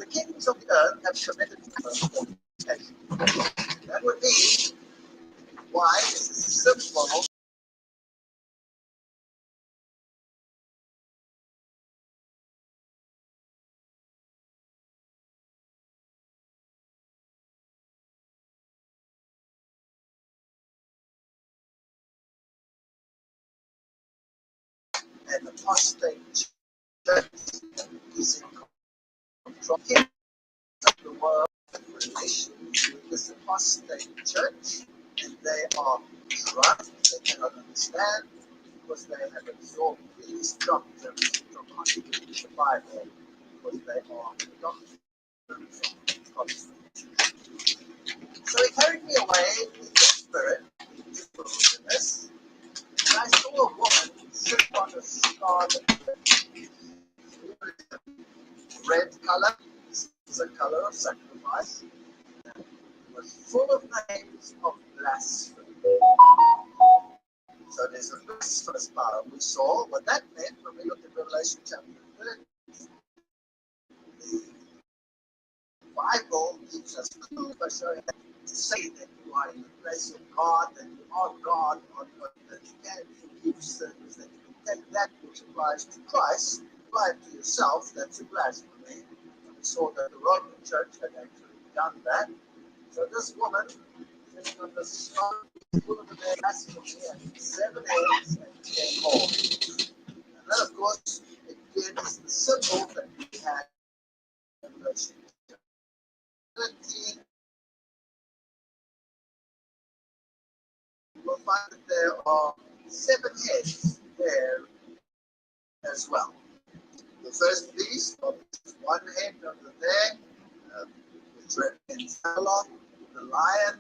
kings of the earth have committed fornication. That would be why this is a symbol and apostate church is in control of the world relations with this apostate church, and they are corrupt, they cannot understand, because they have absorbed these doctrines from the Bible, because they are doctrines of Protestant. So he carried me away in the spirit into the wilderness, and I saw a woman sit on a scarlet red color. This is a color of sacrifice. It was full of names of blasphemy. So there's a blasphemous power. We saw what that meant when we looked at Revelation chapter 13. The Bible gives us clues by showing that to say that you are in the place of God, that you are God on earth, that you can forgive sins, that you can take that which applies to Christ, apply it to yourself. That's a blasphemy. We saw that the Roman church had actually done that. So this woman sitting on the stone, full of the blasphemy, and 7 eggs and 10 horns. And then, of course, again, is the symbol that we had in Revelation 13. We'll find that there are 7 heads there as well. The first beast, one head under there, which represents Babylon. The lion,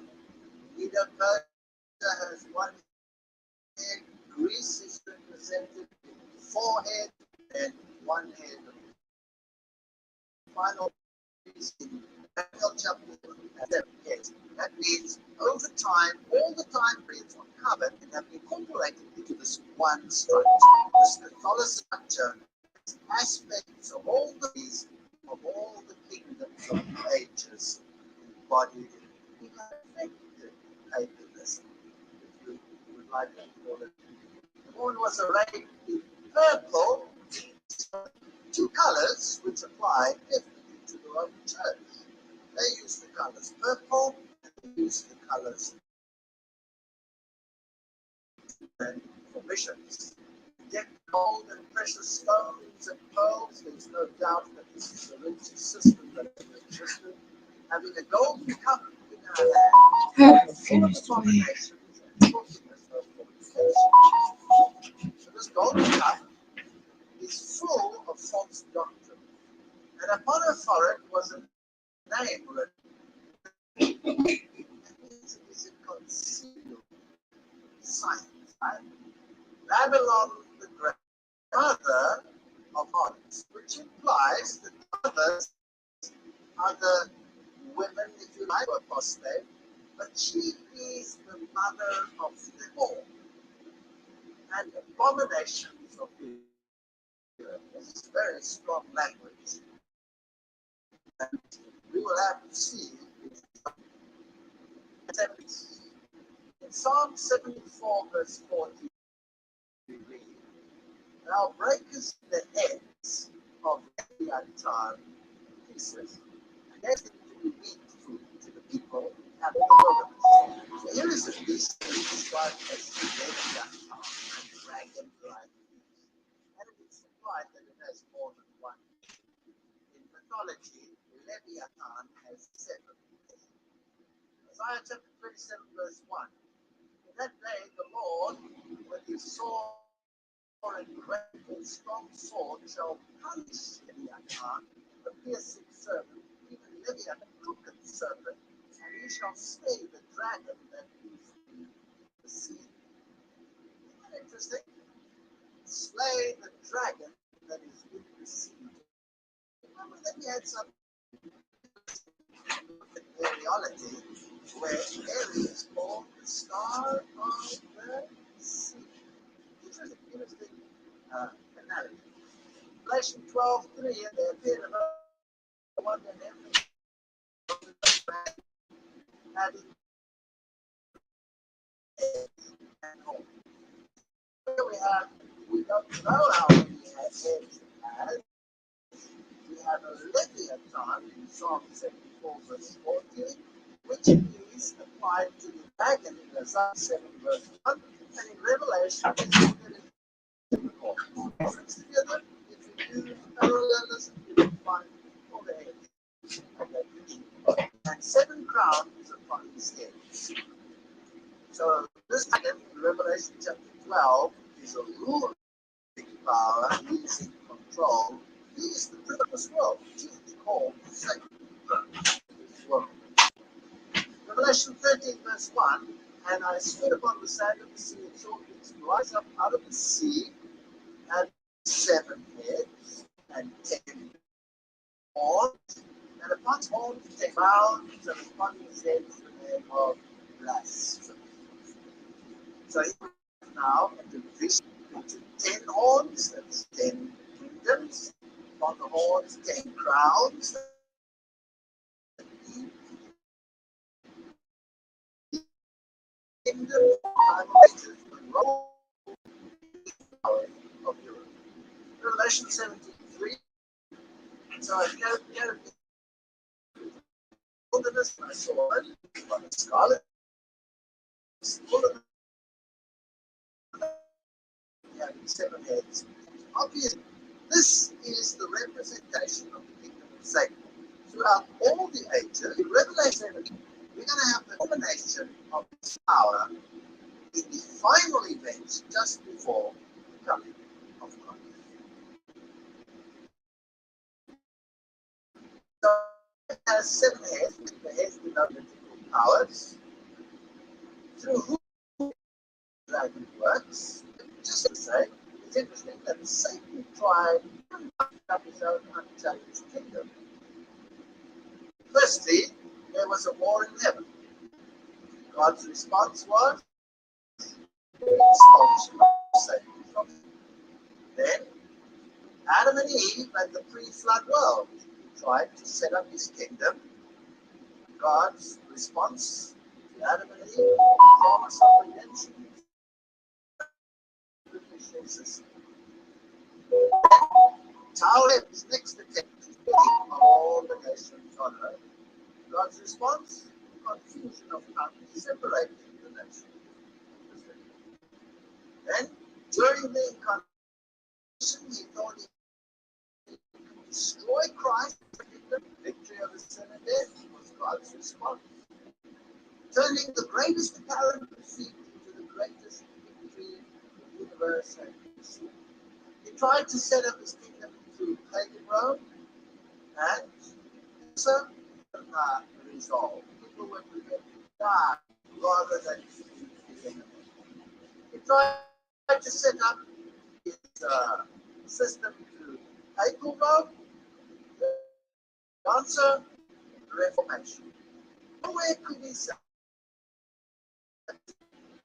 Medo Persia, has 1 head. Greece is represented with 4 heads and 1 head. Final beast in Daniel chapter 7 heads. That means over time, all the time periods are covered and have been incorporated into this one structure. This Catholic structure has aspects of all the beasts, of all the kingdoms of the ages embodied in it. Affected paganism, if you would like to call it. The moon was arrayed in purple, 2 colors which apply definitely to the Roman Church. They use the colors purple and they use the colors for missions. Yet gold and precious stones and pearls, there's no doubt that this is a religious system that existed. Having a golden cup in our hand, full of abominations and filthiness of fornication. So this golden cup is full of false doctrine. And upon her forehead was a name written. That means it is a concealed sign. Right? Babylon the Great, mother of harlots, which implies that others are the women, if you like, apostate, but she is the mother of them all. And abominations of the earth. This is very strong language. And we will have to see in Psalm 74, verse 40, we read, Thou breakest the heads of Leviathan pieces, and gavest them to be meat food to the people and the wilderness. So here is a beast described as Leviathan, a dragon-like beast. And it is implied that it has more than one. In mythology, Leviathan has 7 heads. Isaiah chapter 27, verse 1. In that day, the Lord, with his sword and great and strong sword, shall punish Leviathan, the piercing serpent, even Leviathan, the crooked serpent, and he shall slay the dragon that is in the sea. Isn't that interesting? Slay the dragon that is in the sea. Remember that we had some reality where Mary is called the star of the sea. Interesting analogy. Revelation 12:3, and there appeared another one blood and everything. And and all. Here we don't know how many heads it has. We have a Leviathan in Psalm 74, verse 14, which is applied to the dragon in Isaiah 7, verse 1, and in Revelation, it's different together. If you use parallelism, you will find all the heads of that being. And 7 crowns upon his head. So this dragon in Revelation chapter 12 is a ruler power, he's in control. He is the prince of this world, which is called Satan. Revelation 13, verse 1, and I stood upon the sand of the sea and saw things rise up out of the sea, and 7 heads, and 10 horns, and upon his horns 10 crowns, and upon his heads the name of blasphemy. So now a division into 10 horns, that's 10 kingdoms, on the horns 10 crowns. Kingdom of Europe. Revelation 17:3. So I go wilderness, and I saw it on the scarlet. Having 7 heads. Obviously, this is the representation of the kingdom of Satan. Throughout all the ages, in Revelation 17, we're going to have the culmination of its power in the final events just before the coming of Christ. So it has 7 heads, the heads denote political powers, through whom the dragon works. Just to say, it's interesting that Satan tried to up his own unchallenged kingdom. Firstly, there was a war in heaven. God's response was expulsion of Satan. Then, Adam and Eve and the pre-flood world tried to set up his kingdom. God's response to Adam and Eve, promise of redemption, system. Tower is next to all the nations on earth. God's response, confusion of tongues, separating the nations. Then, during the incarnation, he thought he could destroy Christ. The victory over sin and death was God's response. Turning the greatest apparent defeat into the greatest victory the universe had seen. He tried to set up his kingdom through pagan Rome, and so resolved. People were prepared to die rather than defeat the enemy. He tried to set up his system through papal Rome. The answer, the Reformation. Nowhere could he say.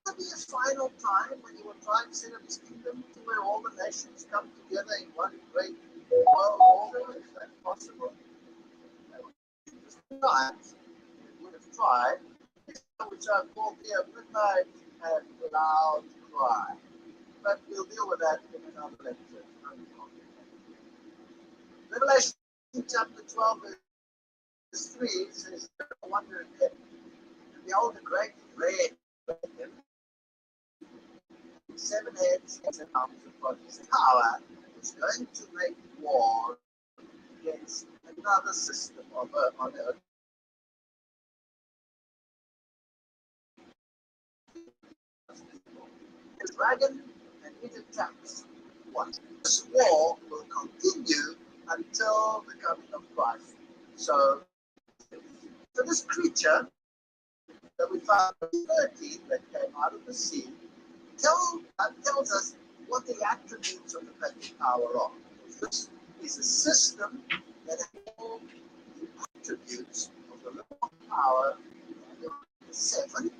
Would be a final time when he will try to set up his kingdom to where all the nations come together in one great world order. Is that possible? Times we would have tried, which I call here midnight and loud cry. But we'll deal with that in another lecture. Revelation chapter 12, verse 3 says, wonder in heaven, and behold, a great red dragon, 7 heads and 10 arms upon his power, is going to make war against another system on earth. The dragon, and it attacks once. This war will continue until the coming of Christ. So this creature that we found in 13 that came out of the sea tells us what the attributes of the pagan power are. This is a system that has all the attributes of the living power and the 7.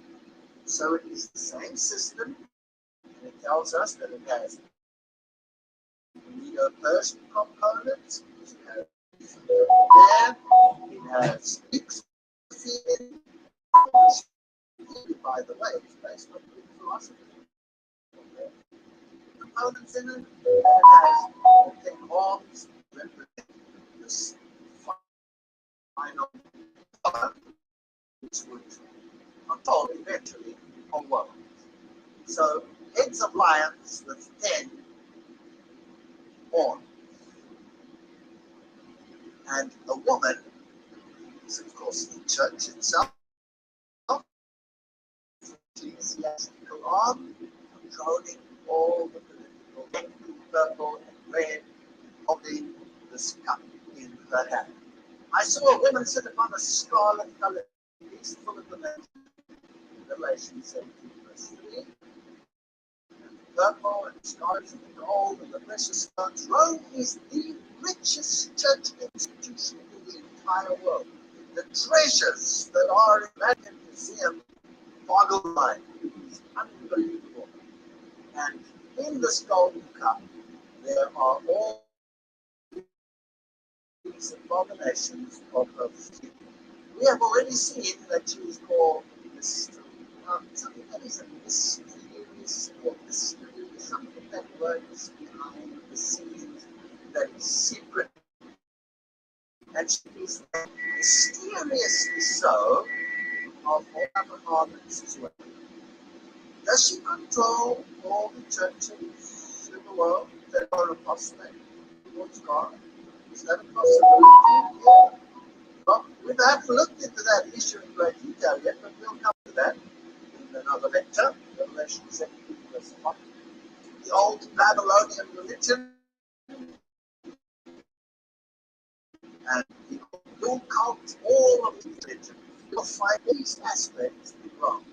So it is the same system, and it tells us that it has Medo-Persian components, there, has mixed in, by the way, it's based on Greek philosophy. Components in it, and it has 10 arms represent this final power, which would control eventually the world. So heads of lions with 10 horns. And a woman is, of course, the church itself, ecclesiastical arm, controlling all the political, purple and red, holding this cup in her hand. I saw a woman sit upon a scarlet colored beast full of the nations. Revelation 17, verse 3. And the purple and scarlet and the gold and the precious stones. Rome is the richest church institution in the entire world. The treasures that are in the Vatican Museum boggle the mind. It's unbelievable. And in this golden cup, there are all these abominations of her feet. We have already seen that she is called mystery. Something that is a mysterious or mystery, something that works behind the scenes, that is secret. And she is mysteriously so of all other harlots as well. Does she control all the churches in the world that are apostate towards God? Is that a possibility? Yeah. Well, we haven't looked into that issue in great detail yet, but we'll come to that in another lecture. Revelation 17, verse 1. The old Babylonian religion and the old cult, all of the religion. You'll find these aspects in Rome.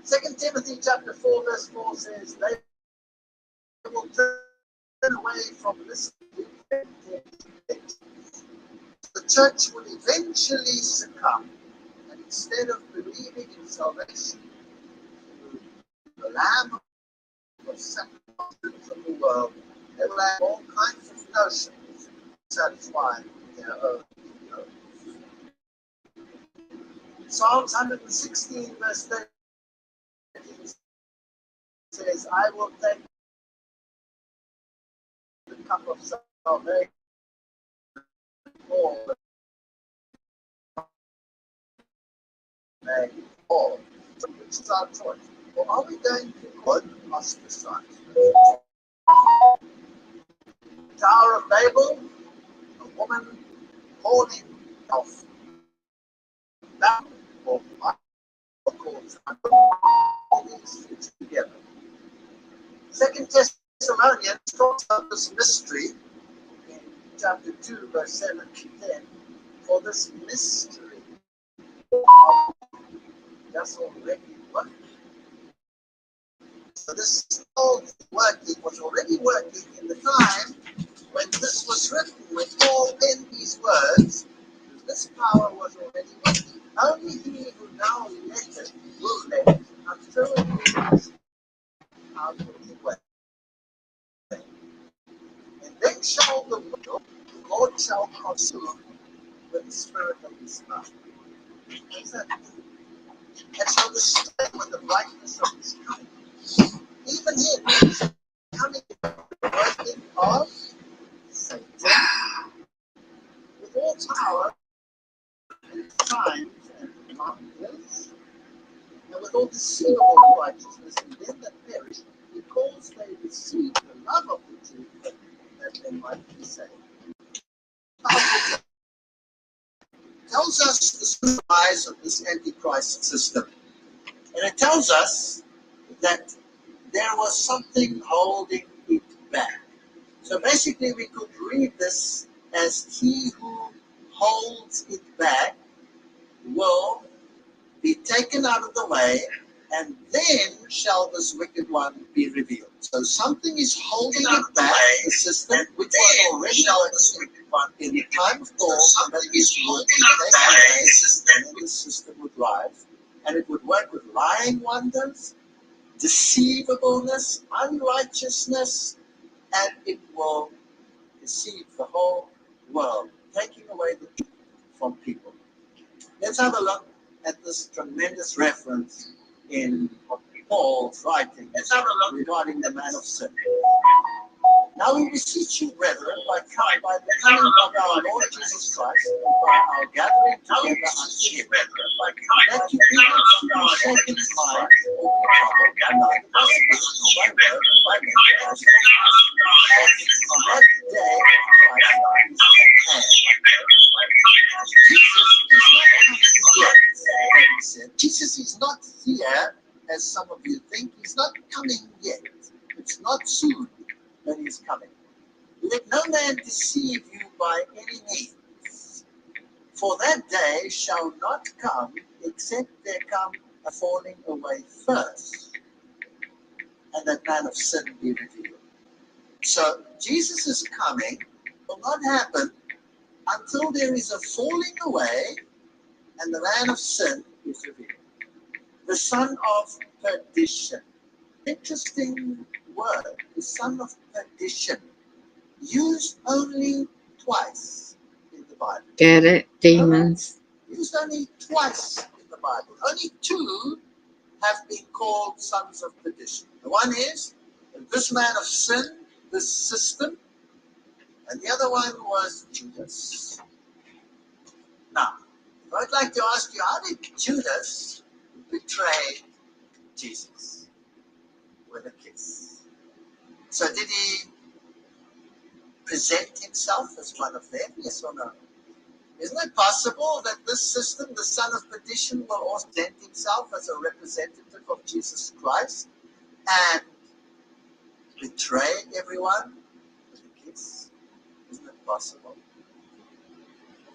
2 Timothy chapter 4, verse 4 says, they will turn away from listening to temptation. The church will eventually succumb, and instead of believing in salvation through the Lamb of sacrifice of the world, they will have all kinds of notions satisfying their own ego. Psalms 116, verse 13 says, I will take the cup of salvation all which is our choice. Or are we going to ostracize? Tower of Babel, a woman holding off that or all these things together. 2 Thessalonians talks about this mystery in chapter 2, verse 7 to 10. For this mystery that's already working. So this old working was already working in the time when this was written, when Paul penned these words. This power was already working. Only he who now let it will let it until it is out of the way. And then shall the Lord shall consume with the spirit of his mouth. What does that mean? And shall destroy with the brightness of his coming. Even him coming working of Satan with all power and signs and wonders, and with all deceivable righteousness in them that perish, because they receive the love of the truth, that they might be saved. Tells us the rise of this Antichrist system. And it tells us that there was something holding it back. So basically we could read this as he who holds it back will be taken out of the way, and then shall this wicked one be revealed. So something is holding it back, the system, which was already working in the time of Paul, and that this would be taken away, and then the system would rise, and it would work with lying wonders, deceivableness, unrighteousness, and it will deceive the whole world, taking away the truth Let's have a look at this tremendous reference in Paul's writing regarding the man of sin. Now we beseech you, brethren, by the coming of our Lord Jesus Christ, and by our gathering together unto him, that you be not shaken in mind, or be troubled, and neither by spirit, nor by word, nor by memory, as on that day Christ is at hand. Jesus is not here, as some of you think. He's not coming yet. It's not soon that he's coming. Let no man deceive you by any means, for that day shall not come except there come a falling away first, and that man of sin be revealed. So Jesus' coming will not happen until there is a falling away and the man of sin is revealed. The son of perdition. Interesting word, the son of perdition, used only twice in the Bible. Get it? Demons. Used only twice in the Bible. Only two have been called sons of perdition. The one is this man of sin, this system, and the other one was Judas. Now, I'd like to ask you, how did Judas betray Jesus? With a kiss. So did he present himself as one of them? Yes or no? Isn't it possible that this system, the son of perdition, will also present himself as a representative of Jesus Christ and betray everyone with a kiss? Isn't it possible?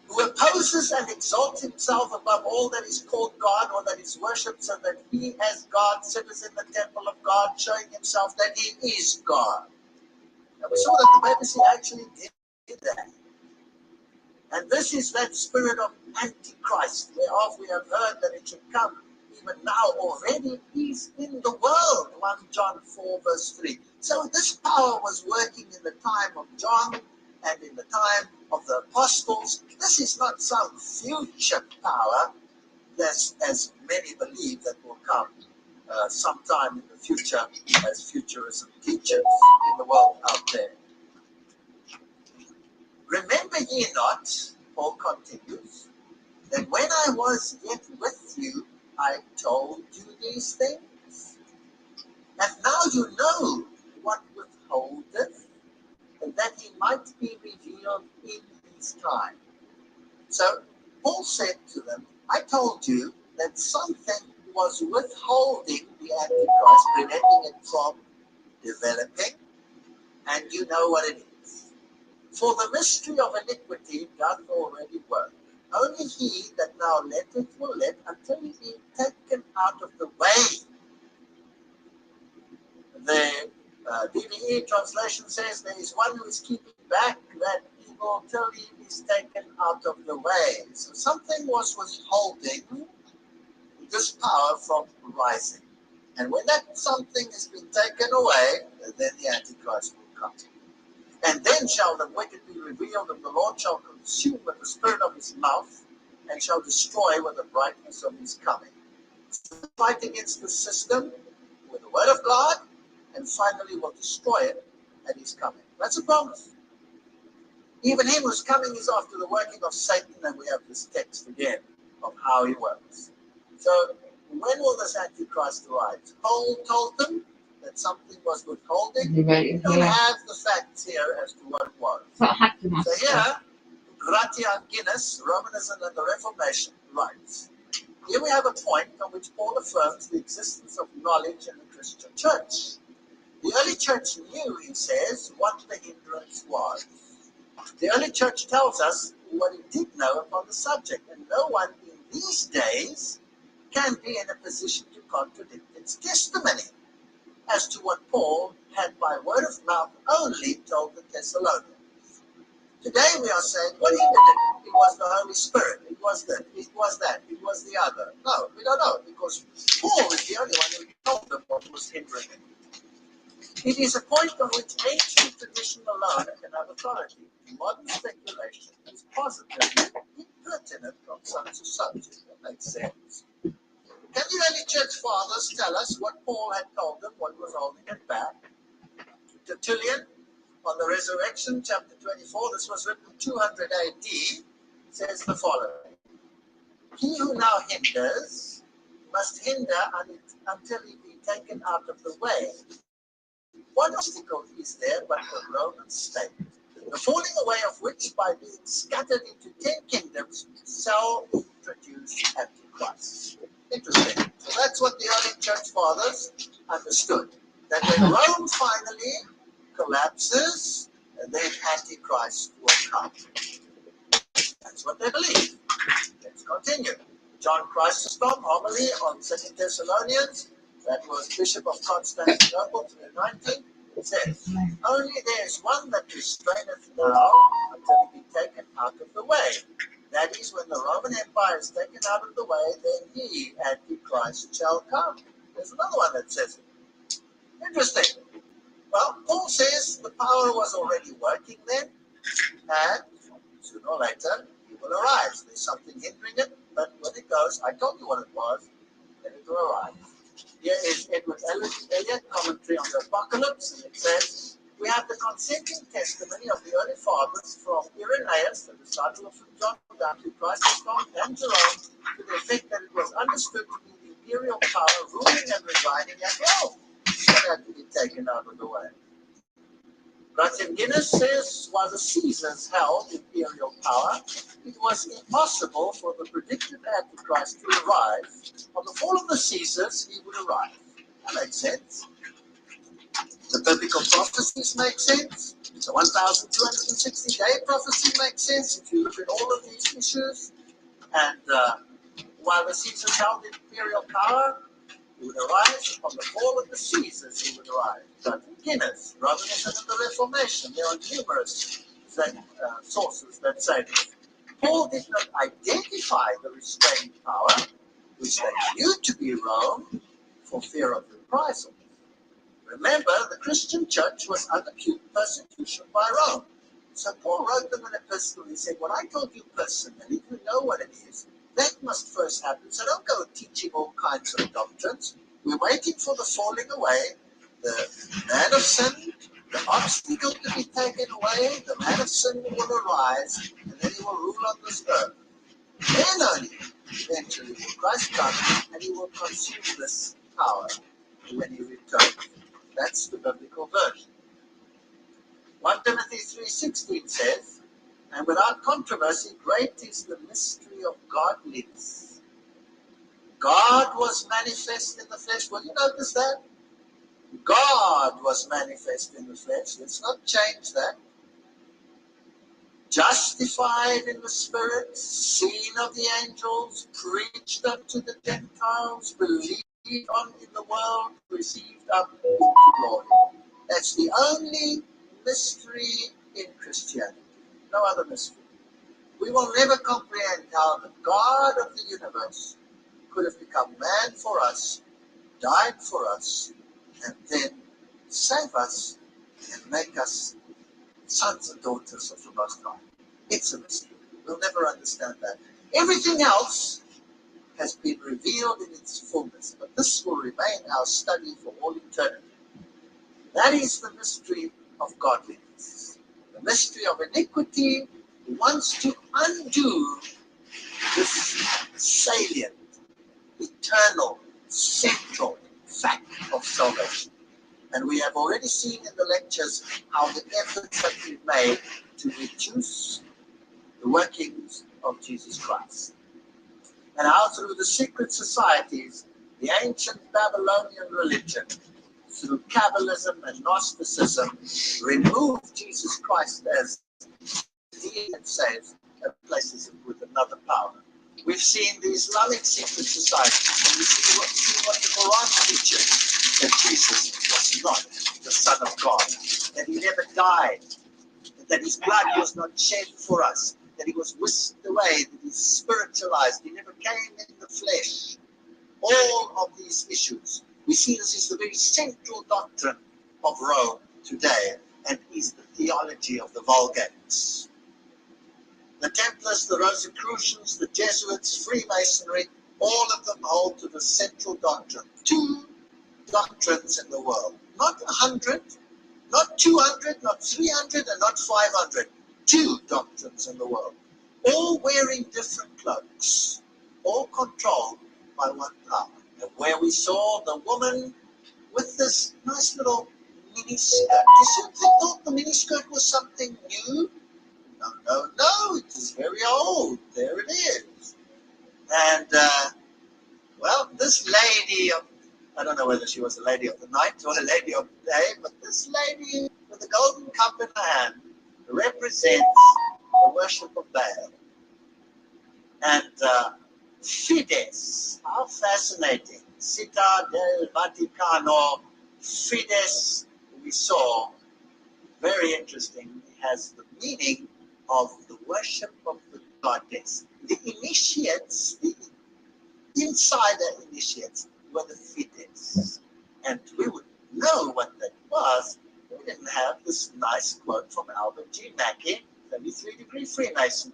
Who opposes and exalts himself above all that is called God or that is worshipped, so that he as God sitteth in the temple of God, showing himself that he is God. And we saw that the papacy actually did that. And this is that spirit of Antichrist, whereof we have heard that it should come, even now already is in the world, 1 John 4 verse 3. So this power was working in the time of John and in the time of the apostles. This is not some future power, as many believe, that will come sometime in the future, as futurism teaches in the world out there. Remember ye not, Paul continues, that when I was yet with you, I told you these things? And now you know what withholdeth, and that he might be revealed in his time. So Paul said to them, I told you that something was withholding the Antichrist, preventing it from developing, and you know what it is. For the mystery of iniquity doth already work. Only he that now letteth will let until he be taken out of the way. The DVE translation says there is one who is keeping back that evil till he is taken out of the way. So something was withholding this power from rising. And when that something has been taken away, then the Antichrist will come. And then shall the wicked be revealed, and the Lord shall consume with the spirit of his mouth, and shall destroy with the brightness of his coming. So fight against the system with the word of God, and finally will destroy it at his coming. That's a promise. Even him who's coming is after the working of Satan, and we have this text again of how he works. So when will this Antichrist arise? Paul told them that something was withholding. We don't have the facts here as to what it was. So here, Gratian Guinness, Romanism and the Reformation, writes, here we have a point on which Paul affirms the existence of knowledge in the Christian church. The early church knew, he says, what the hindrance was. The early church tells us what it did know upon the subject, and no one in these days can be in a position to contradict its testimony as to what Paul had by word of mouth only told the Thessalonians. Today we are saying, what hindered it? It was the Holy Spirit. It was that. It was that. It was the other. No, we don't know, because Paul is the only one who told them what was hindering it. It is a point on which ancient tradition alone can have authority. Modern speculation is positively impertinent on such a subject. Makes sense. Can the early church fathers tell us what Paul had told them, what was holding it back? Tertullian, on the resurrection, chapter 24, this was written 200 AD, says the following. He who now hinders must hinder until he be taken out of the way. What obstacle is there but the Roman state, the falling away of which by being scattered into 10 kingdoms shall introduce Antichrist? Interesting. So that's what the early church fathers understood. That when Rome finally collapses, then Antichrist will come. That's what they believe. Let's continue. John Chrysostom, homily on 2 Thessalonians, that was Bishop of Constantinople, 19, says, only there is one that restraineth now until he be taken out of the way. That is, when the Roman Empire is taken out of the way, then he, Antichrist, shall come. There's another one that says it. Interesting. Well, Paul says the power was already working then, and sooner or later it will arise. There's something hindering it, but when it goes, I told you what it was, then it will arise. Here is Edward Elliot commentary on the Apocalypse, and it says, we have the consenting testimony of the early fathers from Irenaeus, the disciple of St. John, down to Chrysostom and Jerome, to the effect that it was understood to be the imperial power ruling and residing at Rome that had to be taken out of the way. Gratian Guinness says, while the Caesars held imperial power, it was impossible for the predicted Antichrist to arrive. On the fall of the Caesars, he would arrive. That makes sense. The biblical prophecies make sense. The 1,260-day prophecy makes sense if you look at all of these issues. And while the Caesars held imperial power, he would arise. On the fall of the Caesars, he would arise. But Guinness, Romanism and the Reformation, there are numerous sources that say this. Paul did not identify the restraining power, which they knew to be Rome, for fear of reprisal. Remember, the Christian church was under acute persecution by Rome. So Paul wrote them an epistle. He said, what I told you personally, you know what it is. That must first happen. So don't go teaching all kinds of doctrines. We're waiting for the falling away, the man of sin, the obstacle to be taken away, the man of sin will arise, and then he will rule on this earth. Then only, eventually, will Christ come, and he will consume this power when he returns. That's the biblical version. 1 Timothy 3:16 says, and without controversy, great is the mystery of godliness. God was manifest in the flesh. Will you notice that? God was manifest in the flesh. Let's not change that. Justified in the Spirit, seen of the angels, preached unto the Gentiles, believed on in the world, received up into glory. That's the only mystery in Christianity. No other mystery. We will never comprehend how the God of the universe could have become man for us, died for us, and then save us and make us sons and daughters of the Most High. It's a mystery. We'll never understand that. Everything else has been revealed in its fullness, but this will remain our study for all eternity. That is the mystery of godliness. The mystery of iniquity wants to undo this salient, eternal, central fact of salvation. And we have already seen in the lectures how the efforts have been made to reduce the workings of Jesus Christ. And how through the secret societies, the ancient Babylonian religion, through Kabbalism and Gnosticism, removed Jesus Christ as he says, and replaces him with another power. We've seen the Islamic secret societies, and we see what the Quran teaches, that Jesus was not the Son of God, that he never died, that his blood was not shed for us, that he was whisked away, that he's spiritualized, he never came in the flesh. All of these issues, we see this is the very central doctrine of Rome today, and is the theology of the Vulgates. The Templars, the Rosicrucians, the Jesuits, Freemasonry, All of them hold to the central doctrine. 2 doctrines in the world. Not 100, not 200, not 300, and not 500. 2 doctrines in the world. All wearing different cloaks. All controlled by one power. And where we saw the woman with this nice little mini skirt. You thought the mini skirt was something new? No, it is very old. There it is. And, well, this lady, I don't know whether she was a lady of the night or a lady of the day, but this lady with the golden cup in her hand represents the worship of Baal. And Fides, how fascinating. Città del Vaticano, Fides, we saw, very interesting, has the meaning of the worship of the goddess. The initiates, the insider initiates, were the Fides. And we would know what that was. We didn't have this nice quote from Albert G. Mackey, 33-degree Freemason,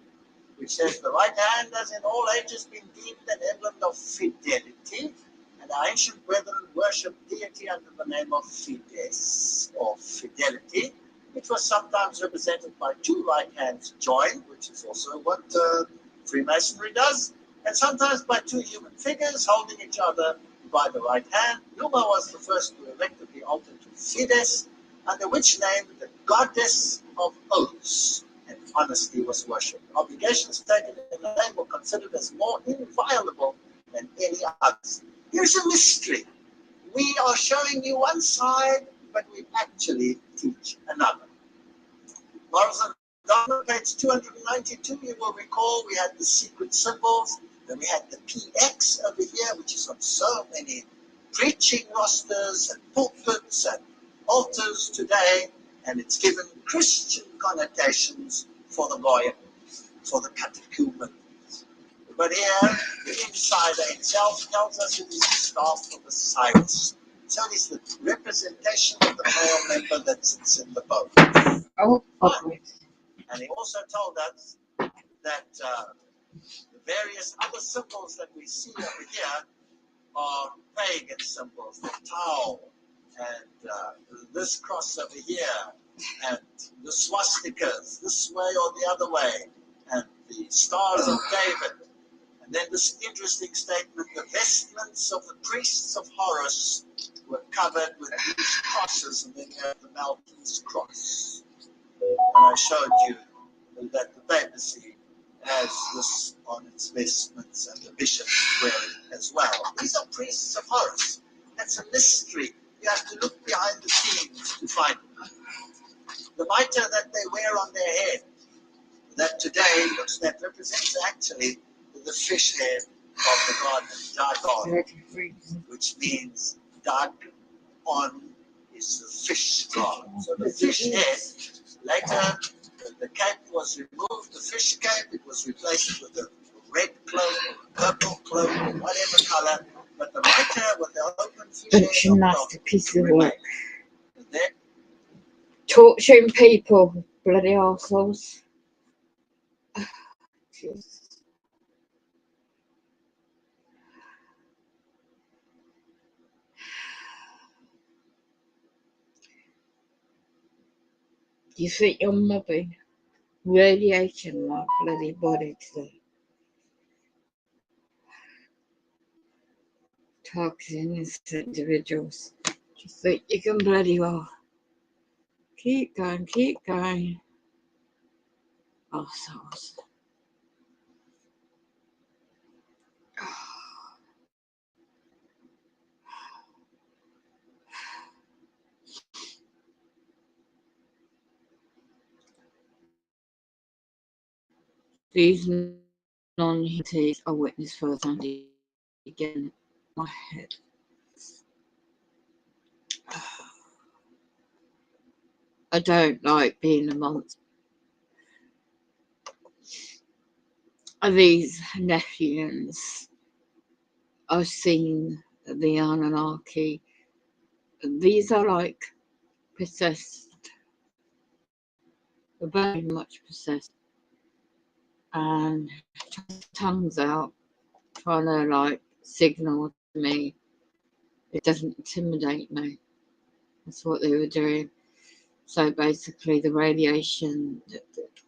which says, the right hand has in all ages been deemed an emblem of fidelity, and our ancient brethren worshipped deity under the name of Fides, or fidelity, which was sometimes represented by 2 right hands joined, which is also what Freemasonry does, and sometimes by 2 human figures holding each other by the right hand. Numa was the first to erect the altar to Fides, under which name the goddess of oaths and honesty was worshipped. Obligations stated in the name were considered as more inviolable than any others. Here's a mystery. We are showing you one side, but we actually teach another. Morals and Dogma, page 292, you will recall we had the secret symbols, then we had the PX over here, which is on so many preaching rosters and pulpits and altars today, and it's given Christian connotations for the lawyer, for the catechumen. But here, the insider himself tells us it is the staff of Osiris. So it is the representation of the male member that sits in the boat. Oh, okay. And he also told us that the various other symbols that we see over here are pagan symbols, the Tau, and this cross over here, and the swastikas, this way or the other way, and the stars of David. And then this interesting statement, the vestments of the priests of Horus were covered with these crosses, and then you have the Maltese cross. And I showed you that the papacy has this on its vestments, and the bishops wear it as well. These are priests of Horus. That's a mystery. You have to look behind the scenes to find it. The mitre that they wear on their head, that today that represents actually the fish head of the god Dagon, which means Dagon is the fish god. So the fish head, later the cape was removed, the fish cape, it was replaced with a red cloak, or a purple cloak, or whatever color, but the mitre with the open fish head Such a nasty piece of work. Then, Torturing people, bloody arseholes. You think you're mobbing radiation my bloody body today. Targeting innocent individuals. You think you can bloody well. Keep going, keep going. Arseholes. These non-humanitarians are witness firsthand again my head. I don't like being amongst these Nephians. I've seen the Anunnaki. These are like possessed. They're very much possessed. And tongues out trying to like signal to me it doesn't intimidate me. That's what they were doing. So basically the radiation,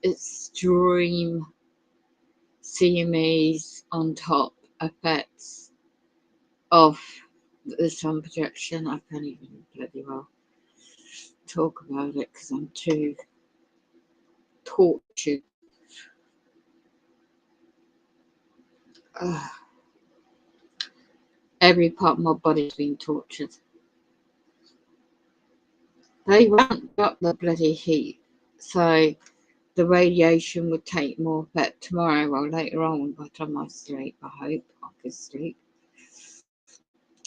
extreme CMEs on top effects of the sun projection. I can't even bloody well talk about it because I'm too tortured. Every part of my body's been tortured. They ramped up the bloody heat, so the radiation would take more effect tomorrow or later on by the time I sleep. I hope I can sleep.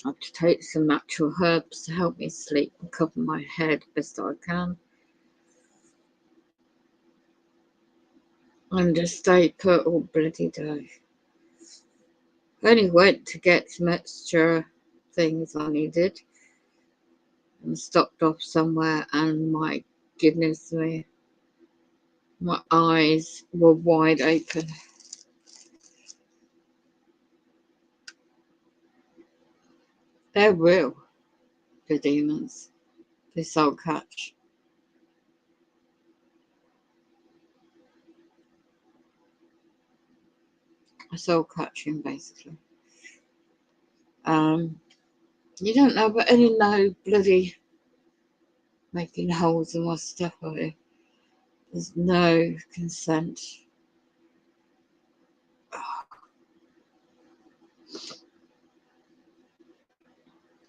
I have to take some natural herbs to help me sleep and cover my head best I can. And just stay put all bloody day. I only went to get some extra things I needed and stopped off somewhere, and my goodness me, my eyes were wide open. They're real, the demons. They soul catch. A soul catching, basically. You don't know about any no bloody making holes in my stuff, are you? There's no consent.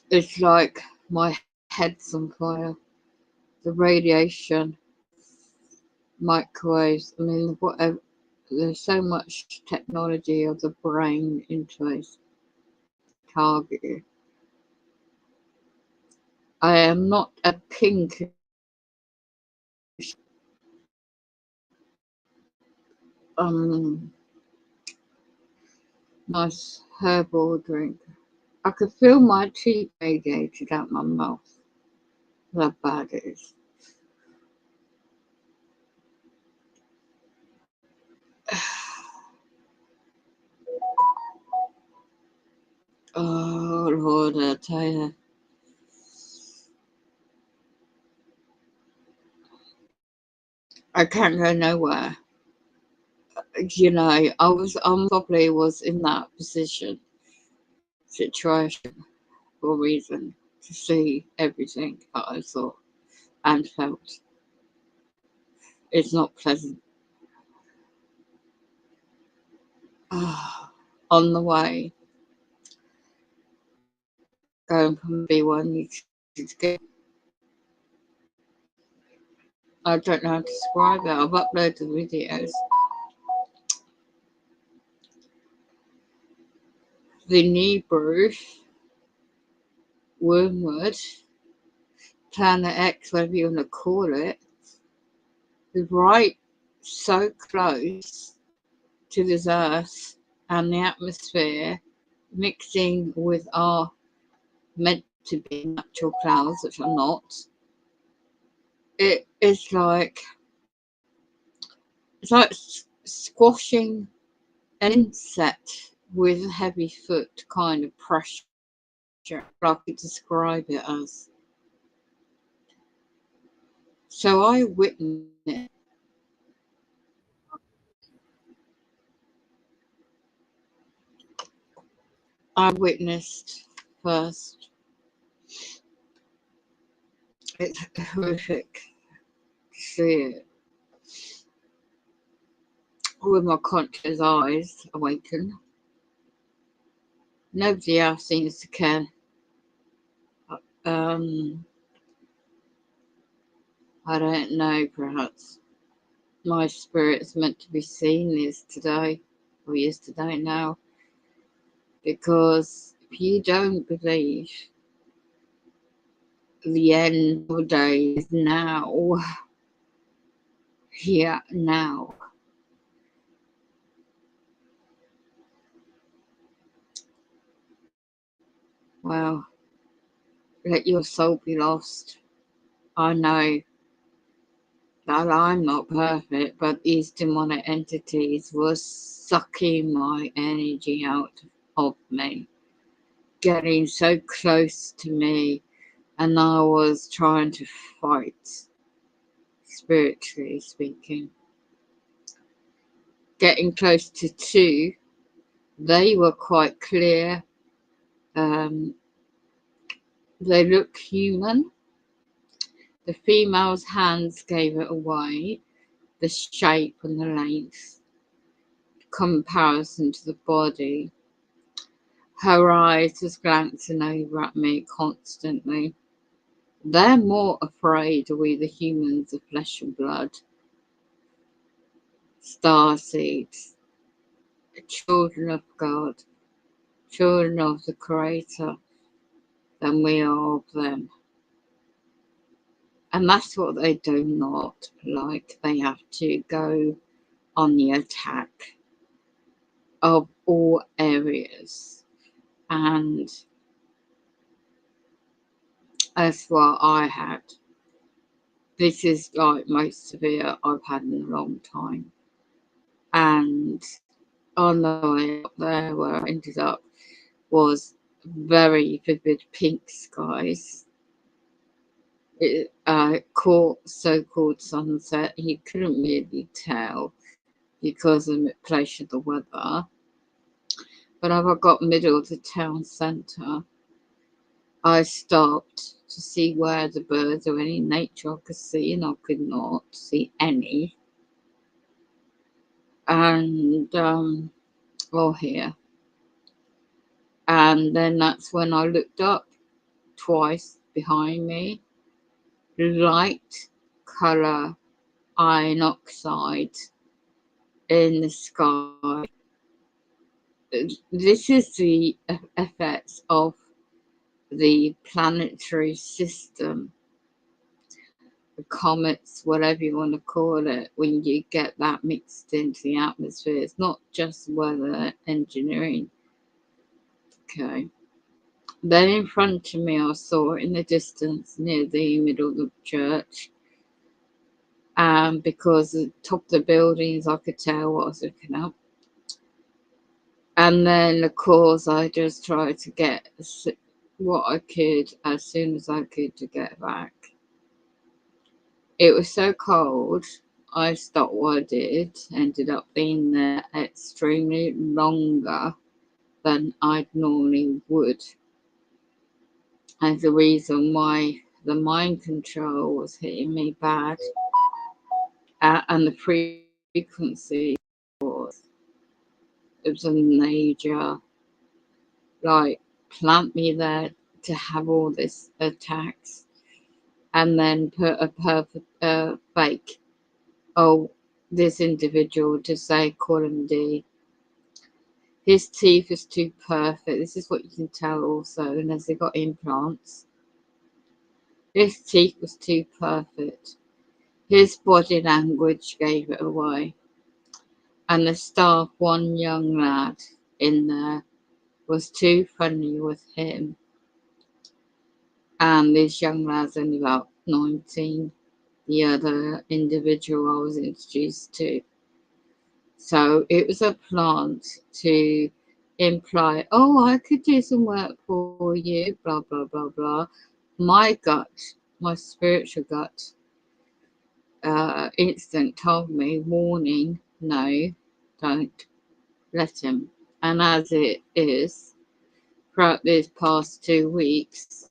It's like my head's on fire. The radiation, microwaves, I mean, whatever. There's so much technology of the brain into a target. I am not a pink nice herbal drink. I could feel my teeth radiated out my mouth. How bad it is. Oh Lord, I tell you. I can't go nowhere. You know, I probably was in that situation for a reason, to see everything that I saw and felt. It's not pleasant. On the way, going from B1 you to get. I don't know how to describe it. I've uploaded the videos. The Nibiru, Wormwood, Planet X, whatever you want to call it, is right so close to this Earth and the atmosphere, mixing with our meant to be natural clouds, which are not. It's like squashing an insect with a heavy foot kind of pressure. I could describe it as. So I witnessed first. It's horrific to see it with my conscious eyes awaken. Nobody else seems to care. I don't know, perhaps my spirit's meant to be seeing this today, or yesterday now, because if you don't believe the end of the day is now, here, now, well, let your soul be lost. I know that I'm not perfect, but these demonic entities were sucking my energy out of me, getting so close to me, and I was trying to fight, spiritually speaking. Getting close to two, they were quite clear. They look human. The female's hands gave it away, the shape and the length, comparison to the body. Her eyes just glancing over at me constantly. They're more afraid of we the humans of flesh and blood, starseeds, children of God, children of the Creator, than we are of them. And that's what they do not like. They have to go on the attack of all areas. And that's what I had. This is like most severe I've had in a long time. And on the way up there, where I ended up, was very vivid pink skies. It caught so-called sunset. You couldn't really tell because of the place of the weather. But as I got middle of the town centre, I stopped to see where the birds or any nature I could see, and I could not see any. And or hear. And then that's when I looked up twice behind me. Light colour iron oxide in the sky. This is the effects of the planetary system, the comets, whatever you want to call it, when you get that mixed into the atmosphere. It's not just weather engineering. Okay. Then in front of me, I saw in the distance near the middle of the church, because the top of the buildings I could tell what I was looking at. And then, of course, I just tried to get what I could as soon as I could to get back. It was so cold, I stopped what I did, ended up being there extremely longer than I normally would. And the reason why the mind control was hitting me bad, and the frequency was, it was a major, like, plant me there to have all this attacks, and then put a perfect fake, oh, this individual to say, call him D. His teeth is too perfect. This is what you can tell also, unless they got implants. His teeth was too perfect. His body language gave it away. And the staff, one young lad in there, was too friendly with him. And this young lad's only about 19, the other individual I was introduced to. So it was a plant to imply, oh, I could do some work for you, blah, blah, blah, blah. My gut, my spiritual gut, instinct told me, warning, no, don't let him. And as it is, throughout these past 2 weeks,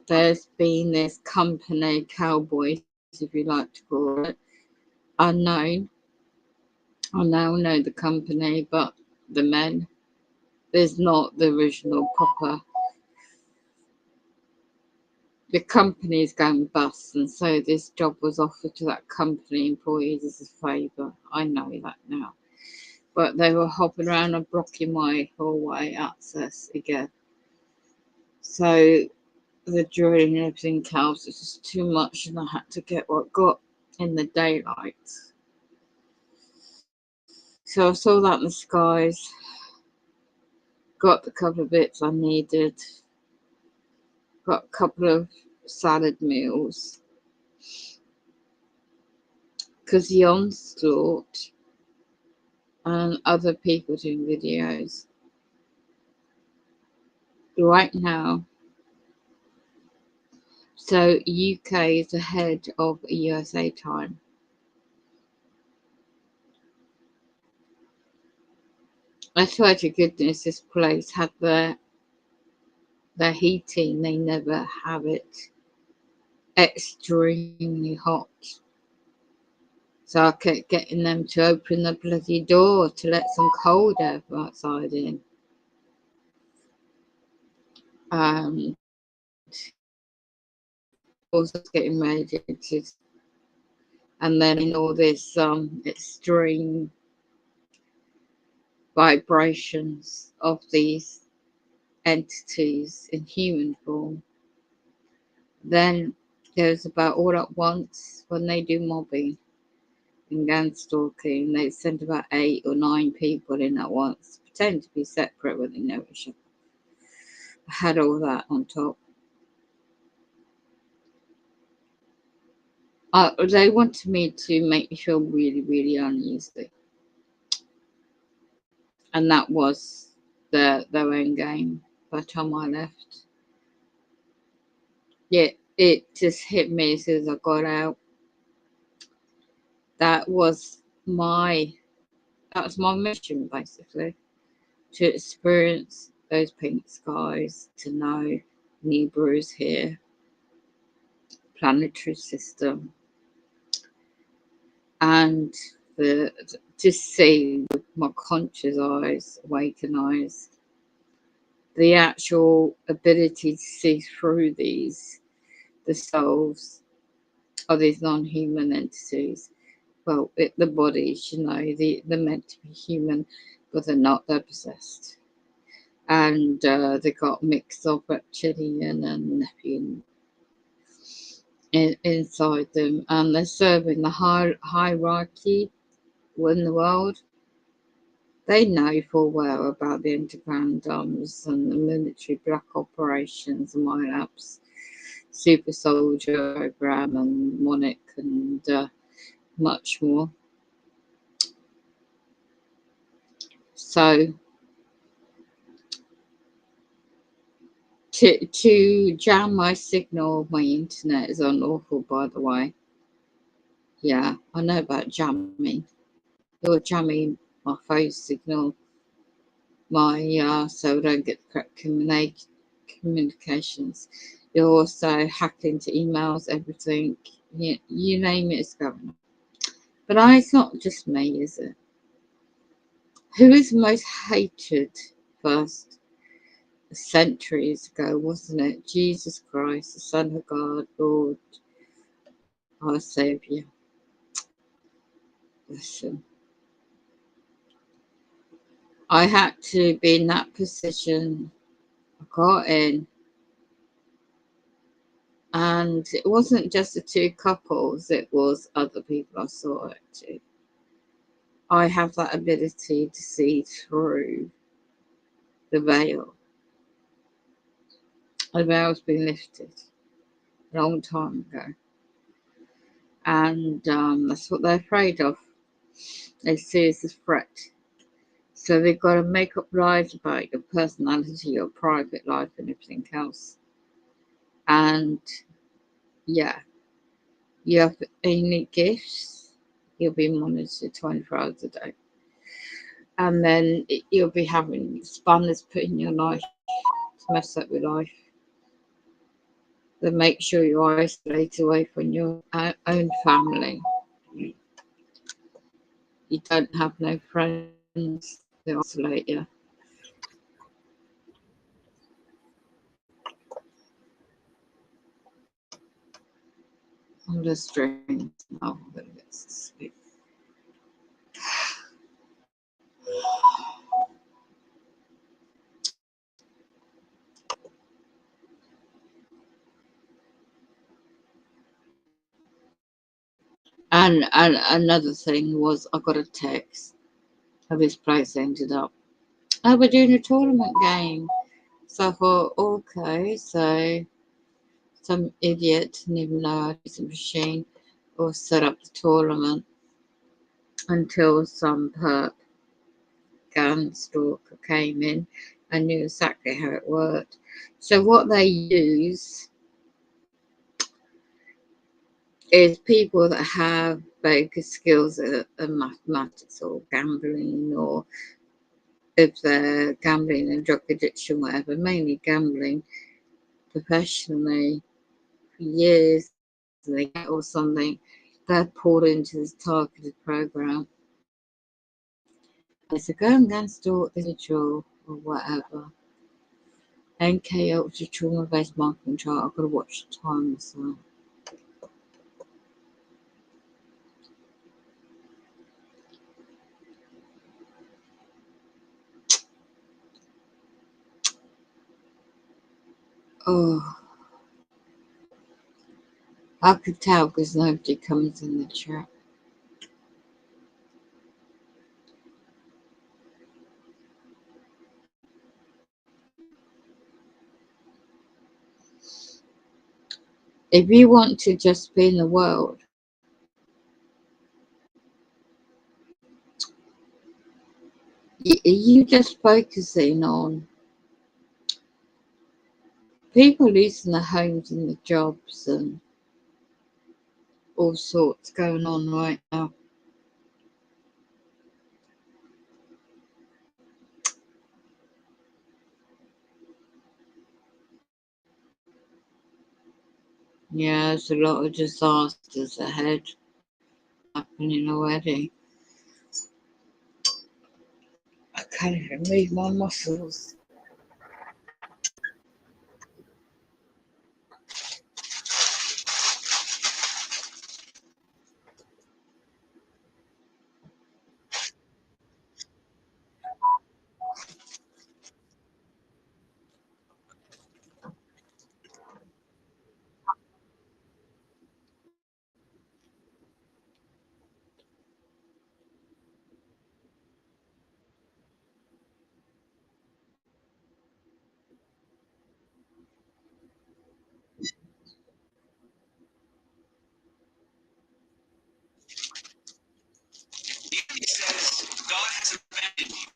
there's been this company, Cowboys, if you like to call it, unknown. I now know the company, but the men, there's not the original proper. The company is going bust, and so this job was offered to that company employees as a favour. I know that now. But they were hopping around and blocking my hallway access again. So the drilling and everything else was just too much, and I had to get what I got in the daylight. So I saw that in the skies, got the couple of bits I needed, got a couple of salad meals, because the onslaught and other people doing videos. Right now, so UK is ahead of USA time. I swear to goodness, this place had the heating. They never have it extremely hot. So I kept getting them to open the bloody door to let some cold air from outside in. Also getting radiated, and then in all this extreme vibrations of these entities in human form. Then there's about all at once when they do mobbing and gang stalking, they send about 8 or 9 people in at once, pretend to be separate when they know each other. I had all that on top. They wanted me to make me feel really, really uneasy. And that was their own game by the time I left. Yeah, it just hit me as soon as I got out. That was my mission, basically, to experience those pink skies, to know Nibiru's here, planetary system, and to see with my conscious eyes, awakened eyes, the actual ability to see through the souls of these non-human entities. Well, the bodies, they're meant to be human, but they're not, they're possessed. And they got mix of reptilian and Nephian inside them, and they're serving the hierarchy in the world. They know full well about the underground dams and the military black operations and MILABs, Super Soldier program and Monarch and much more. So to jam my signal, my internet is unlawful, by the way. Yeah, I know about jamming. You're jamming my phone signal, so I don't get the correct communications. You're also hacking to emails, everything. You name it, it's going on. But it's not just me, is it? Who is most hated first? Centuries ago, wasn't it? Jesus Christ, the Son of God, Lord, our Saviour. Listen, I had to be in that position. I got in, and it wasn't just the 2 couples, it was other people I saw it too. I have that ability to see through the veil. The veil's been lifted a long time ago. And that's what they're afraid of. They see us as a threat. So they've got to make up lies about your personality, your private life, and everything else. And yeah, you have any gifts, you'll be monitored 24 hours a day. And then you'll be having spanners put in your life to mess up your life. Then make sure you isolate away from your own family. You don't have no friends, they isolate you. I'm just drinking now. I'm going to get to sleep. And another thing was I got a text how this place ended up. Oh, we're doing a tournament game. So I thought, okay, so some idiot didn't even know how to use a machine or set up the tournament until some perp gun stalker came in, I knew exactly how it worked. So what they use is people that have very good skills at mathematics or gambling, or if they're gambling and drug addiction, whatever, mainly gambling professionally for years, or something, they're pulled into this targeted program. It's a go and stalk this individual or whatever. NK Ultra Trauma Based Marketing Chart. I've got to watch the time or so. Oh, I could tell because nobody comes in the chat. If you want to just be in the world, you just focusing on people losing their homes and their jobs and all sorts going on right now. Yeah, there's a lot of disasters ahead happening already. I can't even move my muscles. The enemy says God has abandoned you.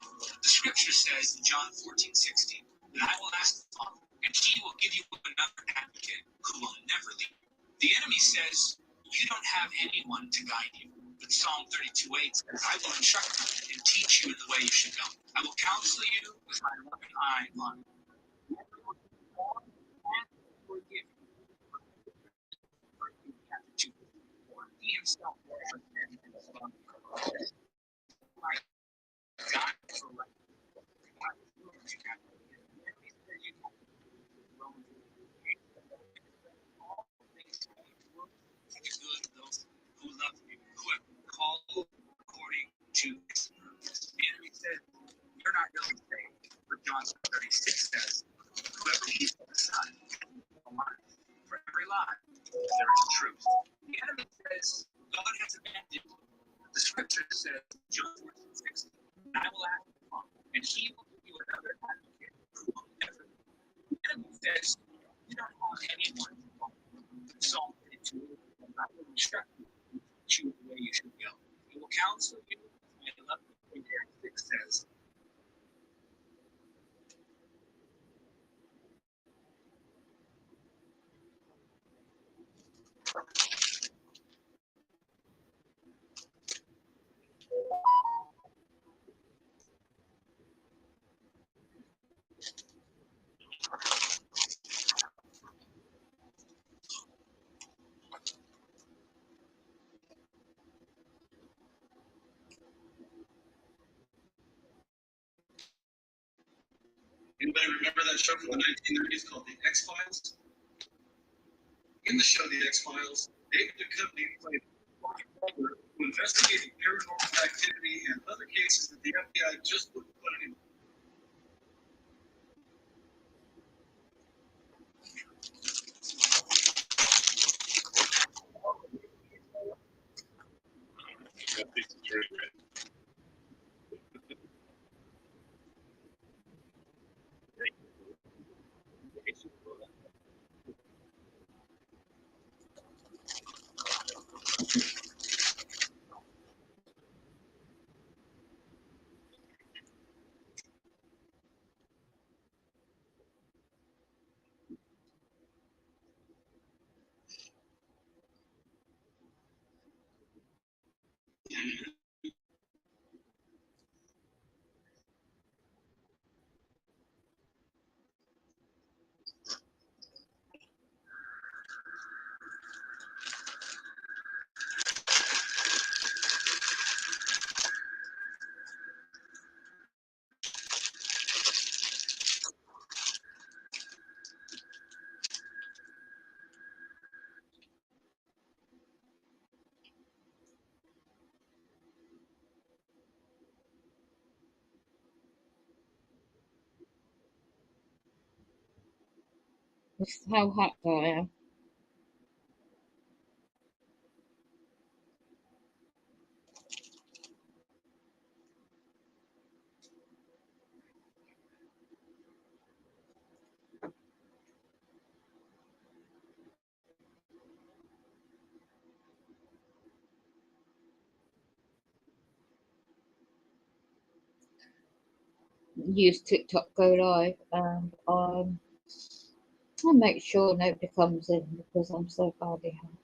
The scripture says in John 14:16 that I will ask the Father, and he will give you another advocate who will never leave you. The enemy says you don't have anyone to guide you. But Psalm 32:8 says, I will instruct you and teach you in the way you should go. I will counsel you with my loving eye on you. He himself those who love you, who have been called according to his purpose. The enemy said, you're not really saved. But John 36 says, whoever believes in the Son will life. For every lie, there is truth. The enemy says, God has abandoned you. The scripture says, John 14:16, I will ask the Father, and he will give you another advocate who will never leave. The enemy says, you don't have anyone to follow. Psalm 32, I will instruct you and teach you the way you should go. He will counsel you, and 11:6 says, anybody remember that show from the 1990s called The X-Files? In the show The X-Files, David Duchovny played who investigated paranormal activity and other cases that the FBI just wouldn't put anymore. This is how hacked I am. Use TikTok Go Live, and I make sure nobody comes in because I'm so badly hacked.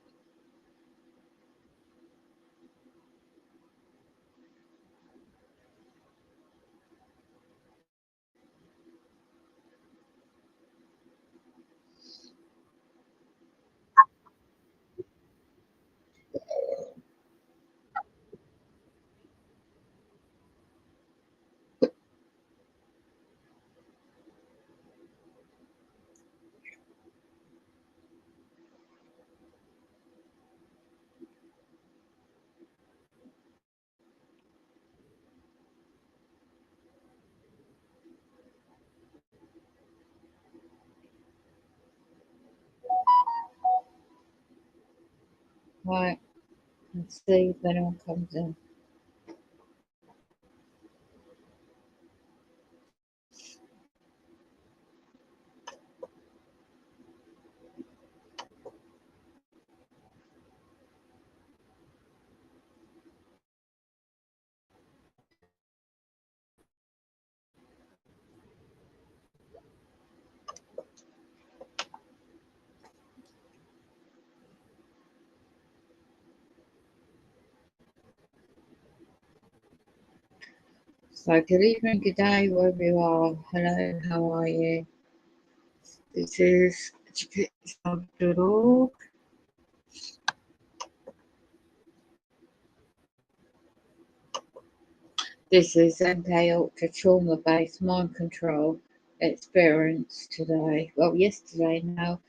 Right, let's see if anyone comes in. So good evening, good day, wherever you are. Hello, how are you? This is educatesound.org. This is MK Ultra trauma-based mind control experience today. Well, yesterday now.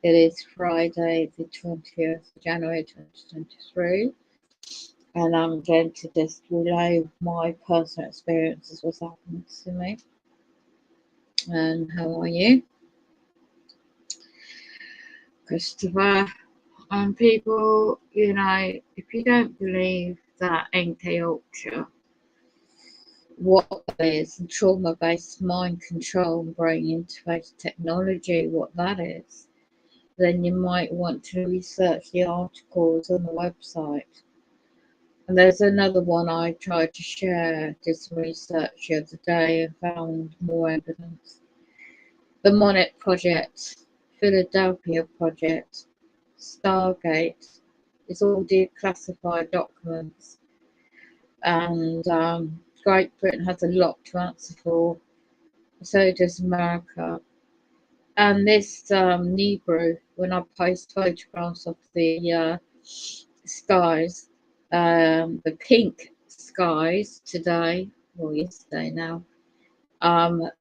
It is Friday, the 20th of January 2023. And I'm going to just relay my personal experiences, what's happened to me. And how are you? Christopher. And people, you know, if you don't believe that MK Ultra, what that is, and trauma-based mind control and brain interface technology, what that is, then you might want to research the articles on the website. And there's another one I tried to share, did some research the other day and found more evidence. The Monet Project, Philadelphia Project, Stargate, it's all declassified documents. And Great Britain has a lot to answer for, so does America. And this Nebrew, when I post photographs of the skies, the pink skies today, or yesterday now, and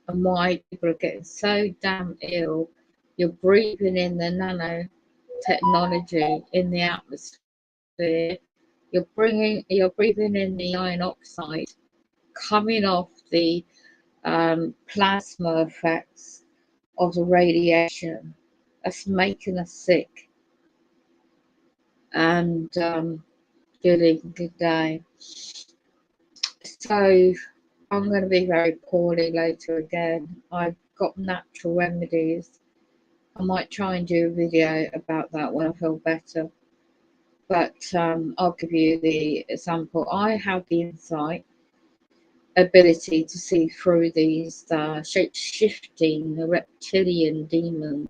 why people are getting so damn ill. You're breathing in the nanotechnology in the atmosphere. You're breathing in the iron oxide coming off the plasma effects of the radiation that's making us sick. And good day. So I'm going to be very poorly later again. I've got natural remedies. I might try and do a video about that when I feel better. But I'll give you the example. I have the insight ability to see through these shape-shifting reptilian demons.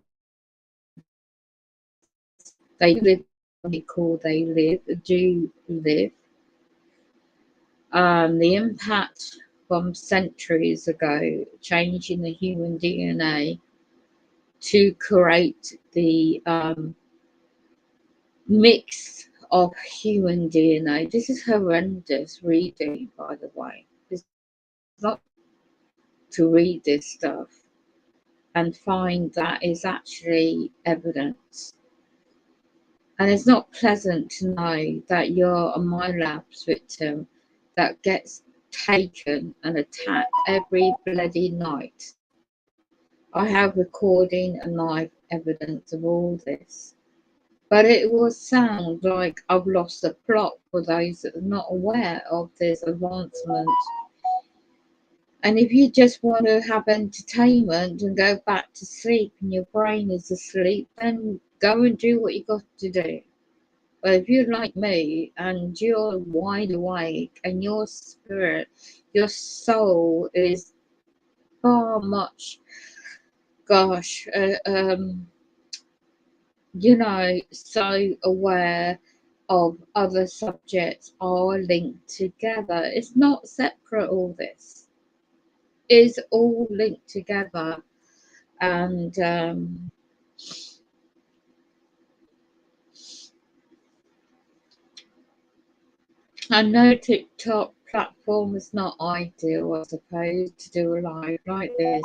They live they do live. The impact from centuries ago, changing the human DNA to create the mix of human DNA. This is horrendous reading, by the way. It's not to read this stuff and find that is actually evidence. And it's not pleasant to know that you're a MILABS victim that gets taken and attacked every bloody night. I have recording and live evidence of all this. But it will sound like I've lost the plot for those that are not aware of this advancement. And if you just want to have entertainment and go back to sleep and your brain is asleep, then go and do what you got to do. But if you're like me and you're wide awake and your spirit, your soul is far much, gosh, so aware of other subjects are linked together. It's not separate, all this is all linked together. And I know TikTok platform is not ideal, I suppose, to do a live like this.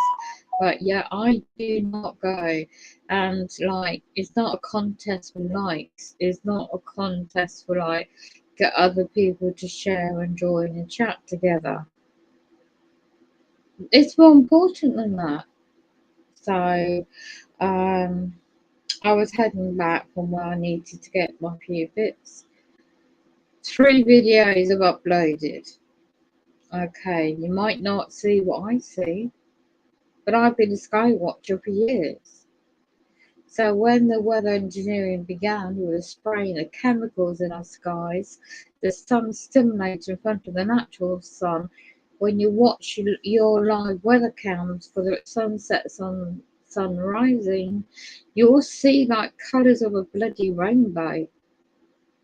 But yeah, I do not go and it's not a contest for likes. It's not a contest for get other people to share and join and chat together. It's more important than that. So I was heading back from where I needed to get my few bits. 3 videos I've uploaded. Okay, you might not see what I see, but I've been a sky watcher for years. So when the weather engineering began with the spraying of chemicals in our skies, the sun stimulates in front of the natural sun. When you watch your live weather cams for the sunsets on sun rising, you'll see colours of a bloody rainbow.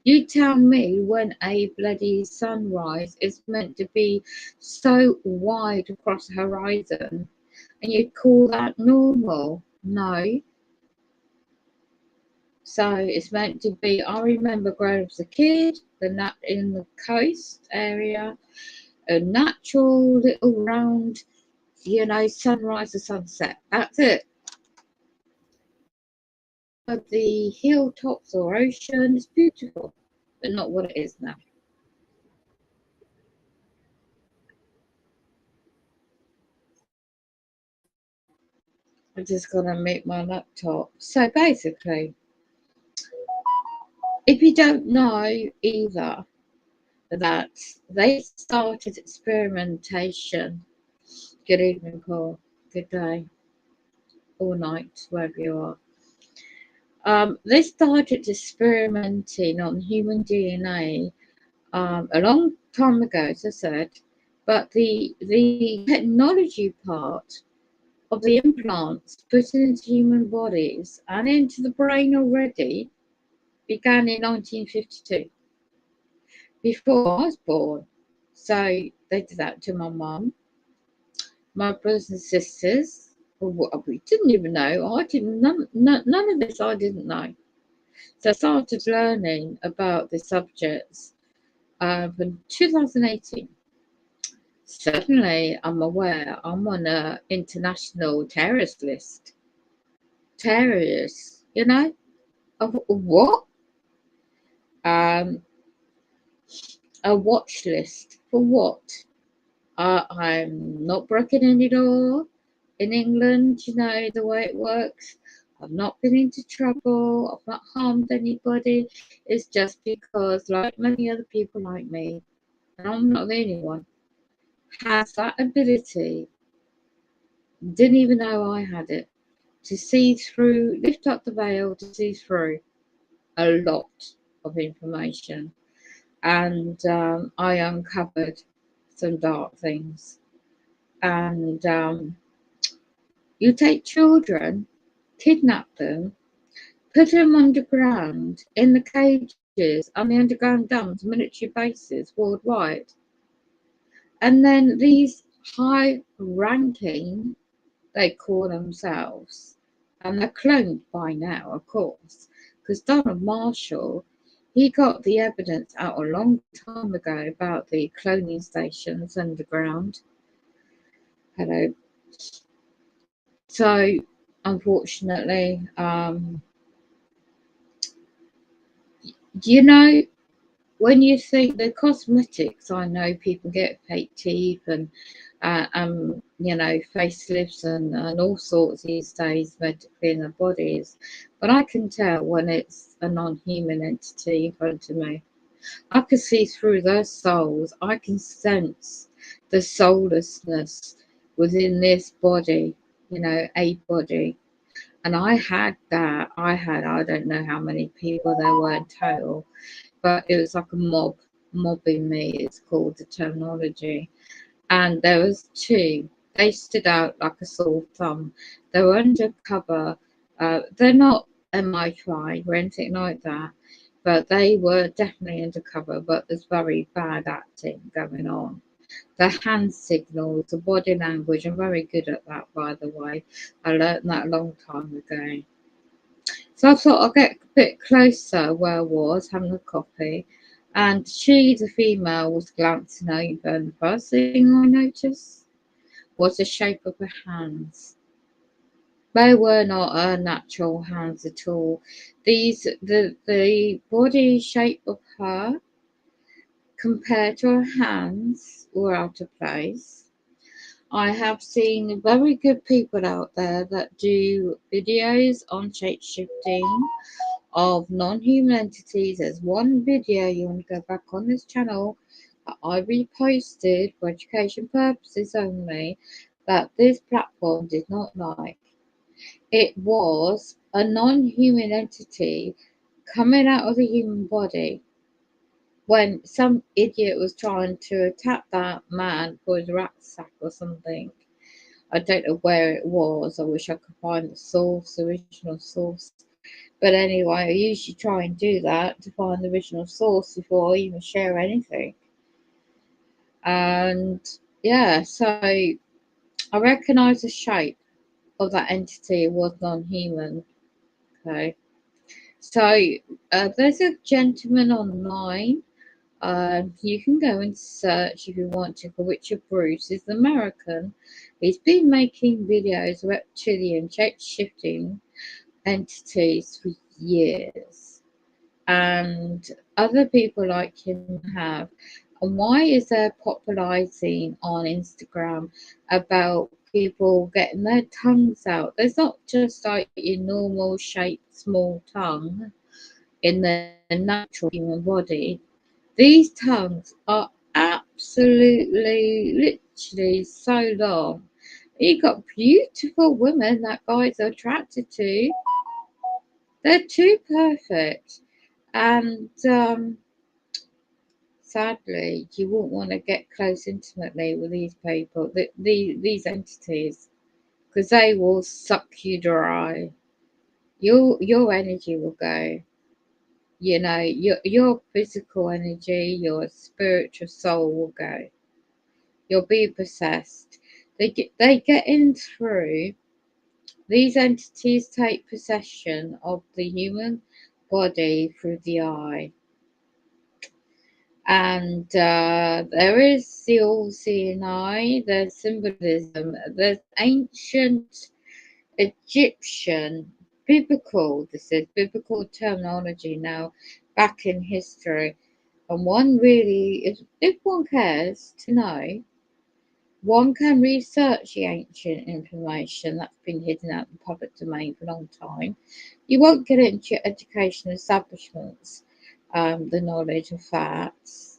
You tell me when a bloody sunrise is meant to be so wide across the horizon and you call that normal? No. So it's meant to be, I remember growing up as a kid, in the coast area, a natural little round, sunrise or sunset. That's it. Of the hilltops or ocean, it's beautiful, but not what it is now. I'm just gonna mute my laptop. So basically, if you don't know either, that they started experimentation. Good evening, Paul. Good day. All night, wherever you are. They started experimenting on human DNA a long time ago, as I said, but the technology part of the implants put into human bodies and into the brain already began in 1952, before I was born. So they did that to my mum, my brothers and sisters. We didn't even know. I didn't. None of this I didn't know. So I started learning about the subjects in 2018. Suddenly, I'm aware I'm on an international terrorist list. Terrorists, of what? A watch list for what? I'm not broken any law in England, the way it works. I've not been into trouble. I've not harmed anybody. It's just because, like many other people like me, and I'm not the only one, has that ability, didn't even know I had it, to see through, lift up the veil to see through a lot of information. And I uncovered some dark things. And you take children, kidnap them, put them underground in the cages on the underground dams, military bases worldwide. And then these high ranking, they call themselves, and they're cloned by now, of course, because Donald Marshall, he got the evidence out a long time ago about the cloning stations underground. Hello. So, unfortunately, you know, when you think the cosmetics, I know people get fake teeth and facelifts and all sorts these days medically in their bodies, but I can tell when it's a non-human entity in front of me. I can see through their souls. I can sense the soullessness within this body, a body. And I had that. I don't know how many people there were in total, but it was like a mobbing me, it's called the terminology. And there was two. They stood out like a sore thumb. They were undercover. They're not MI5 or anything like that, but they were definitely undercover. But there's very bad acting going on. The hand signals, the body language. I'm very good at that, by the way. I learned that a long time ago. So I thought I'd get a bit closer where I was having a coffee, and she, the female, was glancing over, and the first thing I noticed was the shape of her hands. They were not her natural hands at all. The body shape of her compared to her hands were out of place. I have seen very good people out there that do videos on shape shifting of non-human entities. There's one video, you want to go back on this channel, that I reposted for education purposes only, that this platform did not like. It was a non-human entity coming out of the human body when some idiot was trying to attack that man for his rucksack or something. I don't know where it was. I wish I could find the source, the original source. But anyway, I usually try and do that to find the original source before I even share anything. And yeah, so I recognise the shape of that entity was non-human. Okay, so there's a gentleman online. You can go and search if you want to for Richard Bruce. He's American. He's been making videos about reptilian shape shifting entities for years, and other people like him have. And why is there popularizing on Instagram about people getting their tongues out? There's not just like your normal shaped small tongue in the natural human body. These tongues are absolutely, literally so long. You got beautiful women that guys are attracted to. They're too perfect. And sadly, you won't want to get close intimately with these people, these entities, because they will suck you dry. Your energy will go. Your physical energy, your spiritual soul will go. You'll be possessed. They get in through. These entities take possession of the human body through the eye. And there is the all-seeing eye, there's symbolism, there's ancient Egyptian, this is biblical terminology now, back in history. And one really, if one cares to know, one can research the ancient information that's been hidden out in the public domain for a long time. You won't get it into your education establishments, the knowledge of facts.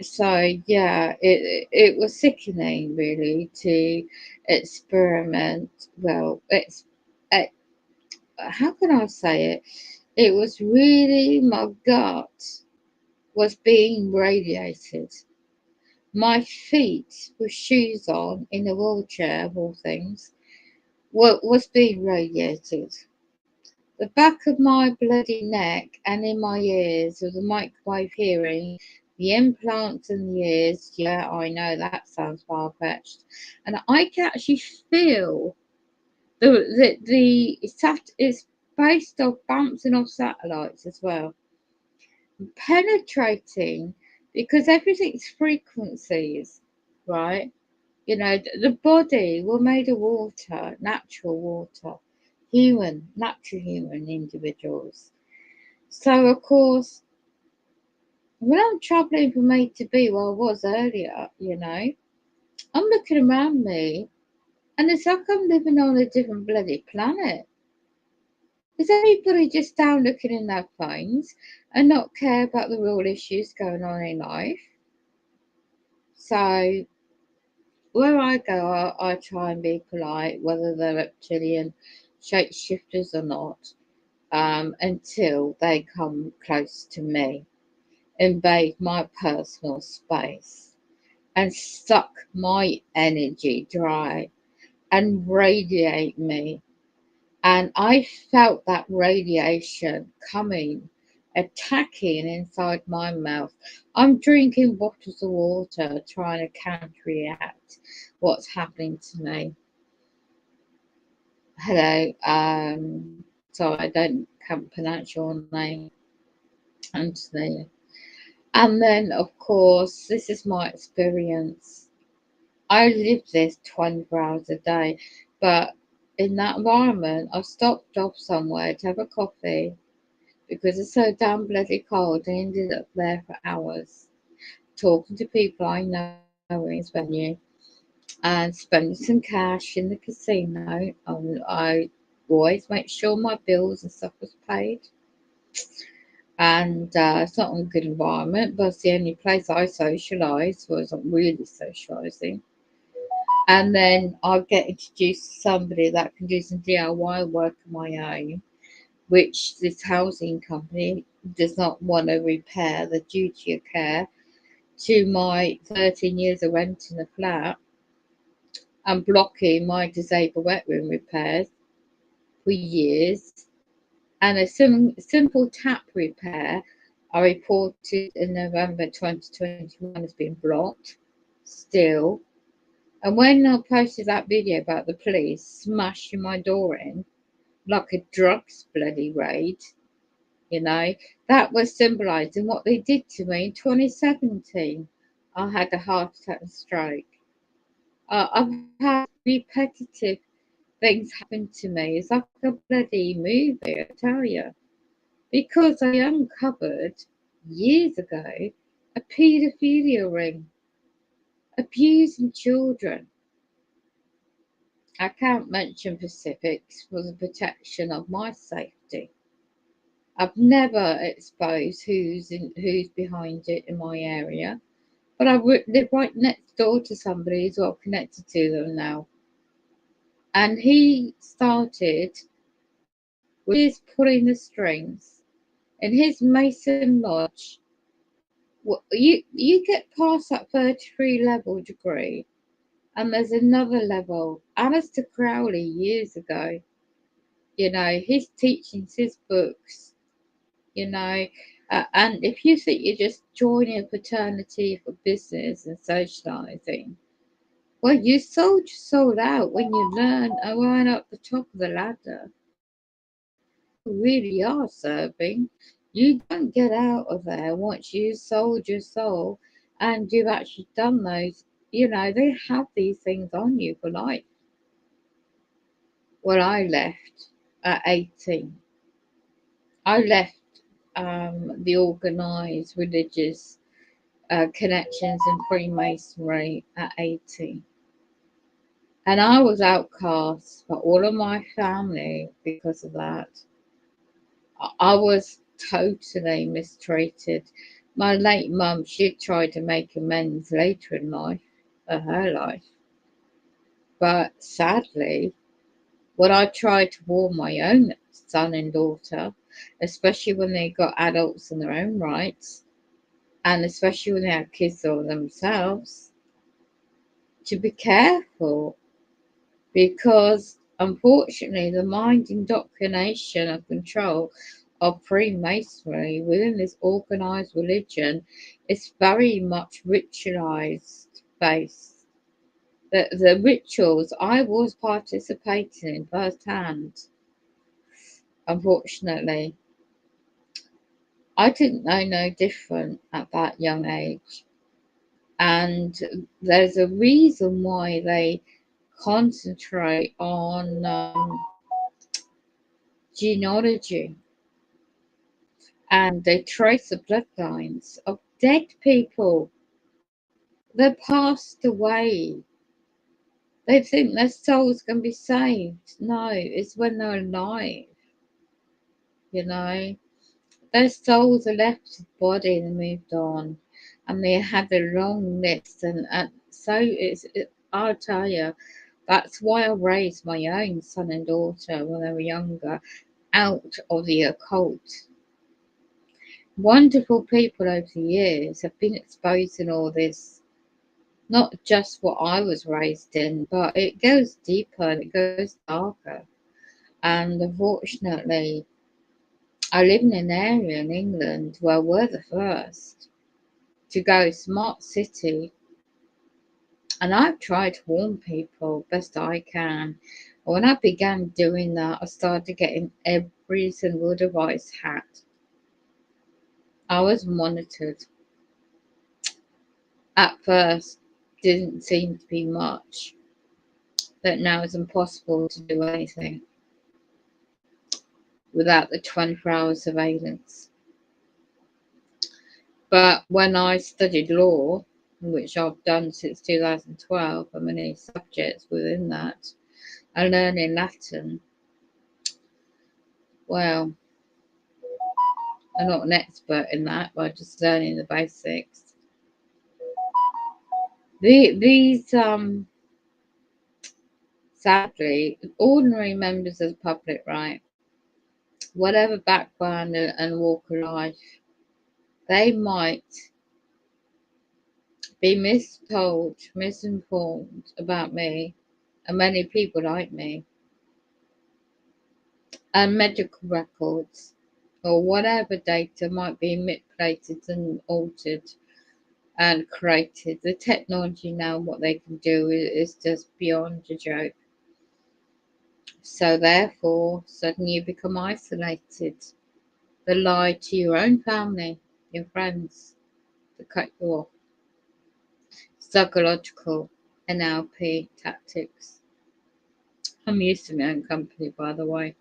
So yeah, it was sickening really to experiment. Well, it, how can I say it? It was really my gut was being radiated. My feet with shoes on in a wheelchair of all things was being radiated. The back of my bloody neck and in my ears with the microwave hearing, the implants in the ears. Yeah, I know that sounds far-fetched. And I can actually feel it's based off bouncing off satellites as well. Penetrating, because everything's frequencies, right? You know, the body, we're made of water, natural water, natural human individuals. So, of course, when I'm traveling from A to B, where I was earlier, you know, I'm looking around me and it's like I'm living on a different bloody planet. Is everybody just down looking in their phones and not care about the real issues going on in life? So, where I go, I try and be polite, whether they're reptilian shapeshifters or not, until they come close to me, invade my personal space, and suck my energy dry and radiate me. And I felt that radiation coming, attacking inside my mouth. I'm drinking bottles of water, trying to counteract what's happening to me. Hello, sorry, I can't pronounce your name, Anthony. And then, of course, this is my experience. I live this 24 hours a day, but in that environment, I stopped off somewhere to have a coffee because it's so damn bloody cold and ended up there for hours talking to people I know in this venue and spending some cash in the casino. I always make sure my bills and stuff was paid. And it's not a good environment, but it's the only place I socialise, was I'm really socialising. And then I'll get introduced to somebody that can do some DIY work of my own, which this housing company does not want to repair the duty of care to my 13 years of renting a flat and blocking my disabled wet room repairs for years. And a simple tap repair I reported in November 2021 has been blocked still. And when I posted that video about the police smashing my door in like a drugs bloody raid, you know, that was symbolising what they did to me in 2017. I had a heart attack and stroke. I've had repetitive things happen to me. It's like a bloody movie, I tell you. Because I uncovered years ago a paedophilia ring, abusing children. I can't mention specifics for the protection of my safety. I've never exposed who's behind it in my area, but I live right next door to somebody who's well connected to them now. And he started with his pulling the strings in his Mason Lodge. You get past that 33 level degree, and there's another level. Alistair Crowley years ago, you know, his teachings, his books, you know, and if you think you're just joining a fraternity for business and socialising, well, you sold your soul out when you learn and run up the top of the ladder. You really are serving. You don't get out of there once you sold your soul and you've actually done those. You know, they have these things on you for life. Well, I left at 18. I left the organised religious connections in Freemasonry at 18. And I was outcast by all of my family because of that. I was totally mistreated. My late mum, she tried to make amends later in life, for her life. But sadly, when I tried to warn my own son and daughter, especially when they got adults in their own rights, and especially when they have kids all themselves, to be careful because Unfortunately, the mind indoctrination and control of Freemasonry within this organized religion is very much ritualized based. The rituals I was participating in firsthand, unfortunately, I didn't know no different at that young age. And there's a reason why they concentrate on genealogy, and they trace the bloodlines of dead people that passed away. They think their souls can be saved. No, it's when they're alive, you know. Their souls are left the body and moved on. And they had a long list, and so I'll tell you, that's why I raised my own son and daughter when they were younger out of the occult. Wonderful people over the years have been exposing all this, not just what I was raised in, but it goes deeper and it goes darker. And unfortunately, I live in an area in England where we're the first to go smart city, and I've tried to warn people best I can. When I began doing that, I started getting every single device hacked. I was monitored. At first, didn't seem to be much, but now it's impossible to do anything without the 24-hour surveillance. But when I studied law, which I've done since 2012, and many subjects within that, and learning Latin, well, I'm not an expert in that, but just learning the basics. These sadly, ordinary members of the public, right, whatever background and walk of life, they might be mistold, misinformed about me and many people like me, and medical records or whatever data might be manipulated and altered and created. The technology now, what they can do is just beyond a joke. So therefore, suddenly you become isolated. They lie to your own family, your friends, to cut you off. Psychological NLP tactics. I'm used to my own company, by the way.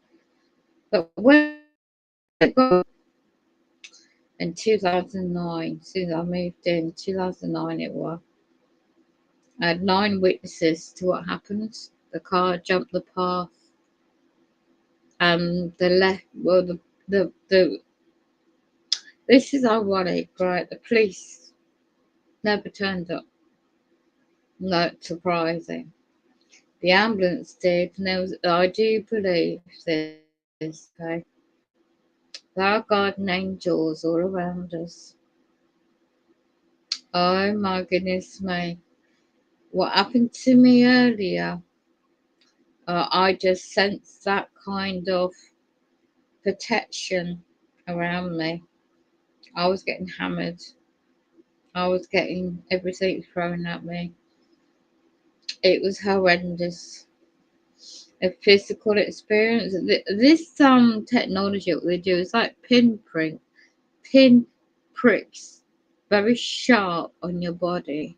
But when I got in 2009, since I moved in 2009, it was. I had 9 witnesses to what happened. The car jumped the path, and the left. Well, the this is ironic, right? The police never turned up. Not surprising. The ambulance did, and there was. I do believe this. Okay, there are guardian angels all around us. Oh my goodness me! What happened to me earlier? I just sensed that kind of protection around me. I was getting hammered. I was getting everything thrown at me. It was horrendous. A physical experience. This technology, what they do is like pin pricks, very sharp on your body,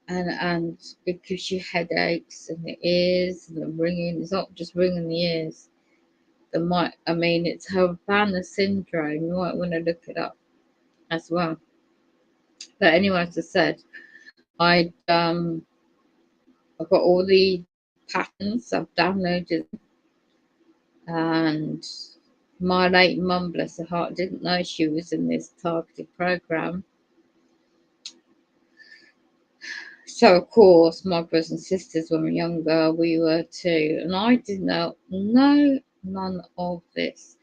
and it gives you headaches and the ears and the ringing. It's not just ringing the ears. It's Havana syndrome. You might want to look it up as well. But anyway, as I said, I've got all the patterns I've downloaded, and my late mum, bless her heart, didn't know she was in this targeted program. So of course, my brothers and sisters, when we were younger, we were too, and I didn't know none of this.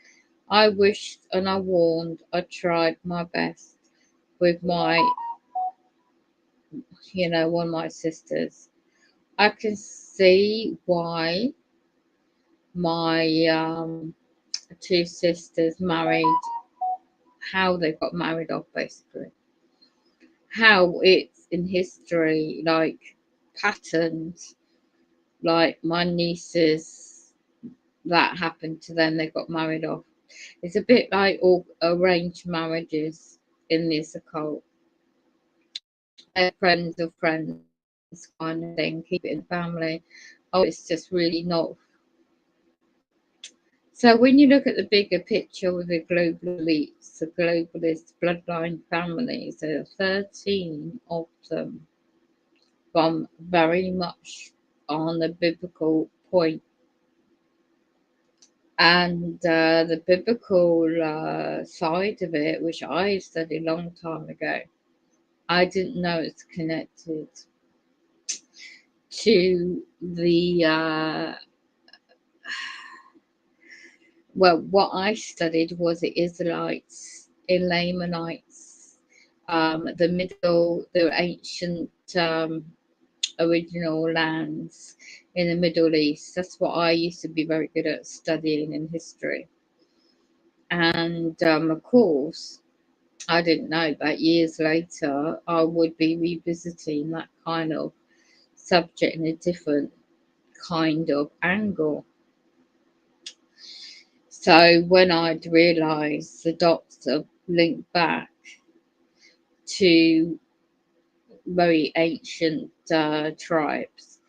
I wished and I warned. I tried my best with one of my sisters. I can see why my two sisters married, how they got married off, basically. How it's in history, like patterns, like my nieces, that happened to them, they got married off. It's a bit like all arranged marriages in this occult. They're friends of friends kind of thing, keep it in the family. Oh, it's just really not. So when you look at the bigger picture with the global elites, the globalist bloodline families, there are 13 of them from very much on the biblical point. And the biblical side of it, which I studied a long time ago, I didn't know it's connected to the well, what I studied was the Israelites, Elamanites, the ancient original lands in the Middle East. That's what I used to be very good at studying in history. And of course, I didn't know that years later I would be revisiting that kind of subject in a different kind of angle. So when I'd realised the dots are linked back to very ancient tribes,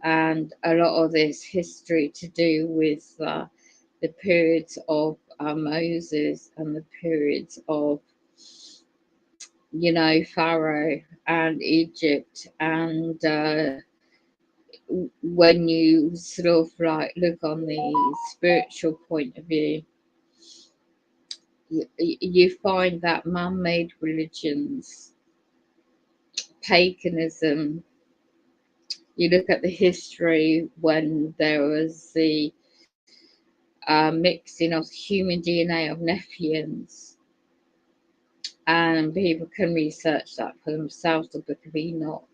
and a lot of this history to do with the periods of Moses and the periods of, Pharaoh and Egypt, and when you sort of like look on the spiritual point of view, you find that man-made religions, paganism. You look at the history when there was the mixing of human DNA of Nephians, and people can research that for themselves, the Book of Enoch,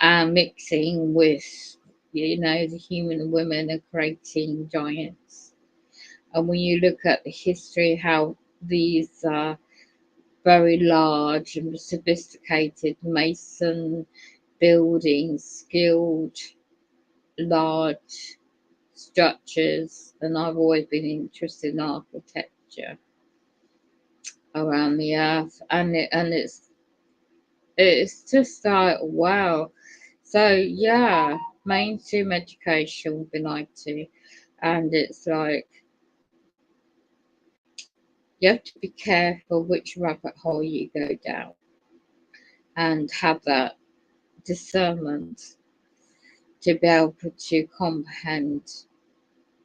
and mixing with, the human women are creating giants. And when you look at the history, how these very large and sophisticated mason buildings, skilled, large structures, and I've always been interested in architecture around the earth, and it's just like wow. So yeah, mainstream education would be like to, and it's like you have to be careful which rabbit hole you go down, and have that discernment to be able to comprehend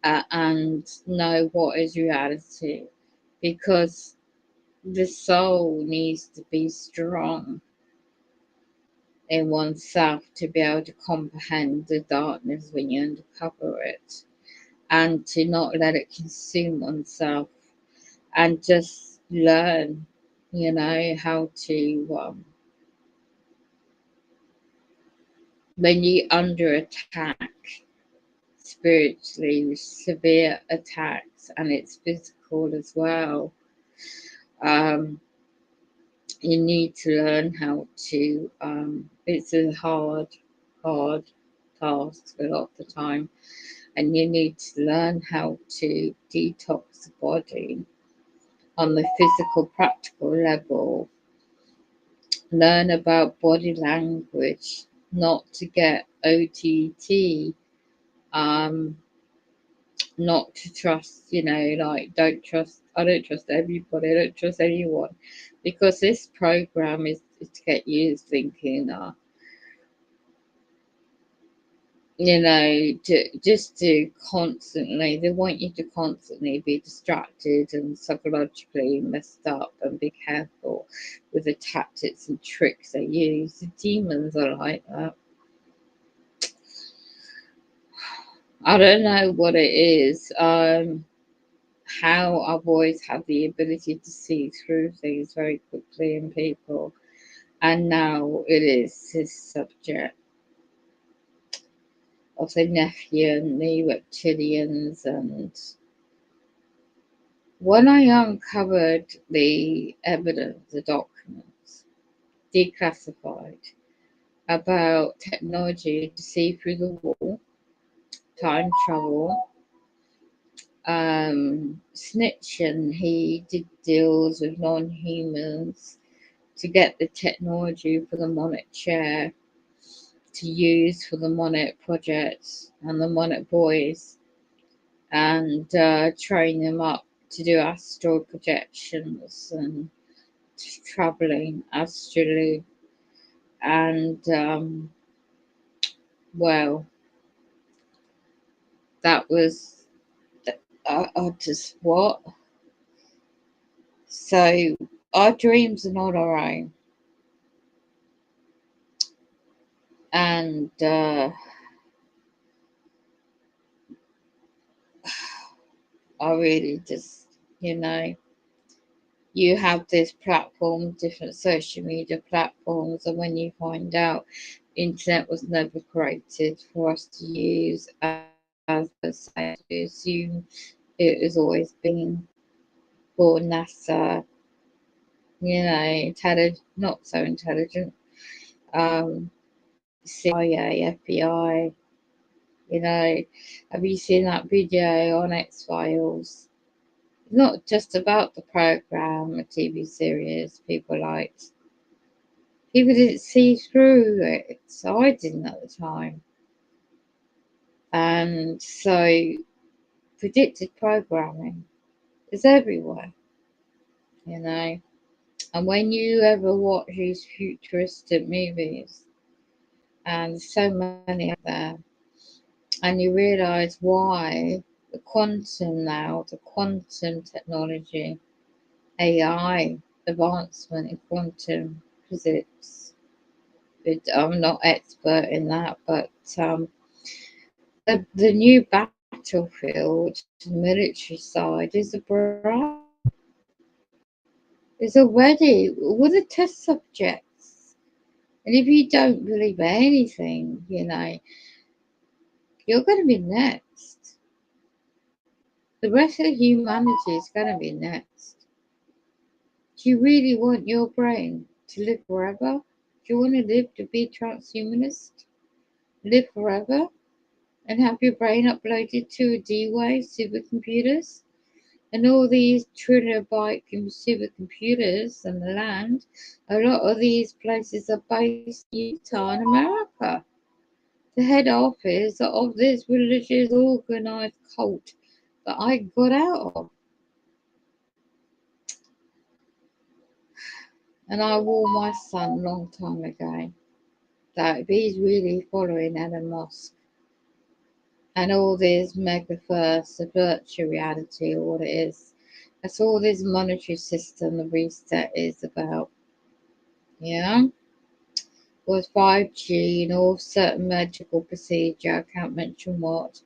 and know what is reality, because the soul needs to be strong in oneself to be able to comprehend the darkness when you uncover it, and to not let it consume oneself, and just learn, how to when you're under attack spiritually, severe attacks, and it's physical as well. um you need to learn how to it's a hard task a lot of the time, and you need to learn how to detox the body on the physical practical level, learn about body language, not to get OTT, um not to trust, like I don't trust everybody, I don't trust anyone, because this program is to get you thinking, to constantly, they want you to constantly be distracted and psychologically messed up, and be careful with the tactics and tricks they use. The demons are like that. I don't know what it is. How I've always had the ability to see through things very quickly in people, and now it is this subject of the Nephilim, the reptilians, and when I uncovered the evidence, the documents, declassified, about technology to see through the wall, time travel, snitching, he did deals with non-humans to get the technology for the Monarch chair to use for the Monarch projects and the Monarch boys, and train them up to do astral projections and traveling astrally. And well, that was I just what. So our dreams are not our own, and I really just, you have this platform, different social media platforms, and when you find out internet was never created for us to use as a society, to assume it has always been for NASA, not so intelligent, CIA, FBI, have you seen that video on X-Files? It's not just about the program, a TV series people liked. People didn't see through it, so I didn't at the time. And so predictive programming is everywhere, And when you ever watch these futuristic movies, and so many out there, and you realise why the quantum technology, AI, advancement in quantum physics. I'm not expert in that, but the new battlefield, the military side, is bright. It's already with the test subjects. And if you don't believe anything, you're going to be next. The rest of humanity is going to be next. Do you really want your brain to live forever? Do you want to live to be transhumanist? Live forever? And have your brain uploaded to a D-Wave supercomputers? And all these trillion-byte supercomputers and the land, a lot of these places are based in Utah in America. The head office of this religious organized cult that I got out of. And I warned my son a long time ago that if he's really following Elon Musk and all this megaverse, the virtual reality, or what it is, that's all this monetary system, the reset is about. Was 5G and all certain medical procedure, I can't mention what,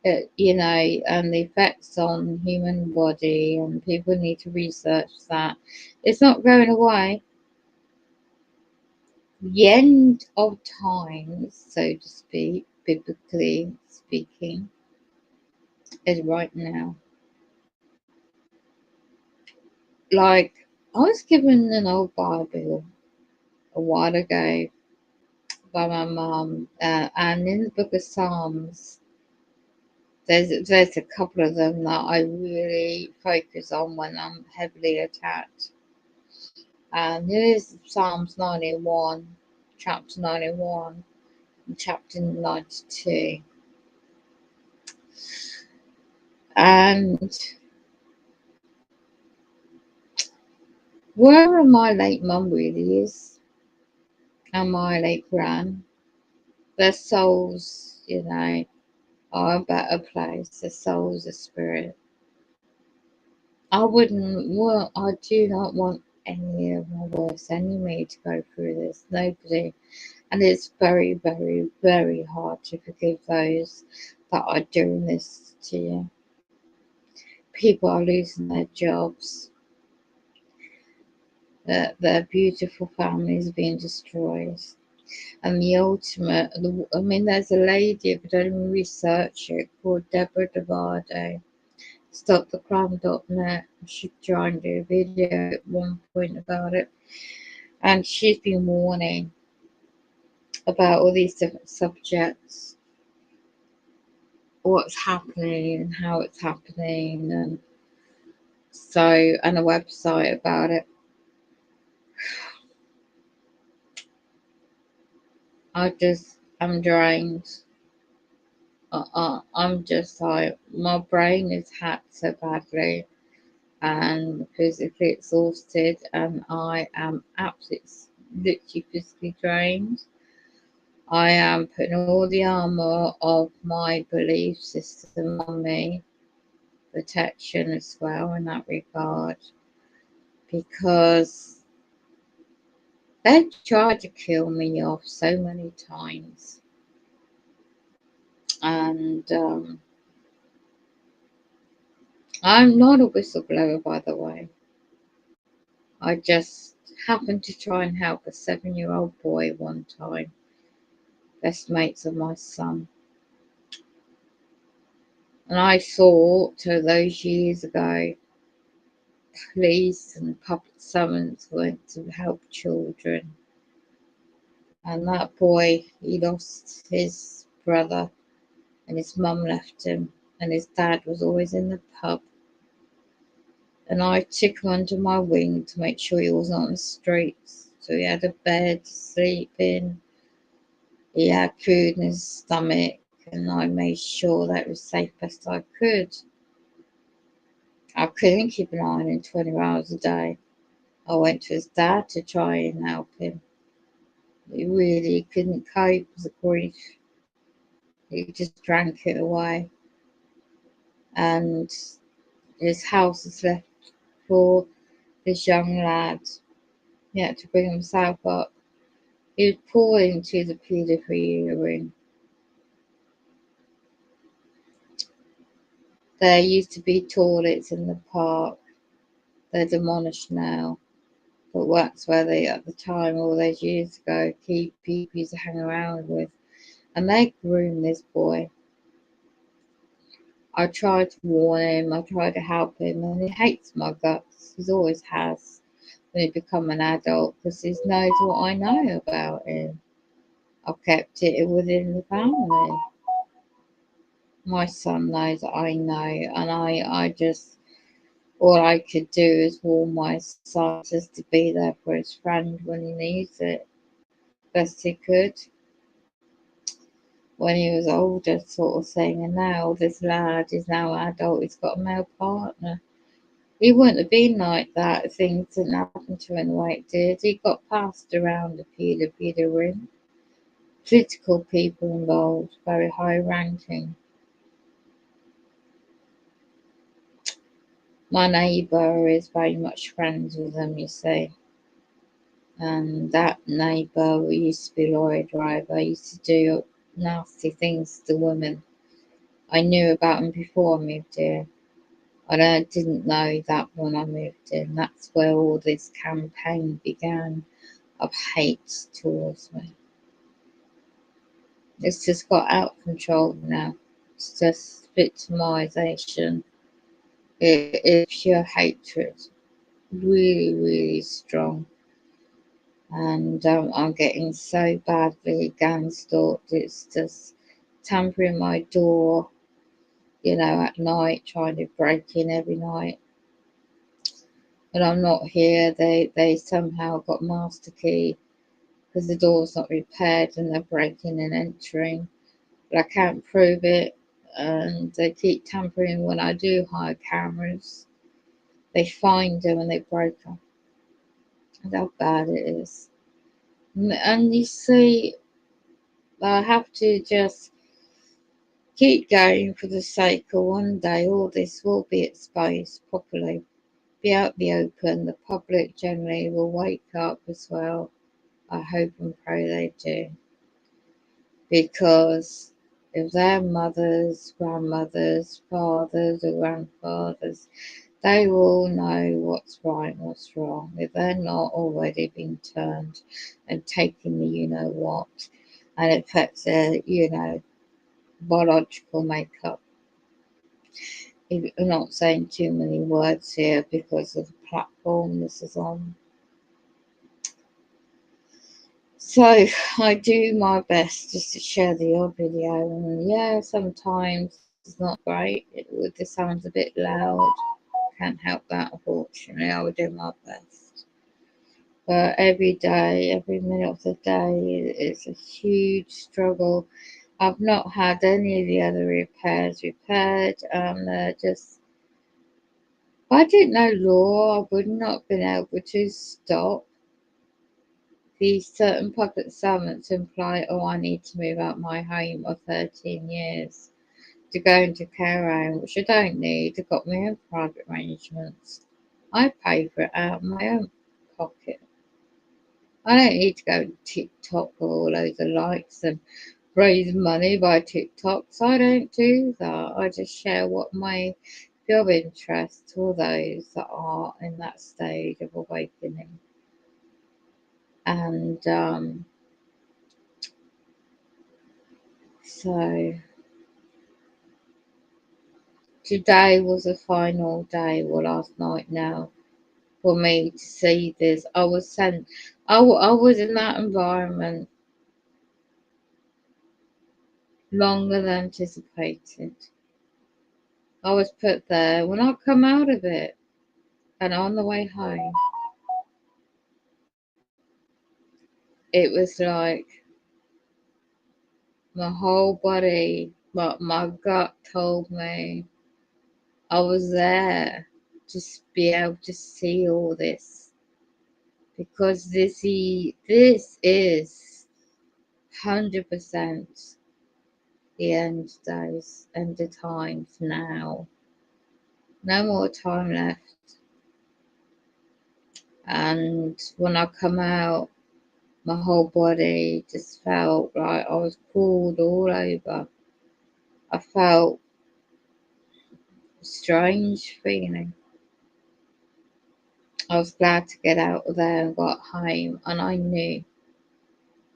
and the effects on human body, and people need to research that. It's not going away. The end of times, so to speak, biblically speaking, is right now. Like, I was given an old Bible a while ago by my mum, and in the book of Psalms, there's a couple of them that I really focus on when I'm heavily attacked. And it is Psalms 91, chapter 91, and chapter 92. And wherever my late mum really is, and my late gran, their souls, are a better place. Their souls are spirit. I do not want any of my worst enemy to go through this. Nobody. And it's very, very, very hard to forgive those that are doing this to you. People are losing their jobs. Their beautiful families are being destroyed. And the ultimate, I mean, there's a lady, if you don't even research it, called Deborah Devade. StopTheCrime.net. She tried to do a video at one point about it. And she's been warning about all these different subjects, what's happening and how it's happening, and a website about it. I'm drained. I'm just like, my brain is hacked so badly and physically exhausted, and I am absolutely, literally physically drained. I am putting all the armor of my belief system on me, protection as well in that regard, because they tried to kill me off so many times. And I'm not a whistleblower, by the way. I just happened to try and help a 7-year-old boy one time, best mates of my son. And I thought those years ago, police and public servants went to help children. And that boy, he lost his brother, and his mum left him, and his dad was always in the pub. And I took him under my wing to make sure he wasn't on the streets. So he had a bed to sleep in, he had food in his stomach, and I made sure that it was safe best I could. I couldn't keep an eye on him 20 hours a day. I went to his dad to try and help him. He really couldn't cope with the grief. He just drank it away. And his house was left for this young lad. He had to bring himself up. He would fall into the paedophile ring. There used to be toilets in the park. They're demolished now. But that's where they, at the time, all those years ago, people used to hang around with. And they groomed this boy. I tried to warn him, I tried to help him, and he hates my guts. He always has when he become an adult, because he knows what I know about him. I've kept it within the family. My son knows that I know, and I just, all I could do is warn my son just to be there for his friend when he needs it, best he could. When he was older, sort of thing, and now this lad is now adult, he's got a male partner. He wouldn't have been like that if things didn't happen to him the way it did. He got passed around the pedo ring. Political people involved, very high ranking. My neighbour is very much friends with them, you see. And that neighbour who used to be a lorry driver, used to do nasty things to women. I knew about him before I moved here. I didn't know that when I moved in. That's where all this campaign began of hate towards me. It's just got out of control now. It's just victimisation. It is pure hatred. Really, really strong. And I'm getting so badly gang stalked. It's just tampering my door, at night, trying to break in every night. When I'm not here, they somehow got master key because the door's not repaired and they're breaking and entering. But I can't prove it, and they keep tampering when I do hire cameras. They find them and they break them. That's how bad it is. And you see, I have to just keep going for the sake of one day all this will be exposed properly, be out the open. The public generally will wake up as well. I hope and pray they do. Because if their mothers, grandmothers, fathers, or grandfathers, They will know what's right and what's wrong if they're not already being turned and taking the you know what, and it affects their biological makeup. I'm not saying too many words here because of the platform this is on. So I do my best just to share the odd video, and yeah, sometimes it's not great. It sounds a bit loud. Can't help that, unfortunately. I will do my best. But every day, every minute of the day is a huge struggle. I've not had any of the other repairs repaired. Just if I didn't know law, I would not have been able to stop these certain public servants imply, oh, I need to move out my home of 13 years to go into care home, which I don't need. I've got my own private arrangements. I pay for it out of my own pocket. I don't need to go to TikTok for all loads of likes and raise money by TikToks. I don't do that. I just share what may be of interest to all those that are in that stage of awakening. And so today was the final day, well, last night now, for me to see this. I was sent, I was in that environment longer than anticipated. I was put there. When I come out of it and on the way home, it was like my whole body, my gut told me I was there to be able to see all this. Because this is 100% the end days, end of times now. No more time left. And when I come out, my whole body just felt like I was pulled all over. I felt a strange feeling. I was glad to get out of there and got home, and I knew,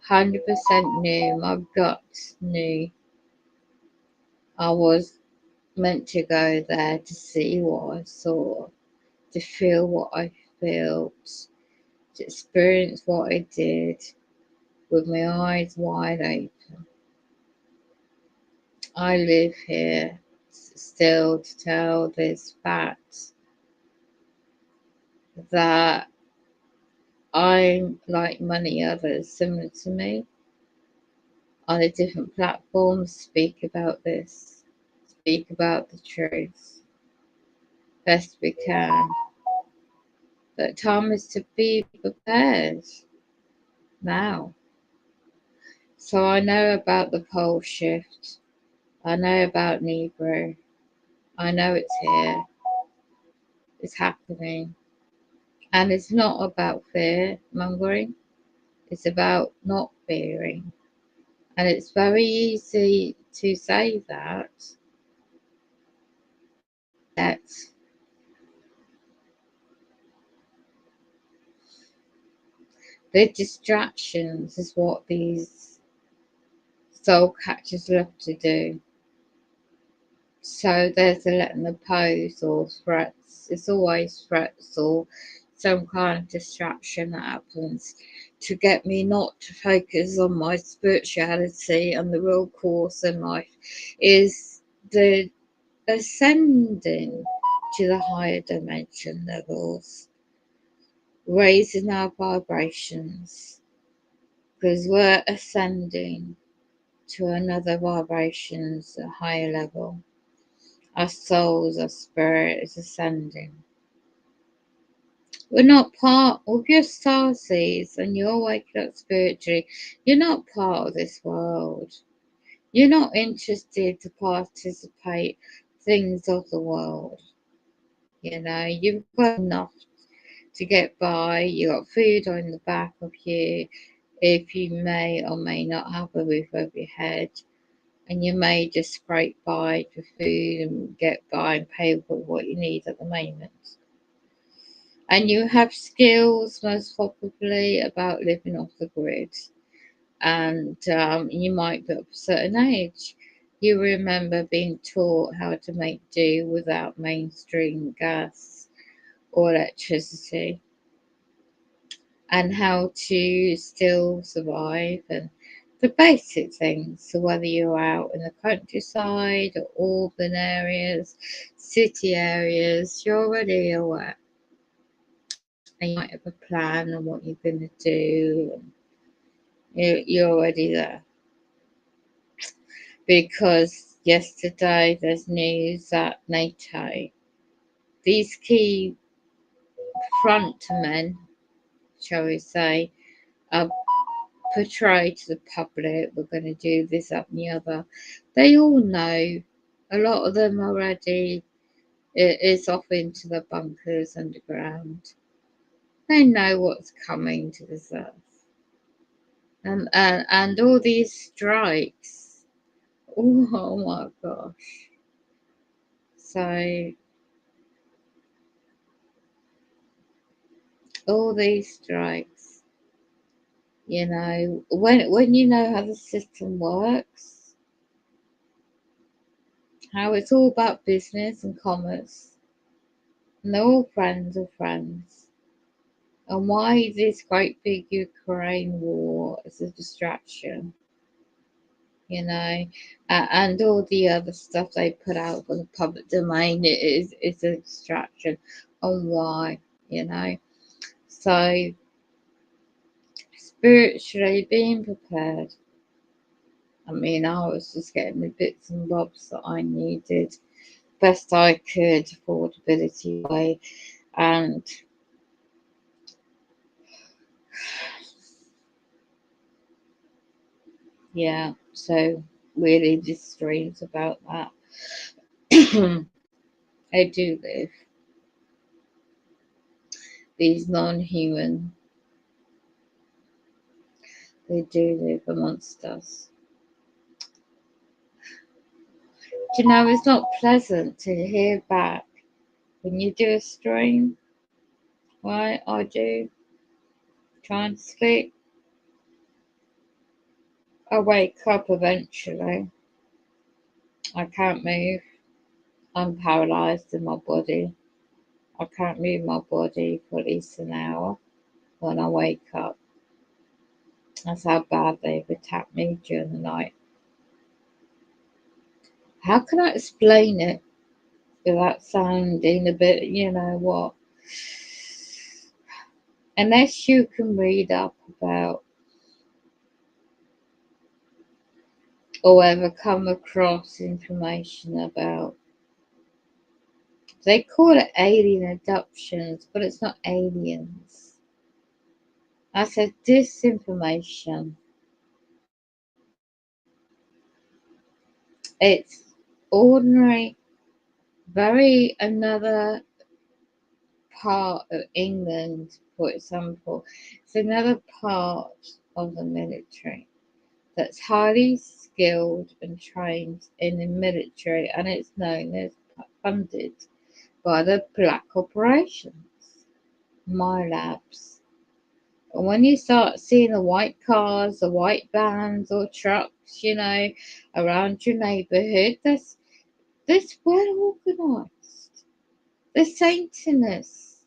100% knew, my gut knew I was meant to go there to see what I saw, to feel what I felt, to experience what I did with my eyes wide open. I live here still to tell this fact that I'm like many others similar to me on a different platforms speak about this, speak about the truth best we can. But time is to be prepared now. So I know about the pole shift. I know about Negro. I know it's here. It's happening. And it's not about fear mongering. It's about not fearing. And it's very easy to say that. That the distractions is what these soul catchers love to do. So there's a letting the pose or threats. It's always threats or some kind of distraction that happens to get me not to focus on my spirituality and the real course in life is the ascending to the higher dimension levels, raising our vibrations because we're ascending to another vibrations, a higher level. Our souls, our spirit is ascending. We're not part of your star seeds and you're waking up spiritually. You're not part of this world. You're not interested to participate things of the world. You've got enough to get by. You got food on the back of you. If you may or may not have a roof over your head, and you may just scrape by for food and get by and pay for what you need at the moment. And you have skills, most probably, about living off the grid. And you might be of a certain age. You remember being taught how to make do without mainstream gas or electricity, and how to still survive, and the basic things. So whether you're out in the countryside or urban areas, city areas, you're already aware. And you might have a plan on what you're going to do. And you're already there. Because yesterday there's news that NATO, these key front men, shall we say, are portrayed to the public, we're going to do this, that, and the other. They all know. A lot of them already is off into the bunkers underground. They know what's coming to this earth, and all these strikes. Oh my gosh! So all these strikes. When you know how the system works, how it's all about business and commerce, and they're all friends of friends. And why this great big Ukraine war is a distraction, you know, and all the other stuff they put out for the public domain is a distraction on why, you know. So spiritually being prepared. I mean, I was just getting the bits and bobs that I needed, best I could, affordability way, and yeah, so really this stream's about that. They do live, these non-human, they do live amongst us. Do you know, it's not pleasant to hear back when you do a stream, right? I do, trying to sleep. I wake up eventually. I can't move. I'm paralysed in my body. I can't move my body for at least an hour when I wake up. That's how bad they've attacked me during the night. How can I explain it without sounding a bit, you know what? Unless you can read up about or ever come across information about, they call it alien abductions, but it's not aliens. I said disinformation. It's ordinary, very another part of England, for example. It's another part of the military that's highly skilled and trained in the military, and it's known as funded by the black operations, my labs. And when you start seeing the white cars, the white vans or trucks, around your neighbourhood, that's well organised. The Satanists,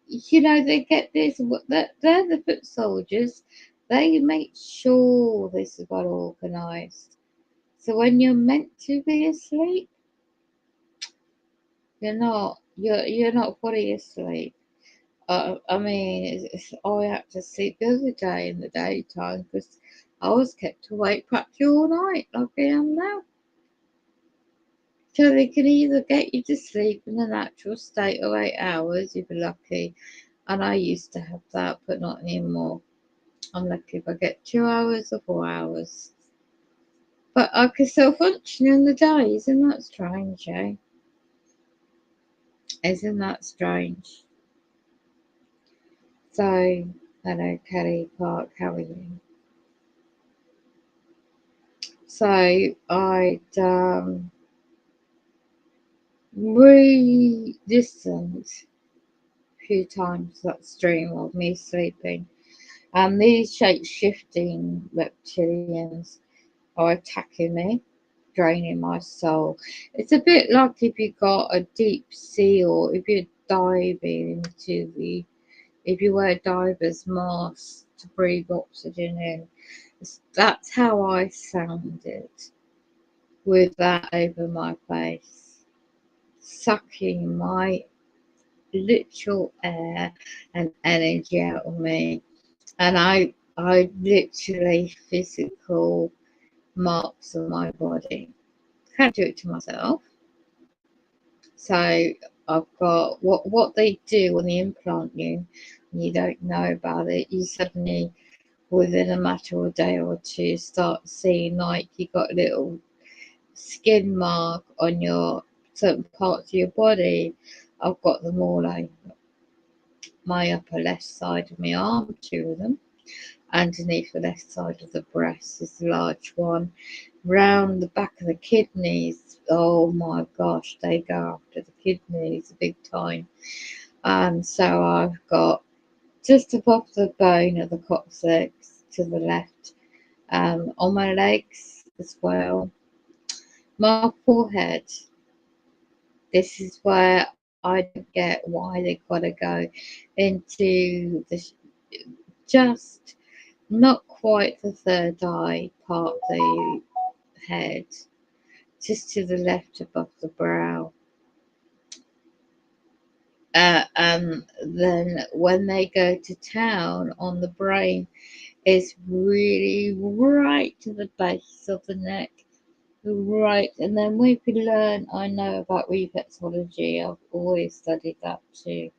they get this. They're the foot soldiers. They make sure this is well organised. So when you're meant to be asleep, you're not. You're not fully asleep. I mean, I had to sleep the other day in the daytime because I was kept awake practically all night, like I am now. So they can either get you to sleep in a natural state of 8 hours, you'd be lucky. And I used to have that, but not anymore. I'm lucky if I get 2 hours or 4 hours. But I can still function in the day. Isn't that strange, eh? Isn't that strange? So, hello, Kelly Park, how are you? So I'd re-listened a few times that stream of me sleeping, and these shape-shifting reptilians are attacking me, draining my soul. It's a bit like if you got a deep sea, or if you're diving into the, if you wear diver's mask to breathe oxygen in. That's how I sounded with that over my face, sucking my literal air and energy out of me. And I literally physical marks on my body. Can't do it to myself. So I've got what they do when they implant you and you don't know about it, you suddenly within a matter of a day or two start seeing like you got a little skin mark on your certain parts of your body. I've got them all over my upper left side of my arm, two of them. Underneath the left side of the breast is the large one. Round the back of the kidneys, oh my gosh, they go after the kidneys big time. And so I've got just above the bone of the coccyx to the left, on my legs as well. My forehead, this is where I don't get why they gotta go into the just not quite the third eye part of the head, just to the left above the brow. And then when they go to town on the brain, it's really right to the base of the neck. Right, and then we could learn. I know about reflexology, I've always studied that too.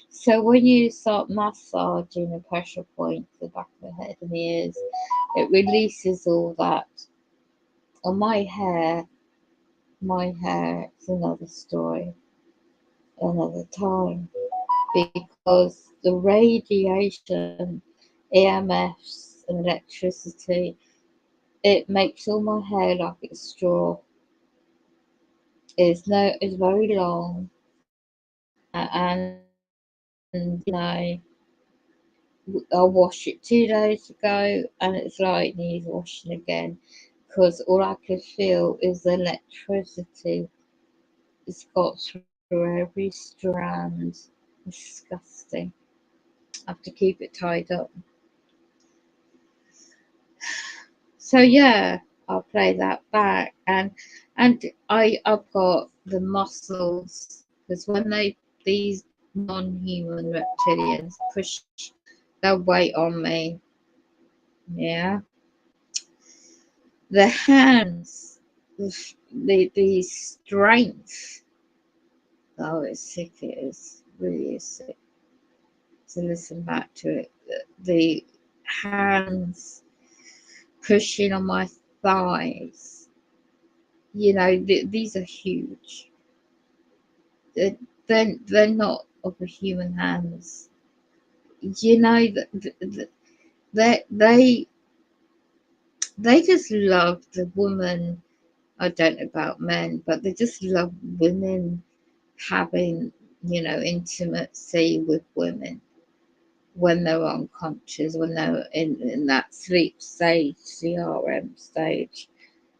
So when you start massaging the pressure point to the back of the head and the ears, it releases all that. On my hair is another story, another time, because the radiation, EMFs, and electricity, it makes all my hair like it's straw. It's very long, and I washed it 2 days ago, and it's like needs washing again, because all I could feel is the electricity. It's got through every strand. Disgusting. I have to keep it tied up. So yeah, I'll play that back, and I've got the muscles, because when these non-human reptilians push their weight on me, yeah, the hands, the strength. Oh, it's sick. It is really is sick to listen back to it. The hands pushing on my thighs. You know, these are huge. They're, they're not of the human hands. You know that they they just love the woman. I don't know about men, but they just love women having, intimacy with women when they're unconscious, when they're in that sleep stage, CRM stage,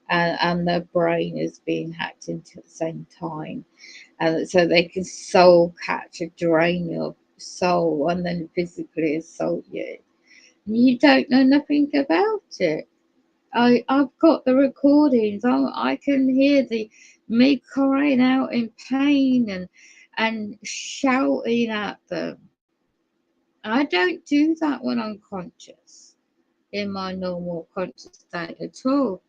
and their brain is being hacked into at the same time. And so they can soul catch, drain your soul, and then physically assault you. You don't know nothing about it. I've got the recordings. I can hear me crying out in pain and shouting at them. I don't do that when I'm conscious, in my normal conscious state at all.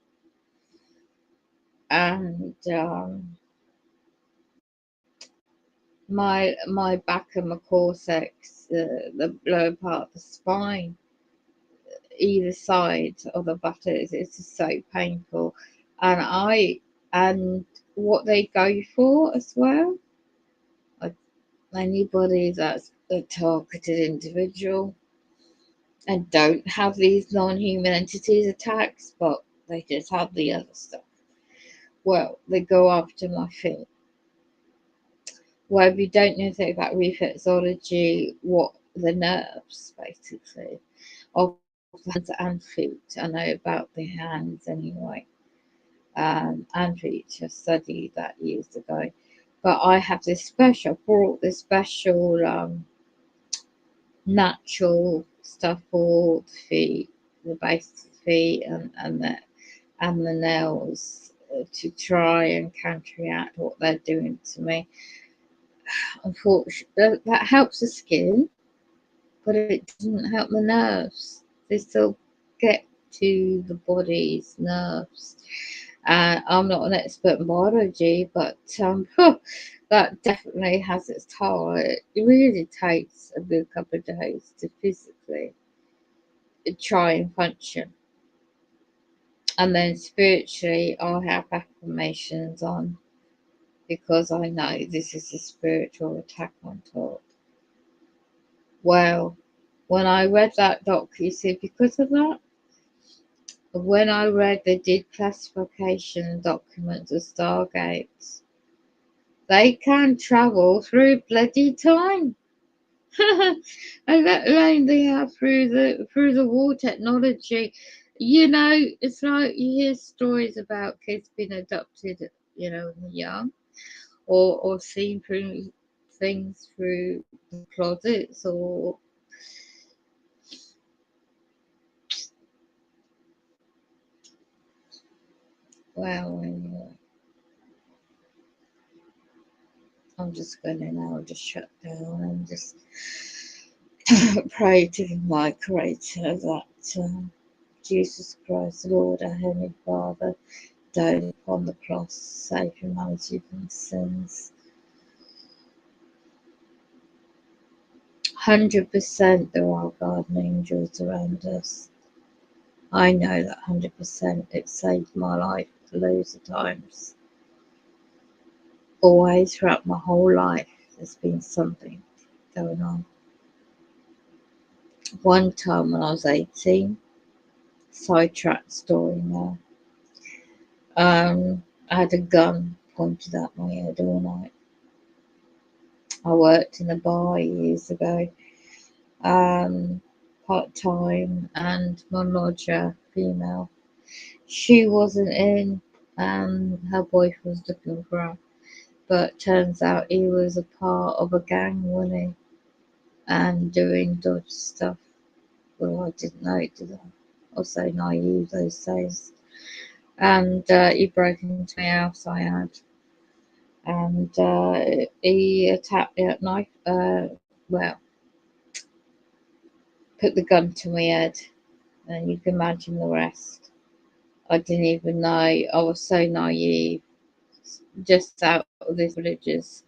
And my back and my coccyx, the lower part of the spine, either side of the buttocks, it's just so painful. And what they go for as well, anybody that's a targeted individual and don't have these non-human entities attacks, but They just have the other stuff. Well, they go after my feet. Well, if you don't know anything about reflexology, what the nerves basically of the hands and feet. I know about the hands anyway, and feet. I studied that years ago. But I have this special, brought this special natural stuff for the feet, the base of the feet, and the nails to try and counteract what they're doing to me. Unfortunately, that helps the skin, but it doesn't help the nerves. They still get to the body's nerves. I'm not an expert in biology, but that definitely has its toll. It really takes a good couple of days to physically try and function. And then spiritually, I'll have affirmations on because I know this is a spiritual attack on top. Well, when I read that doc, you see, because of that, when I read the declassification documents of Stargates, they can travel through bloody time. And let alone they have through the war technology. You know, it's like you hear stories about kids being adopted, when they're young, or seen through things through the closets, or well, anyway. I'm just going to now just shut down and just pray to my Creator that Jesus Christ, Lord, our Heavenly Father, died upon the cross, save humanity from sins. 100% there are guardian angels around us. I know that 100%. It saved my life loads of times. Always throughout my whole life, there's been something going on. One time when I was 18, sidetrack story now. I had a gun pointed at my head all night. I worked in a bar years ago, part-time, and my lodger, female, she wasn't in, and her boyfriend was looking for her. But turns out he was a part of a gang, wasn't he? And doing dodgy stuff. Well, I didn't know it, did I? I was so naive those days. And he broke into my house I had. And he attacked me at night. Put the gun to my head. And you can imagine the rest. I didn't even know. I was so naive. Just out of this religious,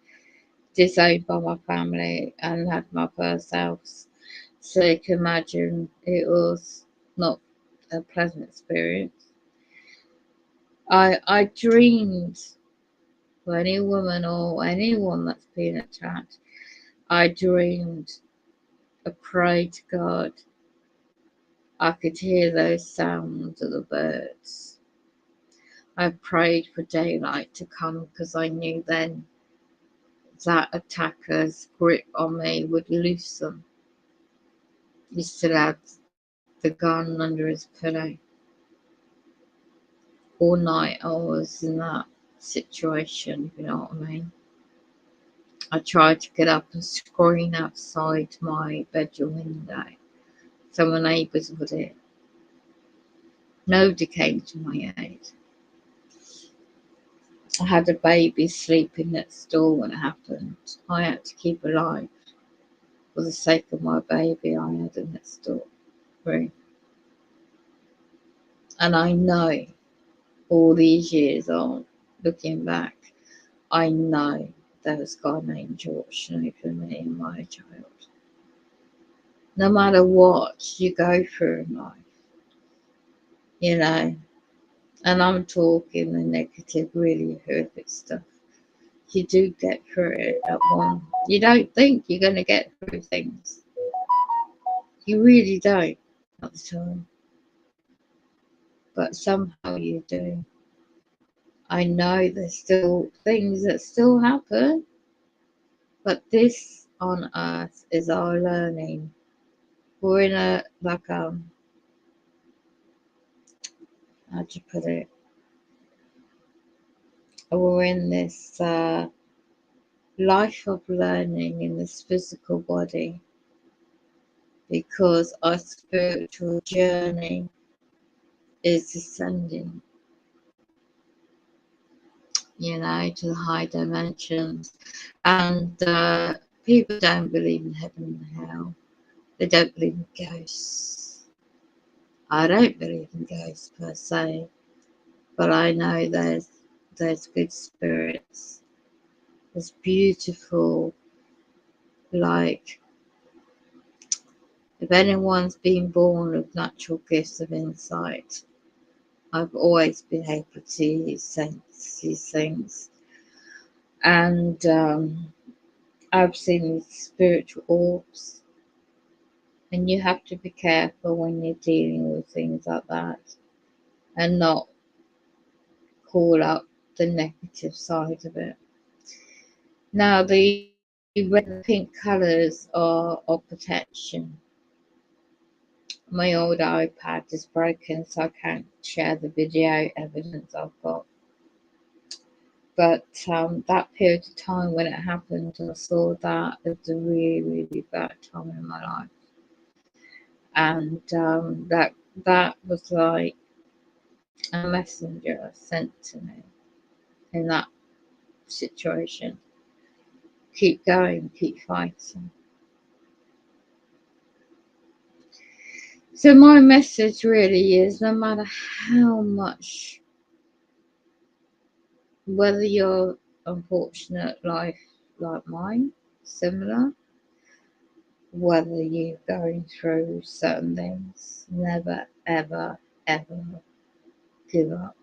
disowned by my family, and had my first house. So you can imagine it was not a pleasant experience. I dreamed, for any woman or anyone that's been attacked, I dreamed, I prayed to God. I could hear those sounds of the birds. I prayed for daylight to come because I knew then that attacker's grip on me would loosen. He still had the gun under his pillow. All night I was in that situation, if you know what I mean. I tried to get up and scream outside my bedroom window so my neighbours would hear. Nobody came to my aid. I had a baby sleeping next door when it happened. I had to keep alive. For the sake of my baby, I had a next door room. And I know, all these years on, looking back, I know there was God named George for me and my child. No matter what you go through in life, and I'm talking the negative, really horrific stuff. You do get through it at one. You don't think you're going to get through things. You really don't at the time. but somehow you do. I know there's still things that still happen, but this on earth is our learning. We're in a, like, how do you put it? We're in this life of learning in this physical body because our spiritual journey is ascending, to the high dimensions. And people don't believe in heaven and hell. They don't believe in ghosts. I don't believe in ghosts per se, but I know there's good spirits. There's beautiful, like, if anyone's been born with natural gifts of insight, I've always been able to sense these things. And I've seen these spiritual orbs. And you have to be careful when you're dealing with things like that and not call up the negative side of it. Now, the red and pink colours are of protection. My old iPad is broken, so I can't share the video evidence I've got. But that period of time when it happened, I saw that it was a really, really bad time in my life. And that was like a messenger sent to me in that situation. Keep going, keep fighting. So my message really is, no matter how much, whether you're unfortunate life like mine, similar, whether you're going through certain things, never, ever, ever give up.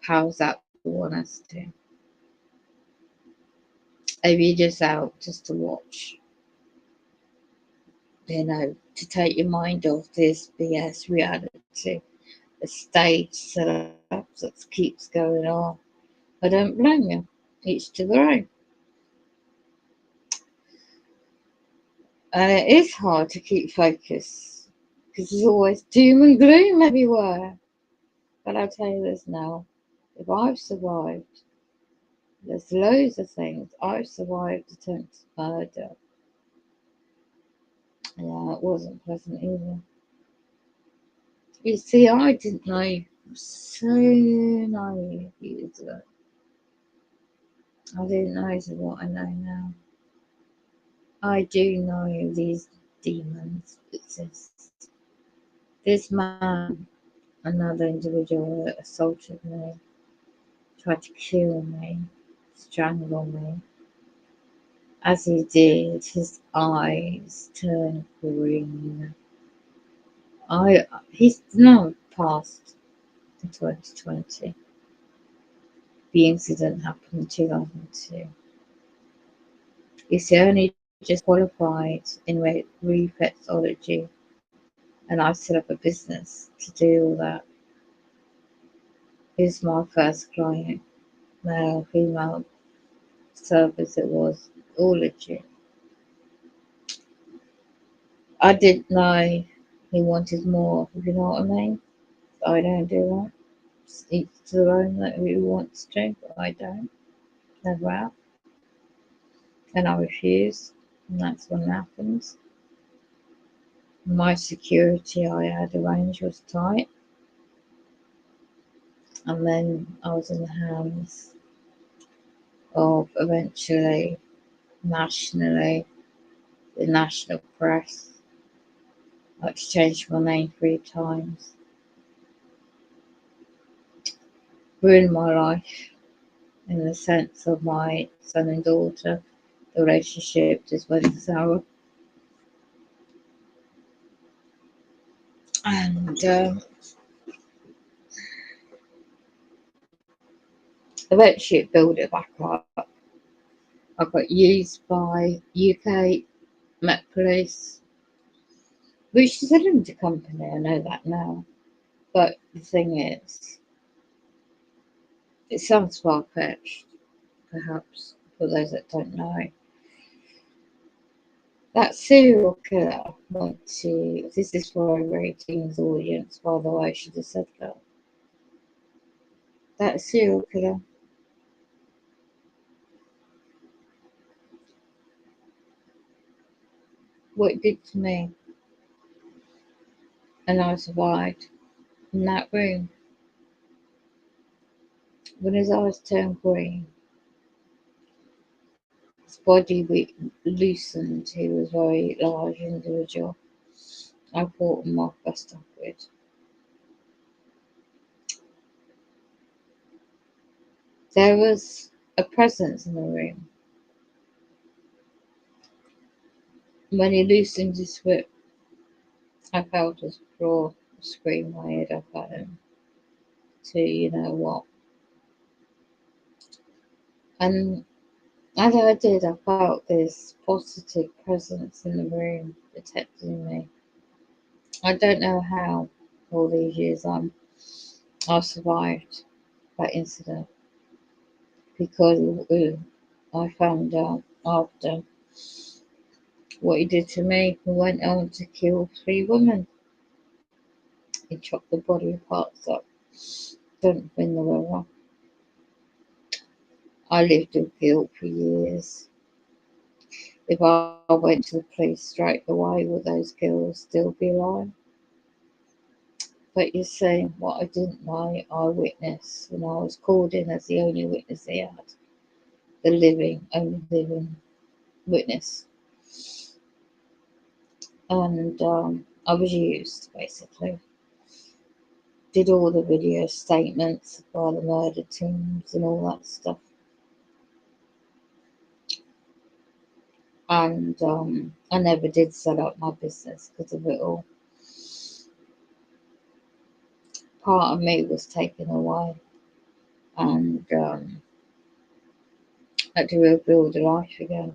How's that want us to? If you're just out just to watch, to take your mind off this BS reality, the stage setup that keeps going on, I don't blame you. Each to their own. And it is hard to keep focus because there's always doom and gloom everywhere. But I'll tell you this now, if I've survived, there's loads of things. I've survived attempted murder. Yeah, it wasn't pleasant either. You see, I didn't know, so naive years ago. I didn't know what I know now. I do know these demons exist. This man, another individual that assaulted me, tried to kill me, strangle me. As he did, his eyes turned green. He's now passed in 2020. The incident happened in 2002. He's only just qualified in reflexology, and I set up a business to do all that. He was my first client, male, female service. It was all legit. I didn't know he wanted more, if you know what I mean. I don't do that. Each to their own, that who wants to, but I don't. Never have. And I refuse. And that's when it happens. My security I had arranged was tight. And then I was in the hands of eventually nationally, the national press. I exchanged my name 3 times. Ruined my life in the sense of my son and daughter. The relationship just went sour. And eventually it built it back up. I got used by UK Met Police, which is a limited company, I know that now. But the thing is, it sounds far-fetched, perhaps, for those that don't know. That serial killer went to, this is for over 18's audience, by the way, I should have said that. That serial killer what it did to me, and I survived in that room. When his eyes turned green, his body loosened. He was a very large individual. I fought him off best I could. There was a presence in the room. When he loosened his whip, I felt his claw scream my head up at him to you know what. And as I did, I felt this positive presence in the room protecting me. I don't know how all these years I survived that incident because I found out after what he did to me. He went on to kill 3 women. He chopped the body parts up, dumped them in the river. I lived with guilt for years. If I went to the police straight away, would those girls still be alive? But you see, what I didn't know, I witnessed when I was called in as the only witness he had, the only living witness. And I was used, basically. Did all the video statements by the murder teams and all that stuff. And I never did set up my business because of it all. Part of me was taken away, and had to rebuild a life again.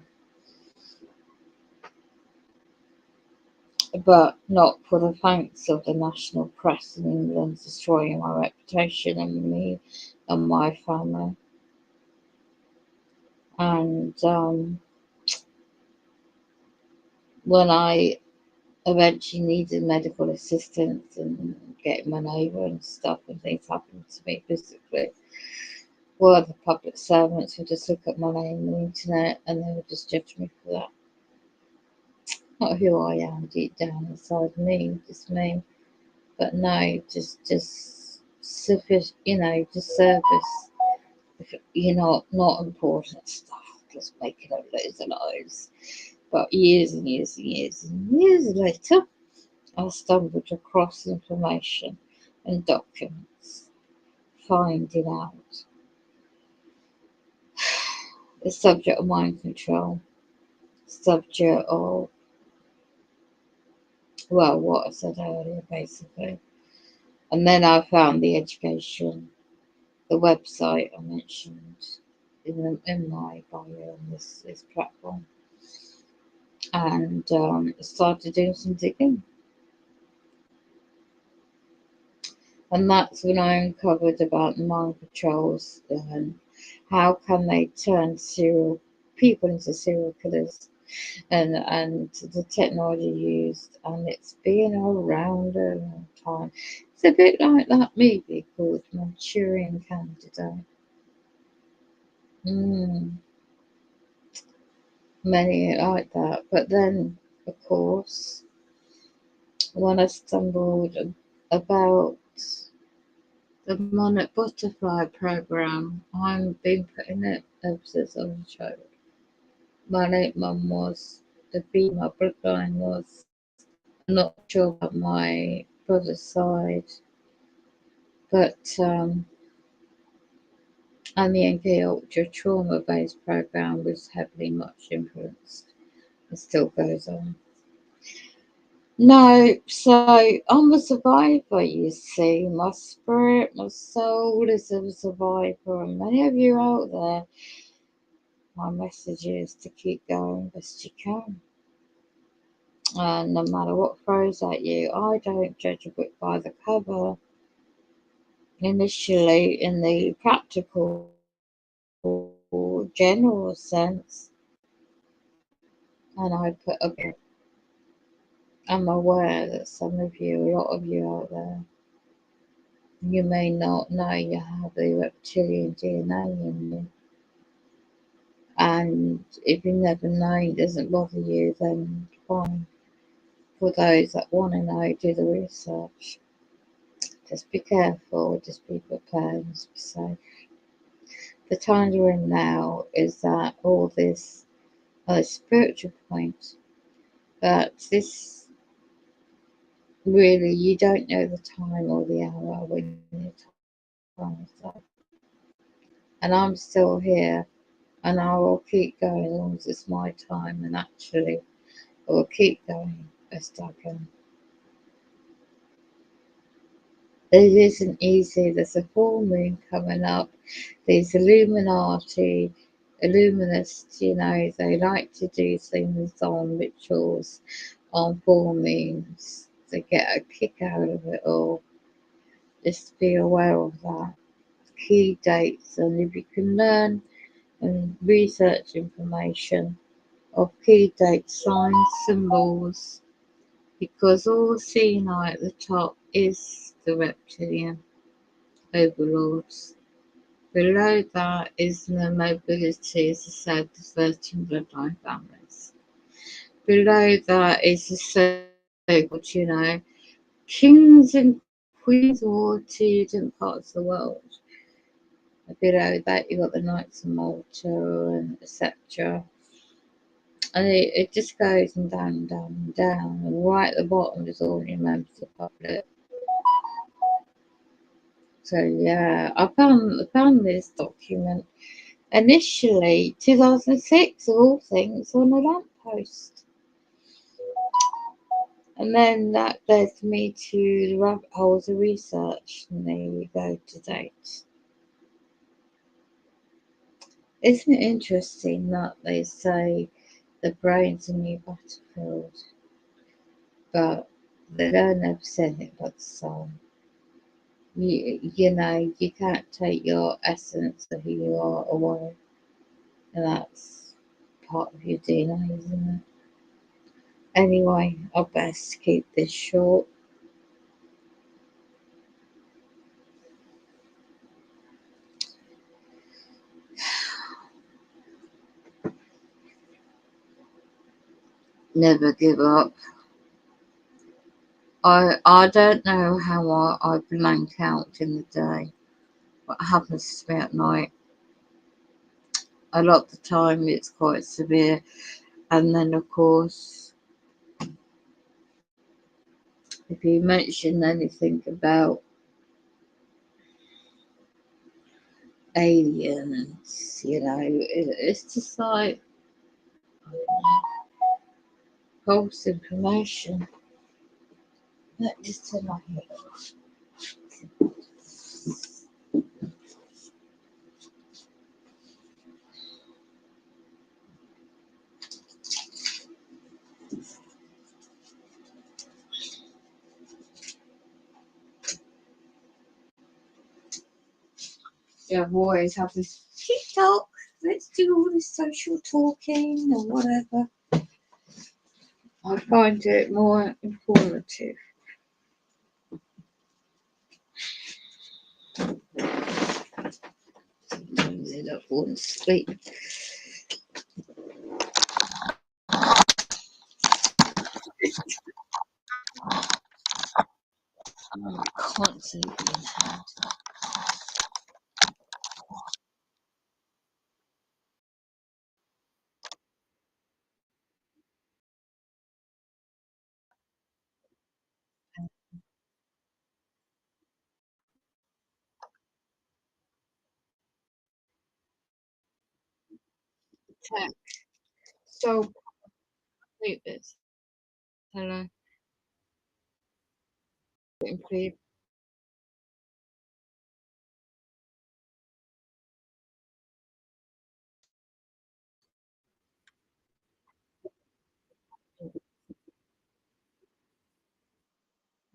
But not for the thanks of the national press in England destroying my reputation and me and my family. And when I eventually needed medical assistance and getting my neighbour and stuff, and things happened to me physically, well, the public servants would just look at my name on the internet and they would just judge me for that. Not who I am deep down inside me, just me. But no, just sufficient, just service. Not important stuff, just making up loads of lies. But years and years and years and years later, I stumbled across information and documents, finding out the subject of mind control, subject of, well, what I said earlier, basically. And then I found the education, the website I mentioned in my bio on this platform, and started doing some digging. And that's when I uncovered about mind controls and how can they turn people into serial killers, and the technology used, and it's been around a long time. It's a bit like that movie called Manchurian Candidate. Many like that. But then, of course, when I stumbled about the Monarch Butterfly program, I've been putting it ever since I was a child. My late mum was, the female bloodline was. I'm not sure about my brother's side, but and the NK Ultra trauma based program was heavily much influenced. It still goes on. No, so I'm a survivor, you see. My spirit, my soul is a survivor, and many of you out there, my message is to keep going best you can. And no matter what throws at you, I don't judge a book by the cover. initially in the practical general sense, and I put a bit. I'm aware that some of you, a lot of you out there, you may not know you have the reptilian DNA in you. And if you never know, it doesn't bother you, then fine. For those that want to know, do the research. Just be careful, just be prepared, just be safe. The time we're in now is that all this spiritual point, but this really, you don't know the time or the hour when your time is up. And I'm still here, and I will keep going as long as it's my time, and actually, I will keep going best I can. It isn't easy. There's a full moon coming up. These Illuminati, Illuminists, they like to do things on rituals on full moons. They get a kick out of it all. Just be aware of that. Key dates, and if you can learn and research information of key dates, signs, symbols, because all seen at the top is the reptilian overlords. Below that is the mobility, as I said, the 13 bloodline families. Below that is the so-called, kings and queens of all two different parts of the world. Below that, you've got the Knights of Malta and etc. And it just goes and down and down and down. And right at the bottom is all your members of the public. So yeah, I found this document initially 2006 of all things on a lamppost. And then that led me to the rabbit holes of research, and there you go to date. Isn't it interesting that they say the brain's a new battlefield, but they don't ever say it but the soul. You can't take your essence of who you are away, and that's part of your DNA, isn't it? Anyway, I'll best keep this short. Never give up. I don't know how I blank out in the day. What happens to me at night? A lot of the time it's quite severe. And then, of course, if you mention anything about aliens, it's just like false information. Let just turn my head off. Yeah, boys have this TikTok. Let's do all this social talking or whatever. I find it more informative. Sometimes I don't want to sleep. I'm constantly being had. Attack. So sleepers. Hello. Please.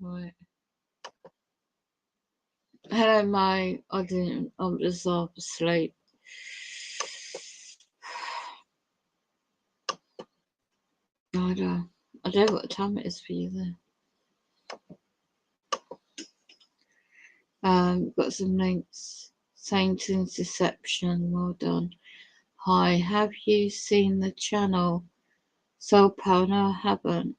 Right. Hello, Mo. I didn't. I'm just half asleep. I don't know what time it is for you there. Got some links. Satan's Deception. Well done. Hi. Have you seen the channel? Soul Power? No, I haven't.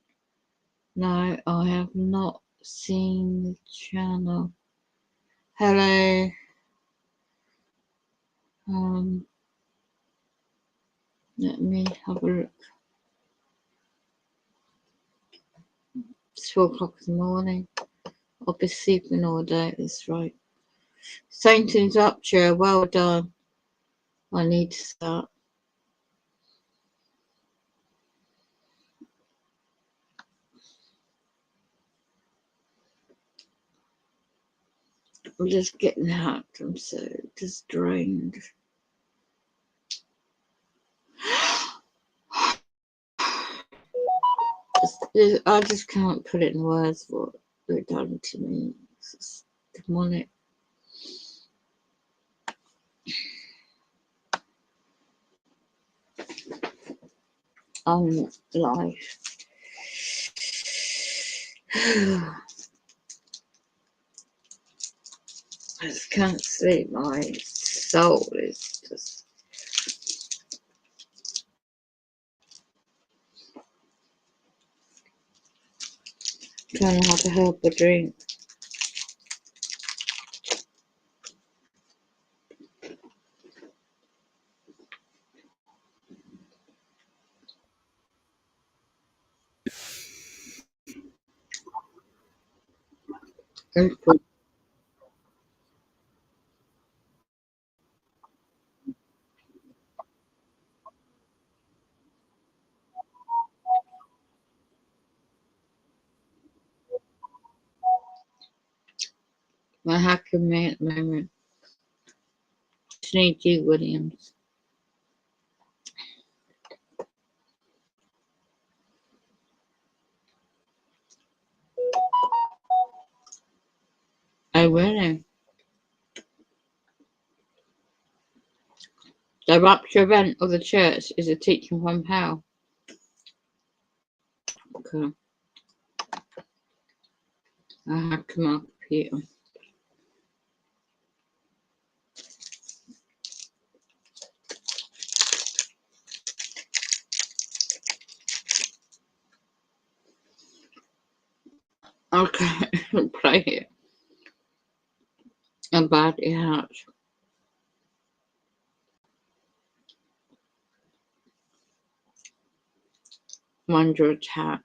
No, I have not seen the channel. Hello. Let me have a look. It's 4 o'clock in the morning. I'll be sleeping all day. That's right. Satan's up, chair. Well done. I need to start. I'm just getting hacked. I'm so just drained. I just can't put it in words what they've done to me. It's just demonic. I'm live. I just can't sleep. My soul is just. Trying to have a herbal drink. My hacking me at the moment. Just need you, Williams. Oh, really? The rapture event of the church is a teaching from hell. Okay. I hack my computer. Okay, play it. About it out. Under attack.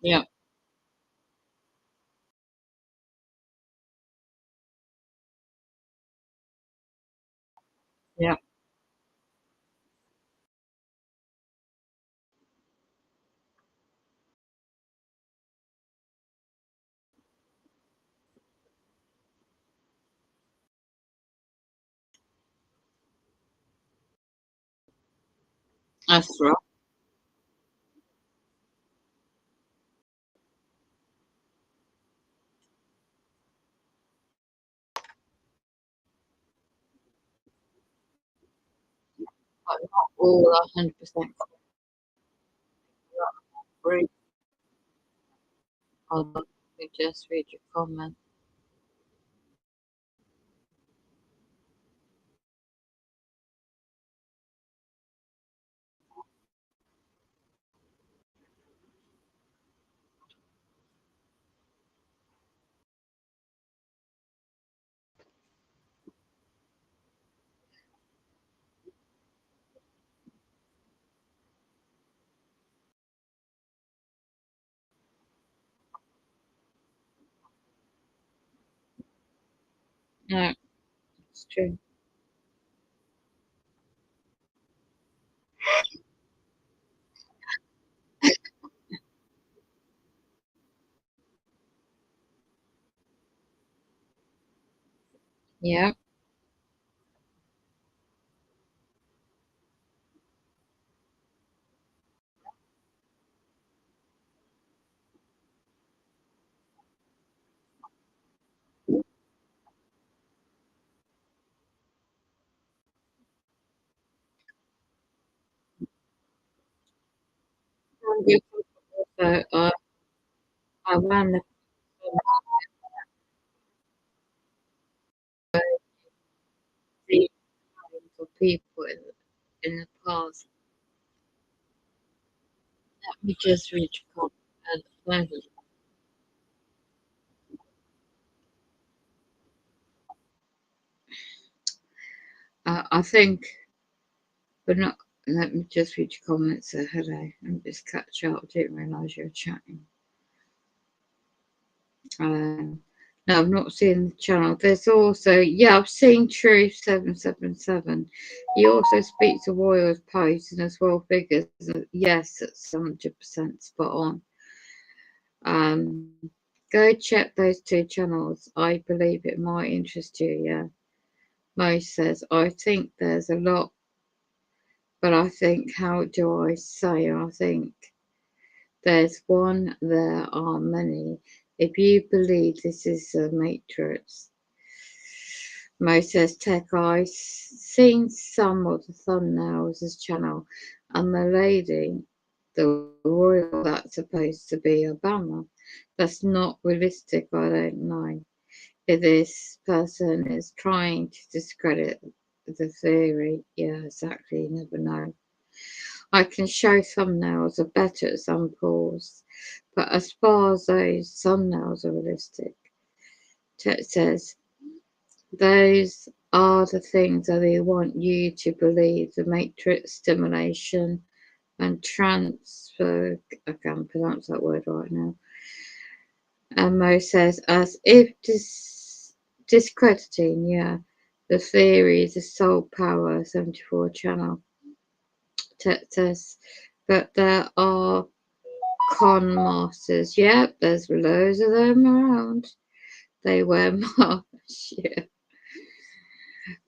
Yep. Yep. That's right. But not all 100% free. Hold on. Let me just read your comment. No, it's true. Yeah. And you also, I ran the for people in the past. Let me just read your comment. I think, but not. Let me just read your comments. So hello, and just catch up. Didn't realise you were chatting. No, I've not seen the channel. There's also, yeah, I've seen True 777. He also speaks to Royals Post and as well figures. Yes, it's 100% spot on. Um, Go check those two channels. I believe it might interest you. Yeah, Mo says, I think there's a lot, but I think, how do I say? I think there's one, there are many. If you believe this is a matrix, Mo says, Tech, I've seen some of the thumbnails as channel, and the lady, the royal that's supposed to be Obama, that's not realistic. I don't know if this person is trying to discredit the theory. Yeah, exactly. You never know. I can show thumbnails are better examples, but as far as those thumbnails are realistic, it says those are the things that they want you to believe. The matrix stimulation and transfer. I can't pronounce that word right now. And Mo says, as if discrediting, yeah, the theory is the soul power 74 channel. Says, but there are con masters. Yep, there's loads of them around. They wear masks. Yeah.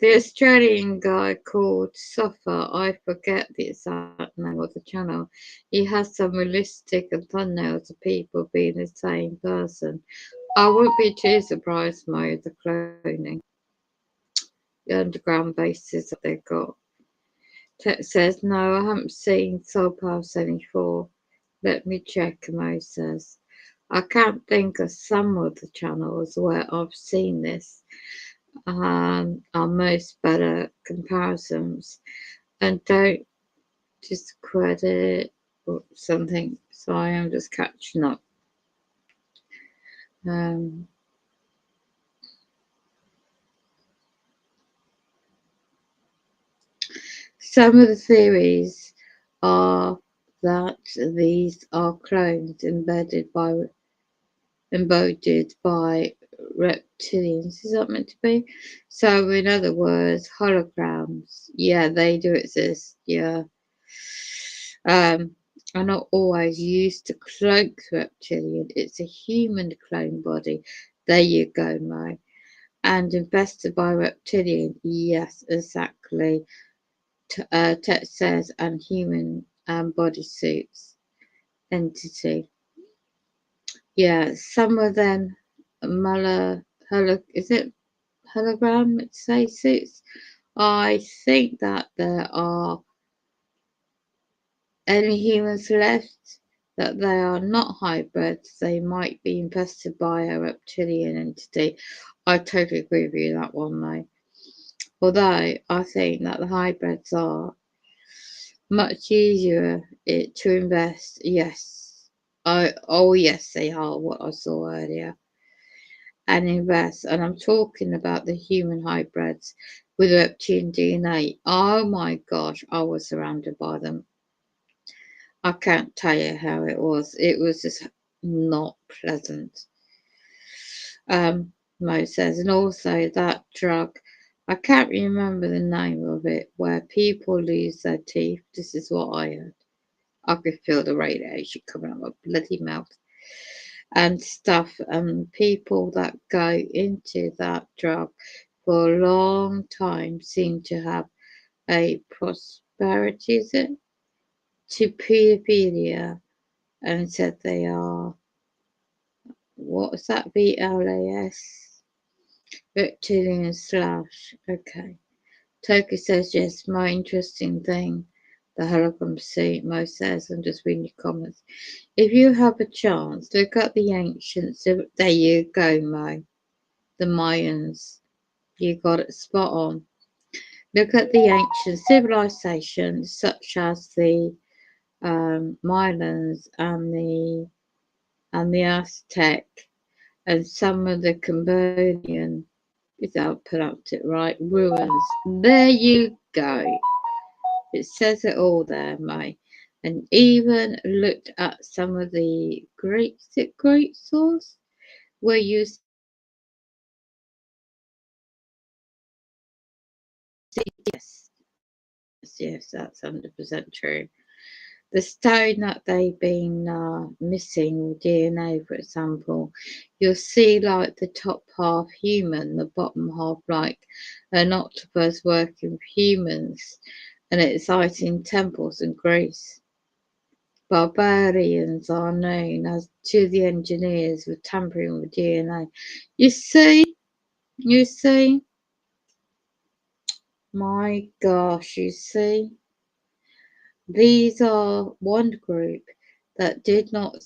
The Australian guy called Suffer, I forget the exact name of the channel. He has some realistic and thumbnails of people being the same person. I wouldn't be too surprised, Mo, the cloning, the underground bases that they've got. Tech says, no, I haven't seen Soul Power 74. Let me check, Mo says. I can't think of some of the channels where I've seen this. Are most better comparisons and don't discredit something. Sorry, I'm just catching up. Um, some of the theories are that these are clones embodied by reptilians. Is that meant to be? So, in other words, holograms. Yeah, they do exist. Yeah. Are not always used to cloak the reptilian. It's a human clone body. There you go, Mo. And invested by reptilian. Yes, exactly. Tet says, and human bodysuits entity. Yeah, some of them is it hologram say suits? I think that there are any humans left, that they are not hybrids, they might be infested by a reptilian entity. I totally agree with you that one though. Although I think that the hybrids are much easier to invest. Yes. Oh yes they are, what I saw earlier. And invest. And I'm talking about the human hybrids with reptilian DNA. Oh my gosh, I was surrounded by them. I can't tell you how it was. It was just not pleasant. Mo says, and also that drug, I can't remember the name of it, where people lose their teeth. This is what I heard. I could feel the radiation coming out of my bloody mouth and stuff. And people that go into that drug for a long time seem to have a prosperity, is it? To pedophilia, and said they are, what's that, VLAS? Reptilian slash, okay. Toki says, yes, my interesting thing, the hologram seat, Mo says, I'm just reading your comments. If you have a chance, look at the ancients. There you go, Mo. The Mayans. You got it spot on. Look at the ancient civilizations such as the Mayans and the Aztec and some of the Cambodian, if I pronounced it right, ruins. There you go. It says it all there, mate. And even looked at some of the great source where you see, yes, that's 100% true. The stone that they've been missing with DNA, for example, you'll see like the top half human, the bottom half like an octopus working with humans, and it's citing temples in Greece. Barbarians are known as to the engineers with tampering with DNA. You see, my gosh, you see. These are one group that did not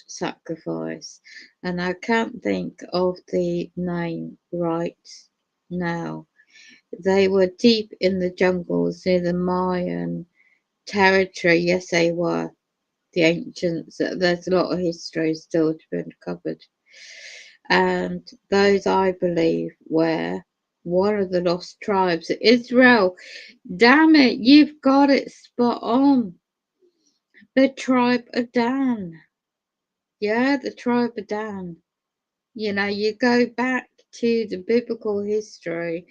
sacrifice, and I can't think of the name right now. They were deep in the jungles near the Mayan territory. Yes, they were the ancients. There's a lot of history still to be uncovered, and those I believe were one of the lost tribes of Israel. Damn it, you've got it spot on. The tribe of Dan. Yeah, the tribe of Dan. You know, you go back to the biblical history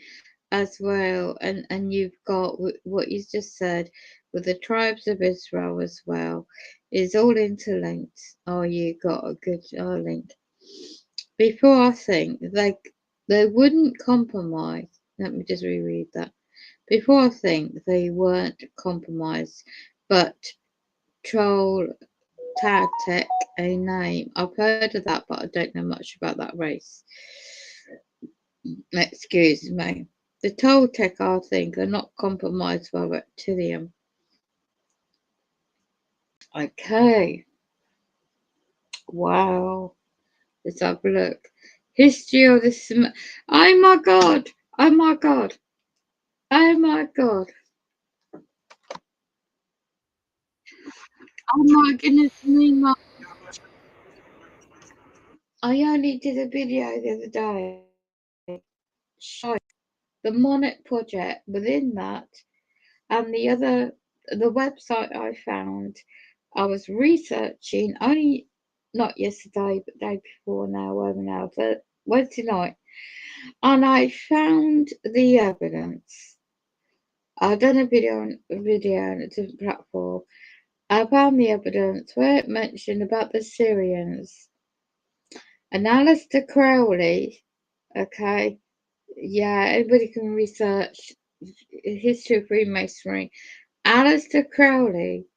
as well, and you've got what you just said with the tribes of Israel as well. Is all interlinked. Oh, you got a good link. Before I think they wouldn't compromise. Let me just reread that. Before I think they weren't compromised, but troll Tag a name. I've heard of that, but I don't know much about that race. Excuse me. The Toltec, I think, are not compromised by reptilian. Okay. Wow. Let's have a look. History of the oh my god! Oh my god! Oh my god! Oh my goodness me! I only did a video the other day. The Monarch project within that, and the website I found, I was researching only not yesterday, but the day before now, over now, but Wednesday night, and I found the evidence. I've done a video on a different platform. I found the evidence where it mentioned about the Syrians. And Aleister Crowley, okay, yeah, everybody can research history of Freemasonry. Aleister Crowley,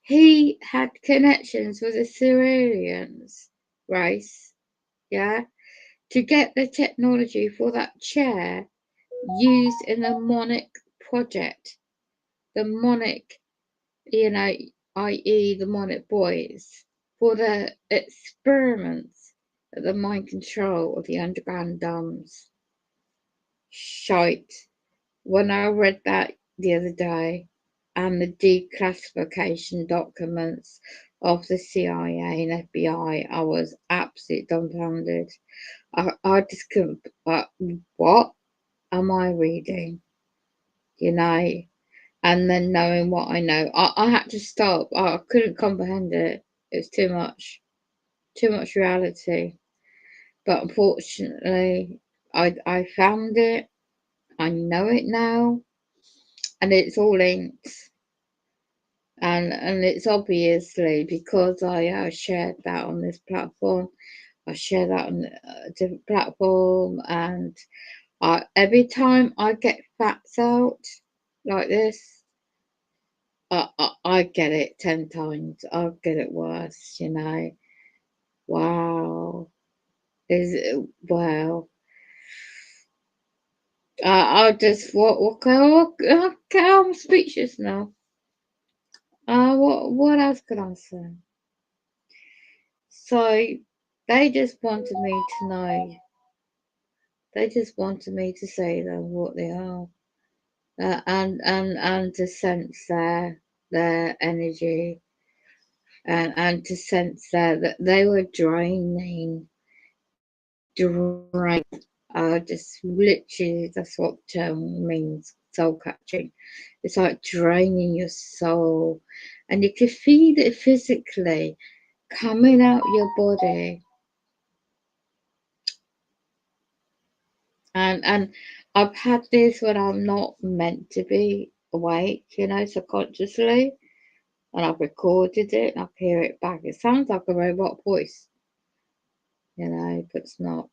he had connections with the Syrians race, yeah, to get the technology for that chair used in the Monarch project. The Monarch, you know, i.e., the Monarch boys, for the experiments of the mind control of the underground dams. Shite. When I read that the other day, and the declassification documents of the CIA and FBI, I was absolutely dumbfounded. I just couldn't. What am I reading? You know, and then knowing what I know, I had to stop. I couldn't comprehend it. It was too much reality. But unfortunately, I found it. I know it now, and it's all linked. And it's obviously because I shared that on this platform. I share that on a different platform, and every time I get facts out like this, I get it 10 times. I get it worse, you know. Wow. Wow. I just, I'm speechless now. What else could I say? So, they just wanted me to know. They just wanted me to say them what they are, and to sense their energy, and to sense that they were draining. Just literally, that's what the term means, soul catching. It's like draining your soul, and you can feel it physically coming out your body. And I've had this when I'm not meant to be awake, you know, subconsciously, and I've recorded it and I hear it back. It sounds like a robot voice, you know, but it's not.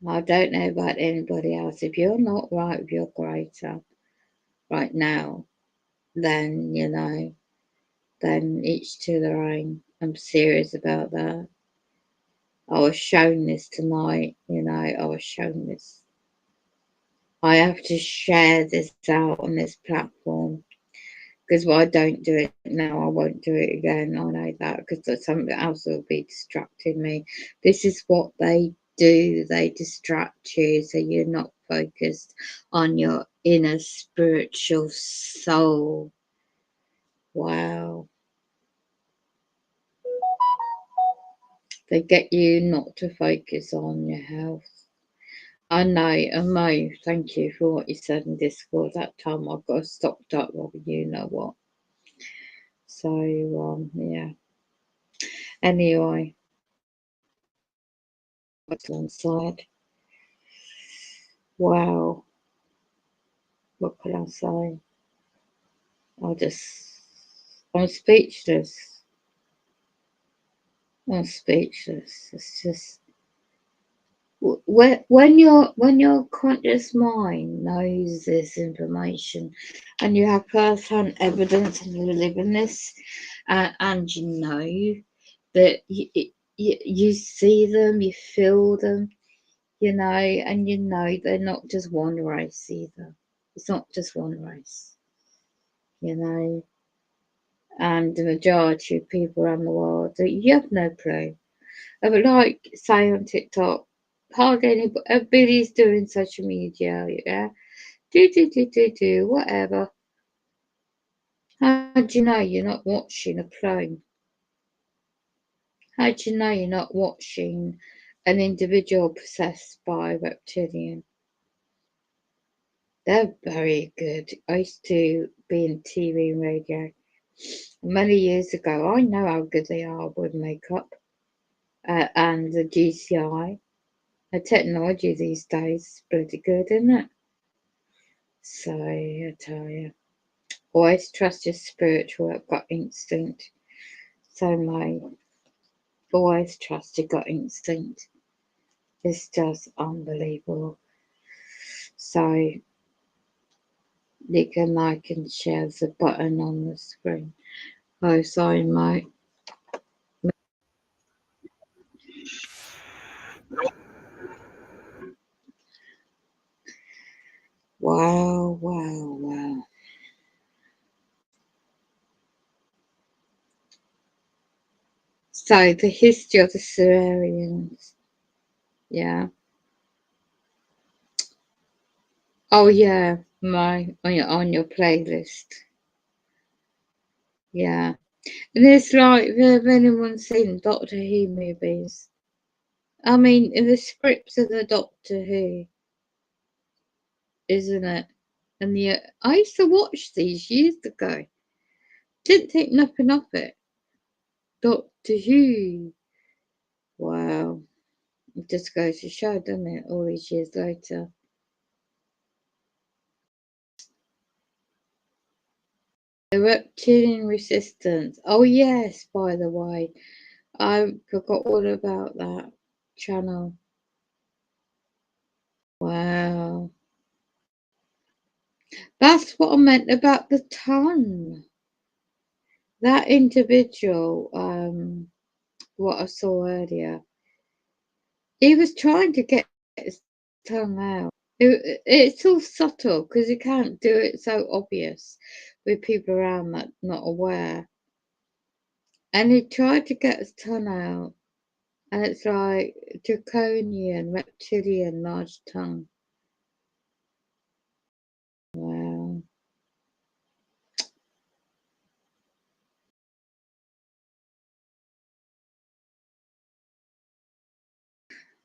I don't know about anybody else. If you're not right with your greater right now, then, you know, then each to their own. I'm serious about that. I was shown this tonight, you know, I was shown this. I have to share this out on this platform, because if I don't do it now, I won't do it again. I know that, because something else will be distracting me. This is what they do. They distract you so you're not focused on your inner spiritual soul. Wow. They get you not to focus on your health. I know, and Mo, thank you for what you said in Discord that time. I've got stocked up with you know what. So, yeah. Anyway, what's on side? Wow. What can I say? I'm speechless. I'm speechless. It's just, when your conscious mind knows this information, and you have first-hand evidence and you live in this, and you know that you see them, you feel them, you know, and you know they're not just one race either. It's not just one race, you know. And the majority of people around the world, you have no clue. But like, say on TikTok, hardly everybody's doing social media, yeah. Do, whatever. How do you know you're not watching a clone? How do you know you're not watching an individual possessed by a reptilian? They're very good. I used to be in TV and radio many years ago. I know how good they are with makeup, and the GCI. The technology these days is pretty good, isn't it? So I tell you, always trust your spiritual gut instinct. So my always trust your gut instinct. It's just unbelievable. So you can like and share the button on the screen. Oh, sorry, mate. Wow, wow, wow. So the history of the Sumerians. Yeah. Oh yeah, on your playlist. Yeah. And it's like, have anyone seen Doctor Who movies? I mean, in the scripts of the Doctor Who, isn't it? And I used to watch these years ago. Didn't think nothing of it. Doctor Who. Wow. It just goes to show, doesn't it? All these years later. reptilian resistance. Oh yes, by the way, I forgot all about that channel. Wow. That's what I meant about the tongue. That individual, what I saw earlier, he was trying to get his tongue out. It's all subtle because you can't do it so obvious with people around that not aware. And he tried to get his tongue out, and it's like draconian, reptilian, large tongue. Wow.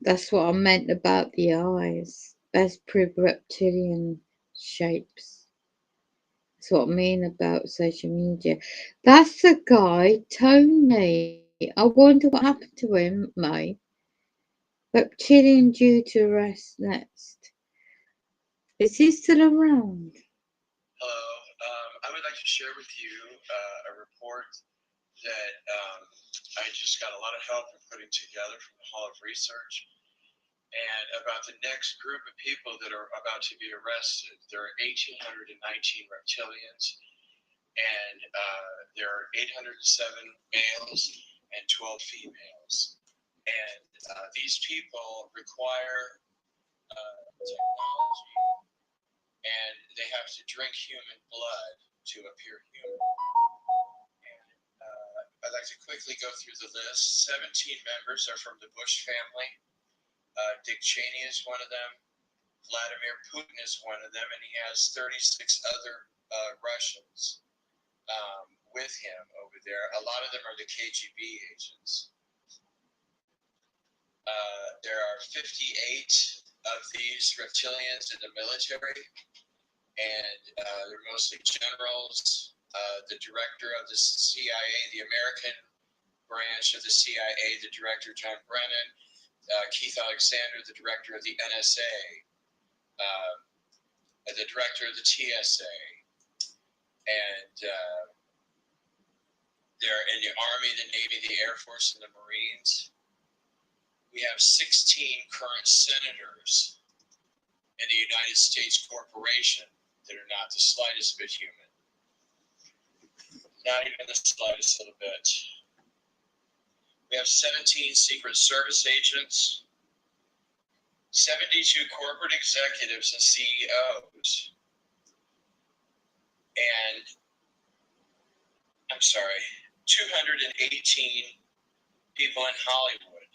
That's what I meant about the eyes. Best proof reptilian shapes. That's what I mean about social media. That's the guy, Tony. I wonder what happened to him, May. Reptilian due to rest next. Is he still around? Hello. I would like to share with you a report that I just got a lot of help in putting together from the Hall of Research, and about the next group of people that are about to be arrested. There are 1,819 reptilians, and there are 807 males and 12 females. And these people require technology, and they have to drink human blood to appear human. And I'd like to quickly go through the list. 17 members are from the Bush family. Dick Cheney is one of them. Vladimir Putin is one of them, and he has 36 other Russians with him over there. A lot of them are the KGB agents. There are 58 of these reptilians in the military, and they're mostly generals. The director of the CIA, the American branch of the CIA, the director, John Brennan, Keith Alexander, the director of the NSA, the director of the TSA, and they're in the Army, the Navy, the Air Force, and the Marines. We have 16 current senators in the United States corporation that are not the slightest bit human. Not even the slightest little bit. We have 17 Secret Service agents, 72 corporate executives and CEOs, and 218 people in Hollywood.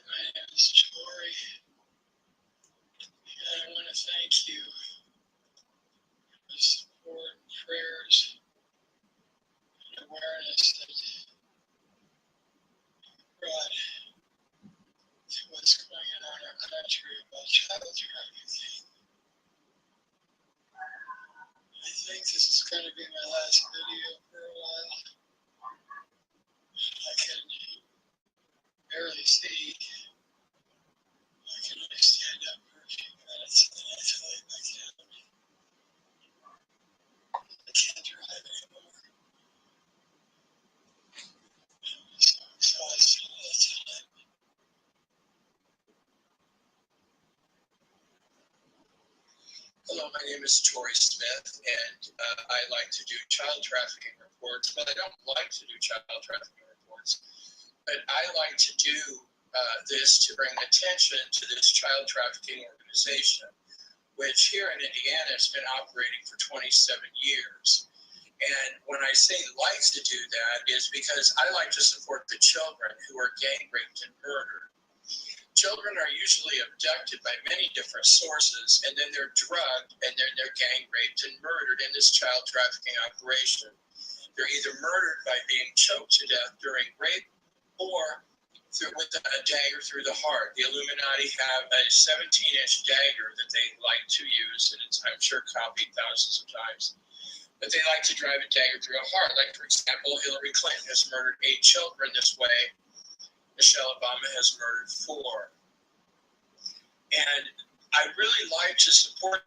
My name is Tori, and I want to thank you for the support, prayers, and awareness that brought to what's going on in our country about child trafficking. I think this is going to be my last video for a while. I can barely see. I can only stand up for a few minutes and then I have to lay back down. I can't drive anymore. I'm so exhausted all the time. Hello, my name is Tori Smith, and I like to do child trafficking reports. Well, I don't like to do child trafficking reports, but I like to do this to bring attention to this child trafficking organization, which here in Indiana has been operating for 27 years. And when I say like to do that is because I like to support the children who are gang raped and murdered. Children are usually abducted by many different sources, and then they're drugged, and then they're gang raped and murdered in this child trafficking operation. They're either murdered by being choked to death during rape or with a dagger through the heart. The Illuminati have a 17-inch dagger that they like to use, and it's, I'm sure, copied thousands of times. But they like to drive a dagger through a heart. Like, for example, Hillary Clinton has murdered 8 children this way Michelle Obama has murdered 4. And I really like to support.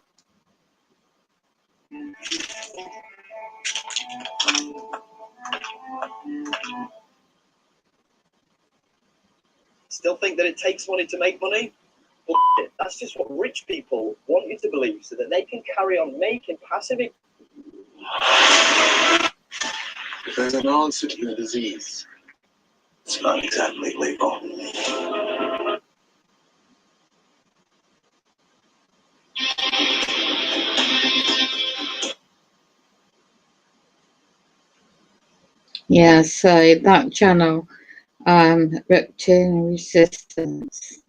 Still think that it takes money to make money? Bullshit. That's just what rich people want you to believe so that they can carry on making passive income. If there's an answer to the disease, it's not exactly legal. Yeah, so that channel, Reptilian Resistance.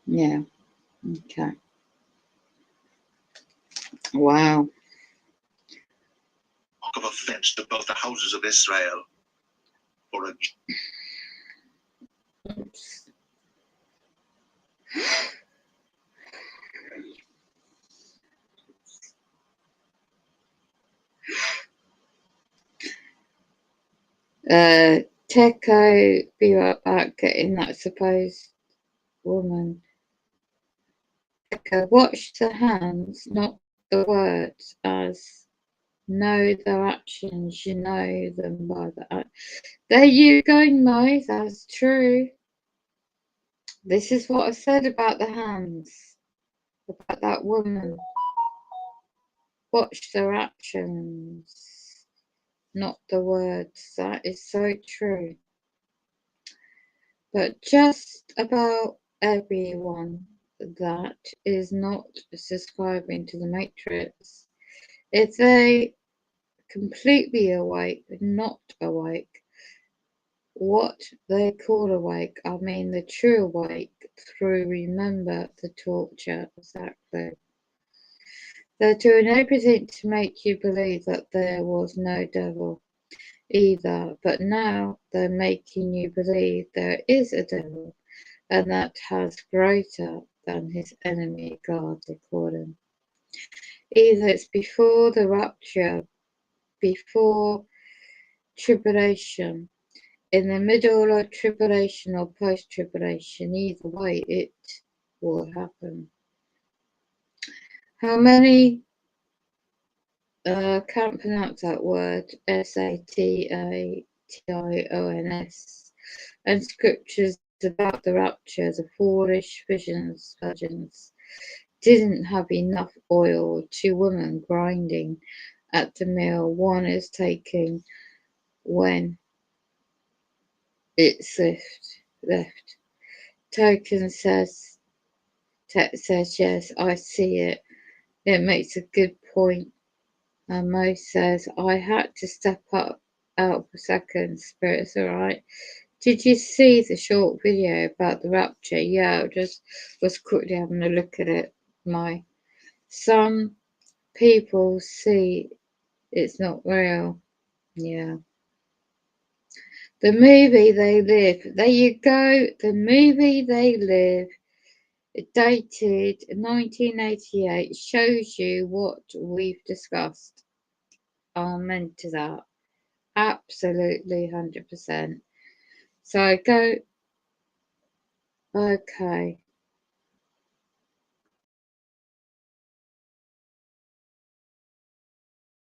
Yeah, okay. Wow. Of offense to both the houses of Israel for a Oops. Teco, be right back, getting that supposed woman. Teco, watch the hands, not the words, as know their actions, you know them by that. There you go, Mo, that's true. This is what I said about the hands, about that woman. Watch their actions, not the words. That is so true. But just about everyone that is not subscribing to the Matrix, if they completely awake, not awake, what they call awake, I mean the true awake, through remember the torture, exactly. They're doing everything to make you believe that there was no devil either, but now they're making you believe there is a devil, and that has greater than his enemy God, they call him. Either it's before the rapture, before tribulation, in the middle of tribulation or post-tribulation, either way it will happen. How many, can't pronounce that word, Satations, and scriptures about the rapture, the foolish visions, virgins, didn't have enough oil, 2 women grinding at the mill, one is taking when it's left. Token says, yes, I see it. It makes a good point. And Mo says, I had to step out for a second. Spirit's alright. Did you see the short video about the rapture? Yeah, I just was quickly having a look at it. Some people see it's not real. Yeah. The movie They Live. There you go. The movie They Live, dated 1988, shows you what we've discussed. Amen to that. Absolutely 100%. So I go, okay.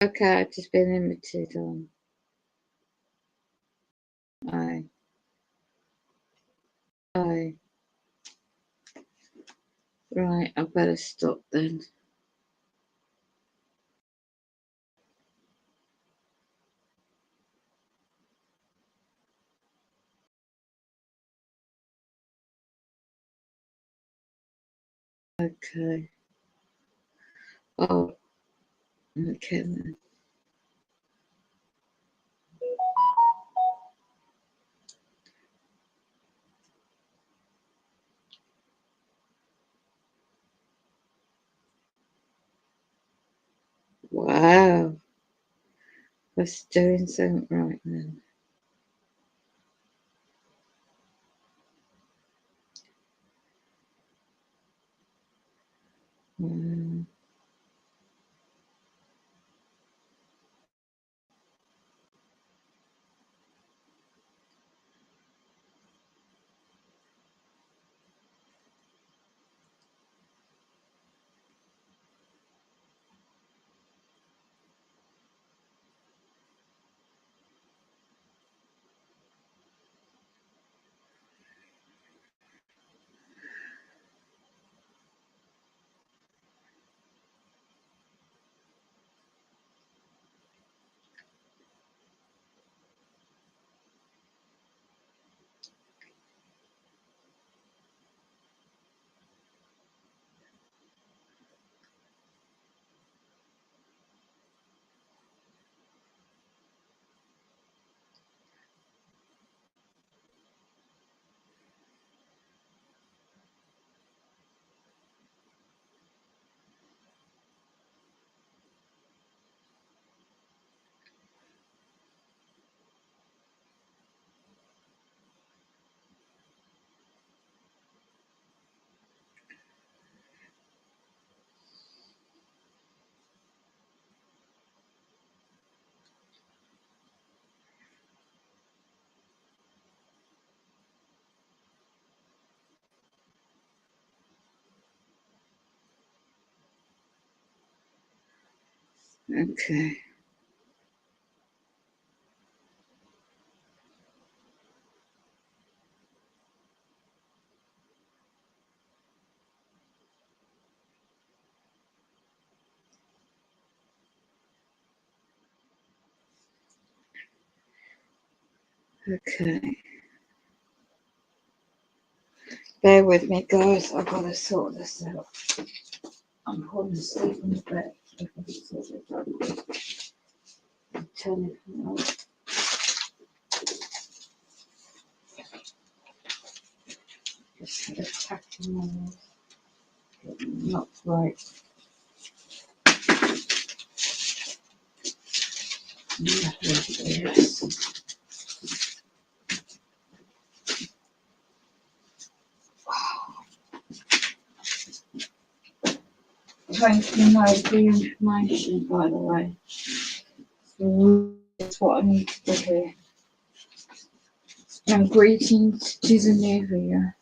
Okay, I've just been limited on. Aye. Right, I better stop then. Okay. Oh, okay then. Wow. I was doing something right then. Okay. Okay. Bear with me, guys. I've got to sort this out. I'm falling asleep on the bed. I've got to sort it out. Turn it on. Just attacking my nose. Not right. Yes. Thank you, Mike, for the information, by the way. So that's what I need to hear. And greetings to the new year.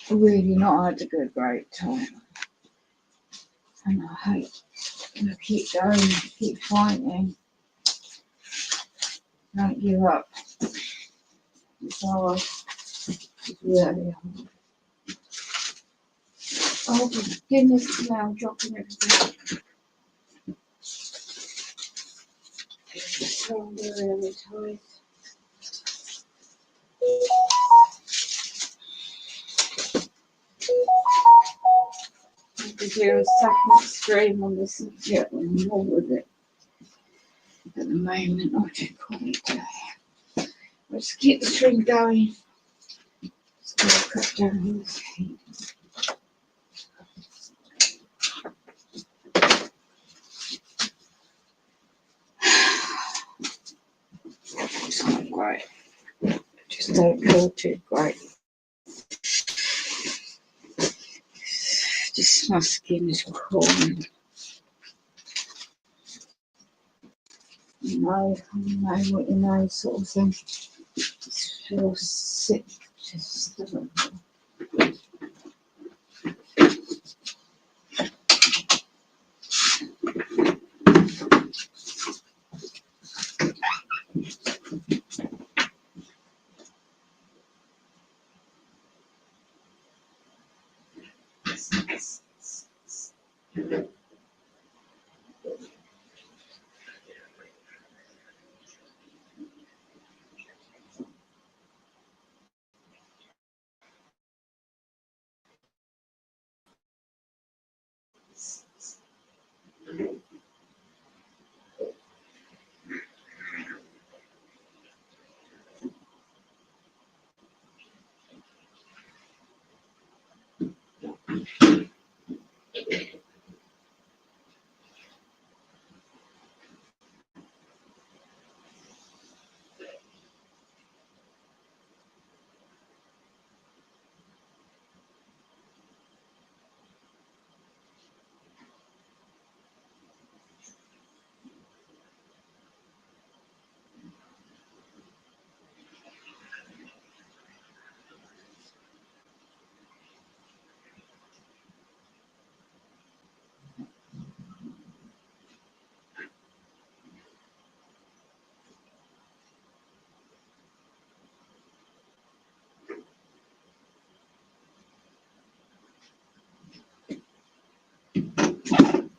Really not had a great time. And I hope you'll keep going, keep fighting. Don't give up. It's hard. It's really hard. Oh, for goodness, now I'm dropping everything. So really tight. I could do a second stream on this subject when I'm more with it. At the moment, I don't call it. Let's keep the stream going. Just gotta cut down this heat. It's not great. Just don't feel too great. Just my skin is crawling. You know what you know, sort of thing. Just feel sick. Just doesn't.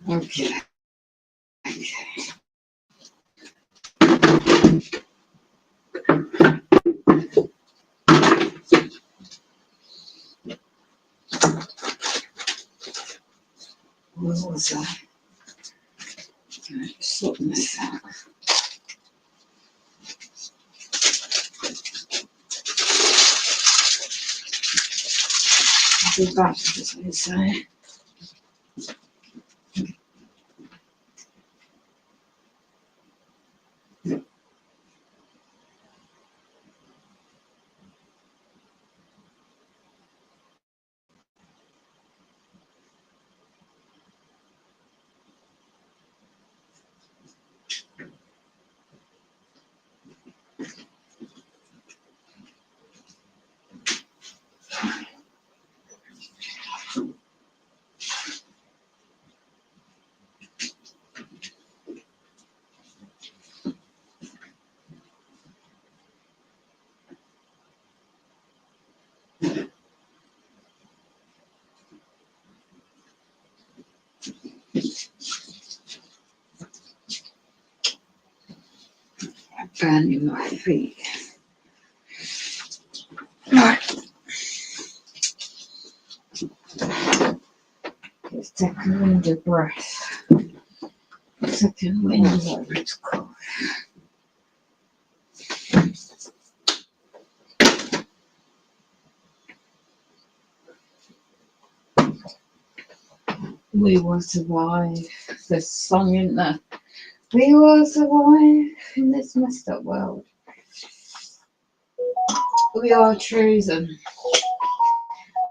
Okay. Where was I? Sort this out. I'll be back, as I say. fanning my feet. Right. Let's take a windy breath. Second wind, whatever it's called. We will survive. There's a song in there. We will survive in this messed up world. We are chosen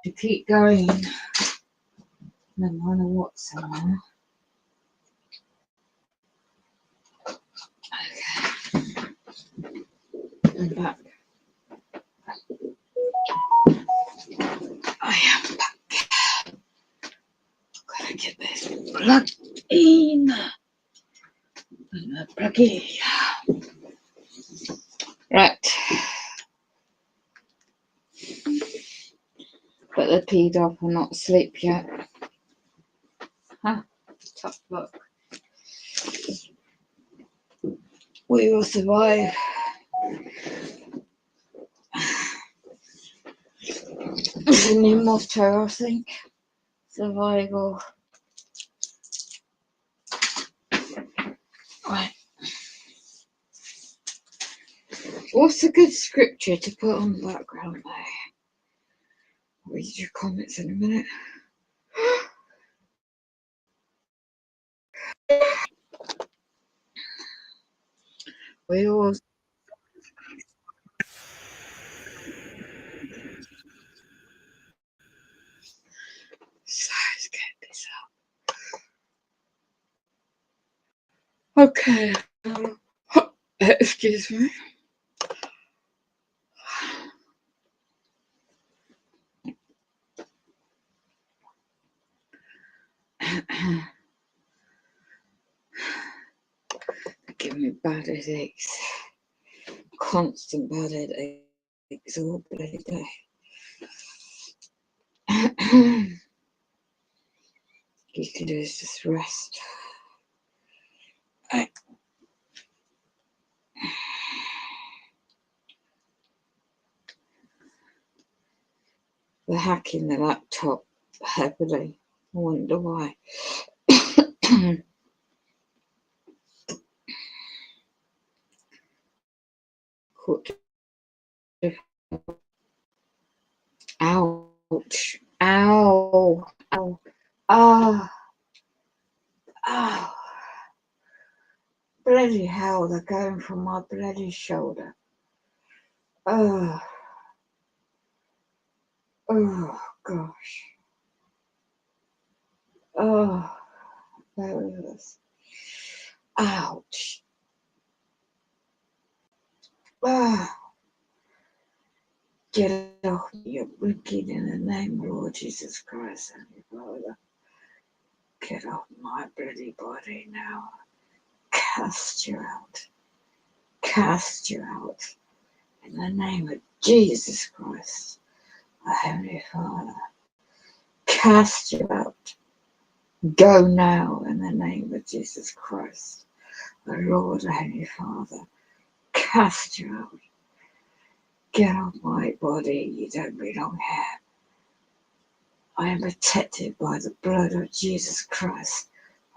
to keep going no matter what, somehow. Okay. I'm back. I am back. Gotta get this plugged in. Plug in. Right. But they're peed off and not asleep yet. Huh? Tough luck. We will survive. It's a new motto, I think. Survival. Right. What's a good scripture to put on the background there? I'll read your comments in a minute. We all so let's get this up. Okay. Excuse me. Give me bad headaches. Constant bad headaches all bloody day. You can do is just rest. They're hacking the laptop heavily. I wonder why. Ouch. Ow. Ow. Ah. Oh. Bloody hell, they're going from my bloody shoulder. Oh. Oh, gosh. Oh. There it is. Ouch. Ah. Get off me, you're wicked in the name of Lord Jesus Christ, Heavenly Father. Get off my bloody body now. Cast you out. Cast you out. In the name of Jesus Christ, our Heavenly Father. Cast you out. Go now in the name of Jesus Christ, our Lord, our Heavenly Father. Cast you out. Get off my body, you don't belong here. I am protected by the blood of Jesus Christ,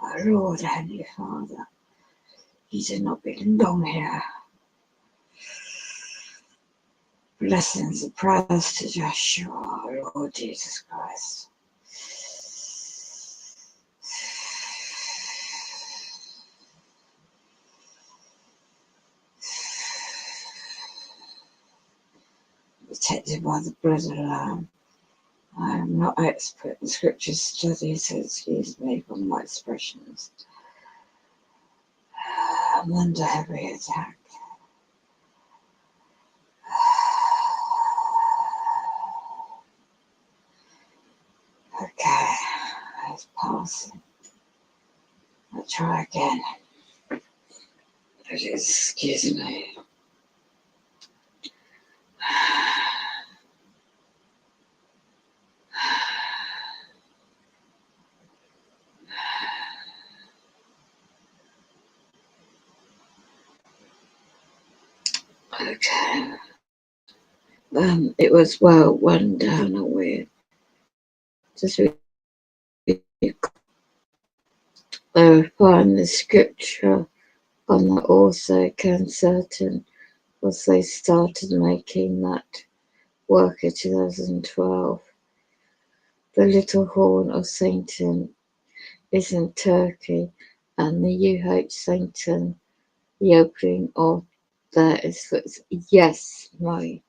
our Lord, our Heavenly Father. You do not belong here. Blessings and prayers to Joshua, our Lord Jesus Christ. Protected by the blood of the Lamb. I am not expert in scripture study, so excuse me for my expressions. I'm under heavy attack. Okay, it's passing. I'll try again. Please excuse me. Okay. It was well run down and weird. Just find the scripture on that also can certain was they started making that work in 2012. The Little Horn of Satan is in Turkey, and the UH Satan, the opening of that is yes, my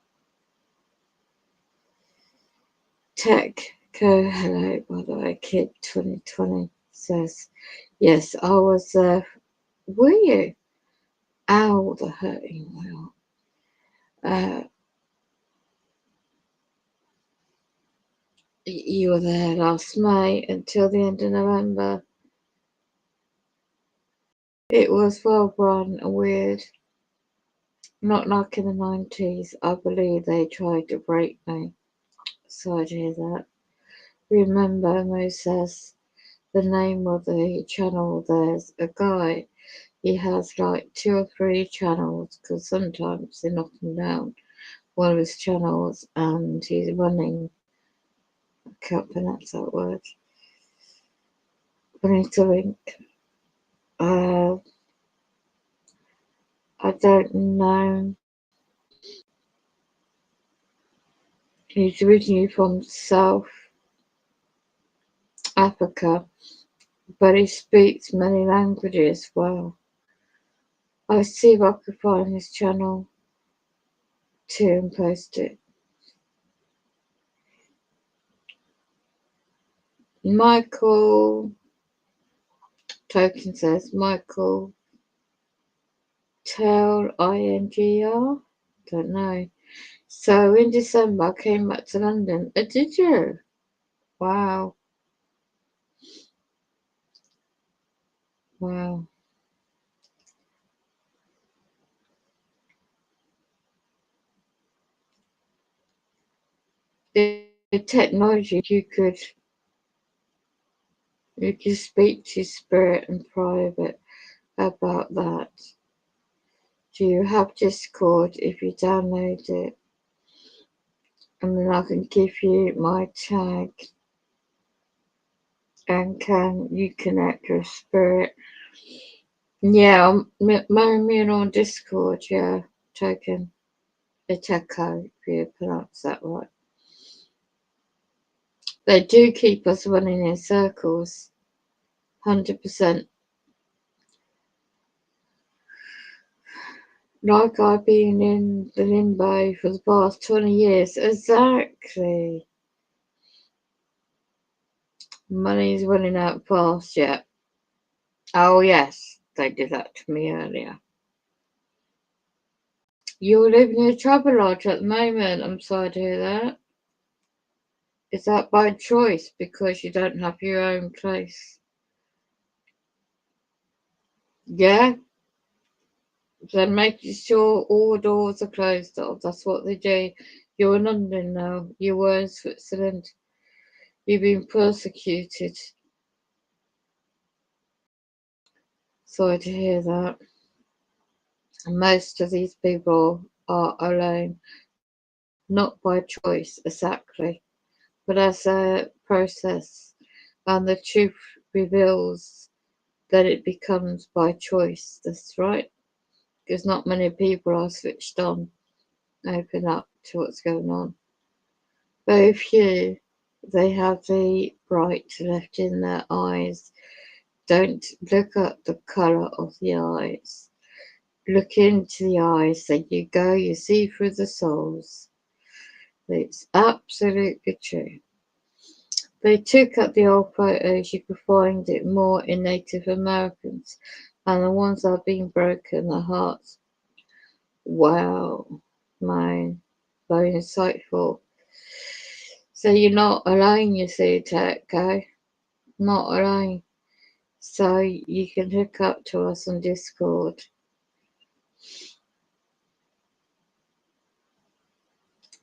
tech co hello by the way, kid 2020 says yes, I was there. Were you? Ow, the hurting wheel. You were there last May until the end of November. It was well run and weird. Not like in the 90s. I believe they tried to break me. Sorry to hear that. Remember, Mo says the name of the channel. There's a guy. He has like 2 or 3 channels because sometimes they knock him down. One of his channels, and he's running. I can't pronounce that word. I need to link. I don't know. He's originally from South Africa, but he speaks many languages well. I'll see if I can find his channel too and post it. Michael Token says Michael Tell INGR? Don't know. So in December I came back to London. Did you? Wow. Wow. The technology you could speak to spirit in private about that. Do you have Discord? If you download it, and then I can give you my tag, and can you connect your spirit? Yeah, I'm on Discord, yeah, Token. It's Echo, if you pronounce that right. They do keep us running in circles, 100%. Like I've been in the limbo for the past 20 years. Exactly. Money's running out fast yet. Oh yes, they did that to me earlier. You're living in a Travelodge at the moment. I'm sorry to hear that. Is that by choice because you don't have your own place? Yeah? Then making sure all doors are closed off. That's what they do. You're in London now. You were in Switzerland. You've been persecuted. Sorry to hear that. And most of these people are alone. Not by choice, exactly, but as a process. And the truth reveals that it becomes by choice. That's right. Because not many people are switched on, open up to what's going on. Very few, they have the bright left in their eyes. Don't look at the colour of the eyes. Look into the eyes. There you go. You see through the souls. It's absolutely true. They took up the old photos. You could find it more in Native Americans, and the ones that are being broken, the hearts. Wow, man, very insightful. So you're not alone, you see, Tech guy. Not alone. So you can hook up to us on Discord.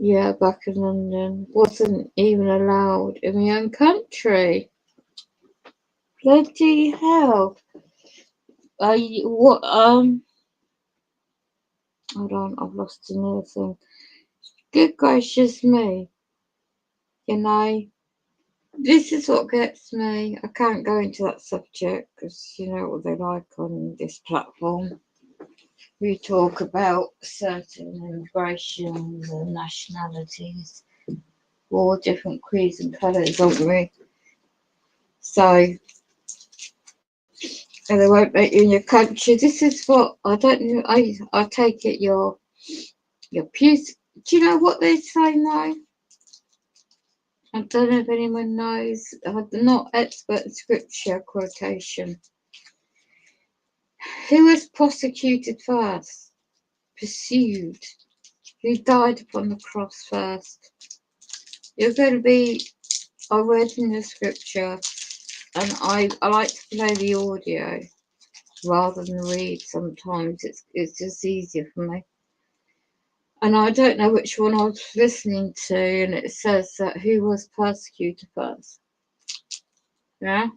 Yeah, back in London. Wasn't even allowed in my own country. Bloody hell. What Hold on, I've lost another thing. Good gracious me. You know, this is what gets me. I can't go into that subject because you know what they like on this platform. We talk about certain immigrations and nationalities, all different creeds and colours, aren't we? So, and they won't let you in your country. This is what I don't know. I take it your pews. Do you know what they say now? I don't know if anyone knows. I'm not expert in scripture quotation. Who was prosecuted first? Pursued? Who died upon the cross first? You're going to be. I read in the scripture, and I like to play the audio rather than read. Sometimes it's just easier for me. And I don't know which one I was listening to, and it says that who was persecuted first. Yeah.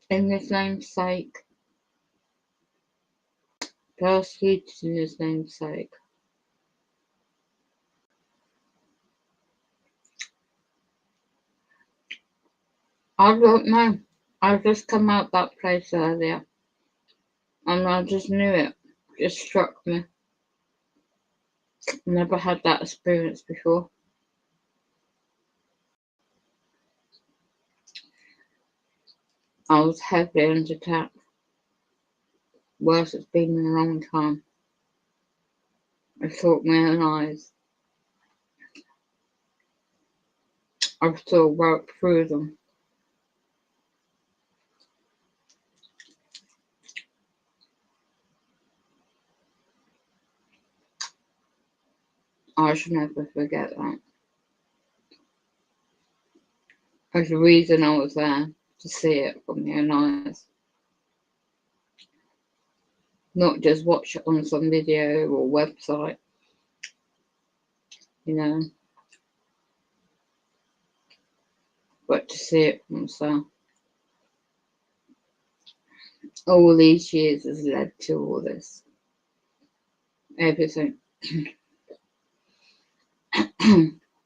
In his name's sake. Persecuted in his name's sake. I don't know. I just come out that place earlier, and I just knew it. It just struck me. Never had that experience before. I was heavily under attack. Worse it's been in a long time. I thought my own eyes. I still worked through them. I should never forget that. There's a reason I was there, to see it from my own eyes. Not just watch it on some video or website, you know, but to see it for myself. All these years has led to all this. Everything.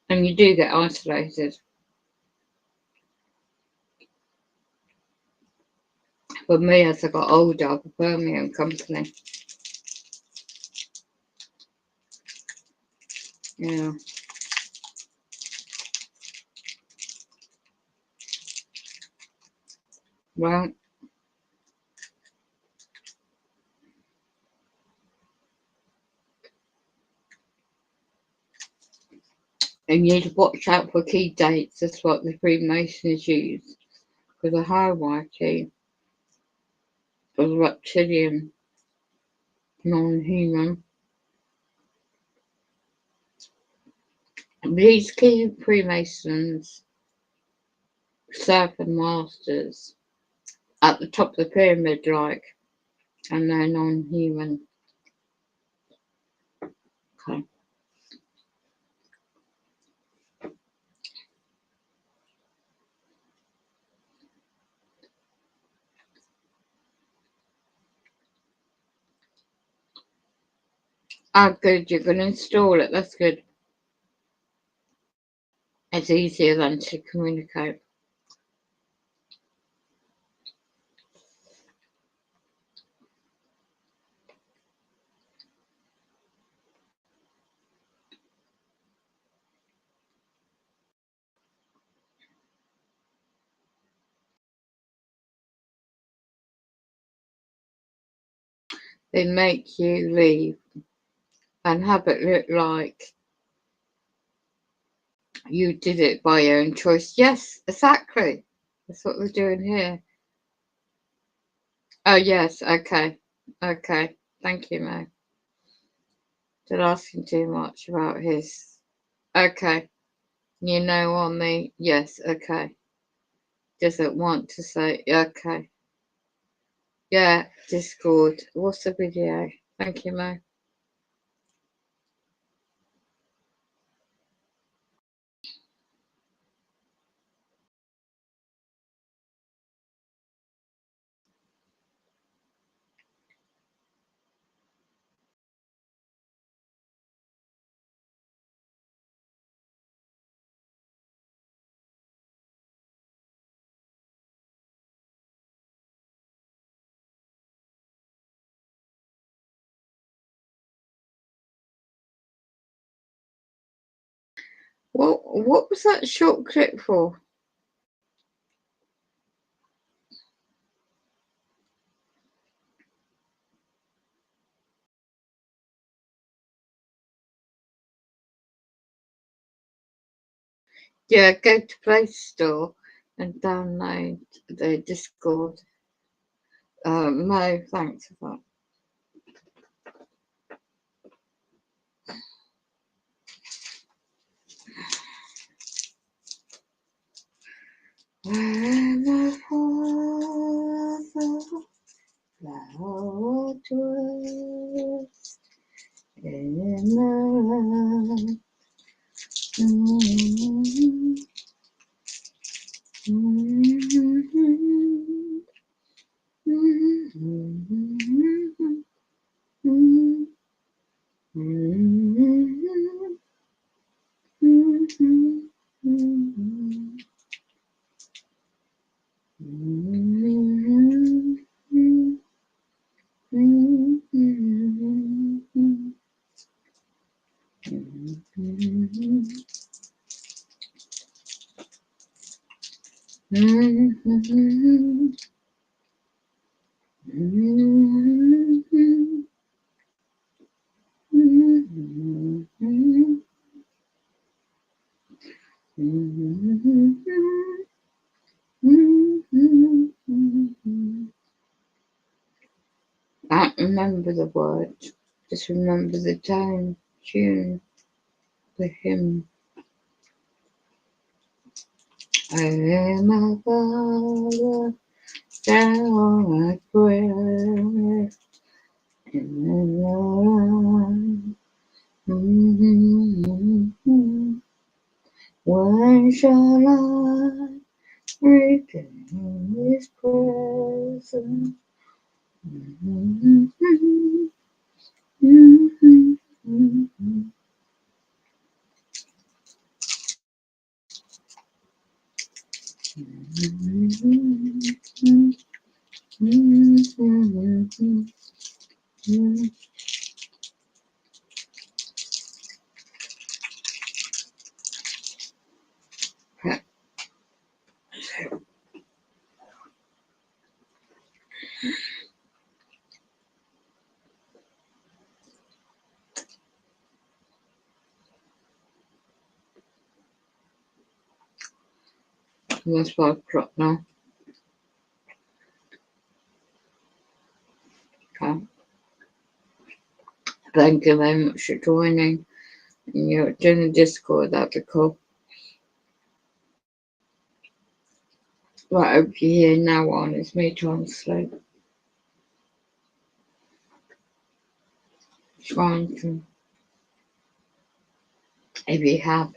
And you do get isolated. For me, as I got older, I prefer my own company. Yeah. Well, and you need to watch out for key dates. That's what the Freemasons use. Because the hierarchy of reptilian, non-human. These key Freemasons, serpent masters, at the top of the pyramid, like, and they're non-human. Okay. Oh, good. You're going to install it. That's good. It's easier than to communicate. They make you leave and have it look like you did it by your own choice. Yes, exactly. That's what we're doing here. Oh, yes. Okay. Okay. Thank you, Mo. Don't ask him too much about his. Okay. You know on me. Yes. Okay. Doesn't want to say. Okay. Yeah. Discord. What's the video? Thank you, Mo. What was that short clip for? Yeah, go to Play Store and download the Discord. Mo, thanks for that. When I fall, flower twist in the light. I don't remember the words, just remember the tune, the hymn. I hear my Father down like prayer in the night. When shall I regain His presence? It's 5 o'clock now. Okay. Thank you very much for joining. And you're doing the Discord, that'd be cool. Right over here now on is me trying to sleep. Trying to. If you have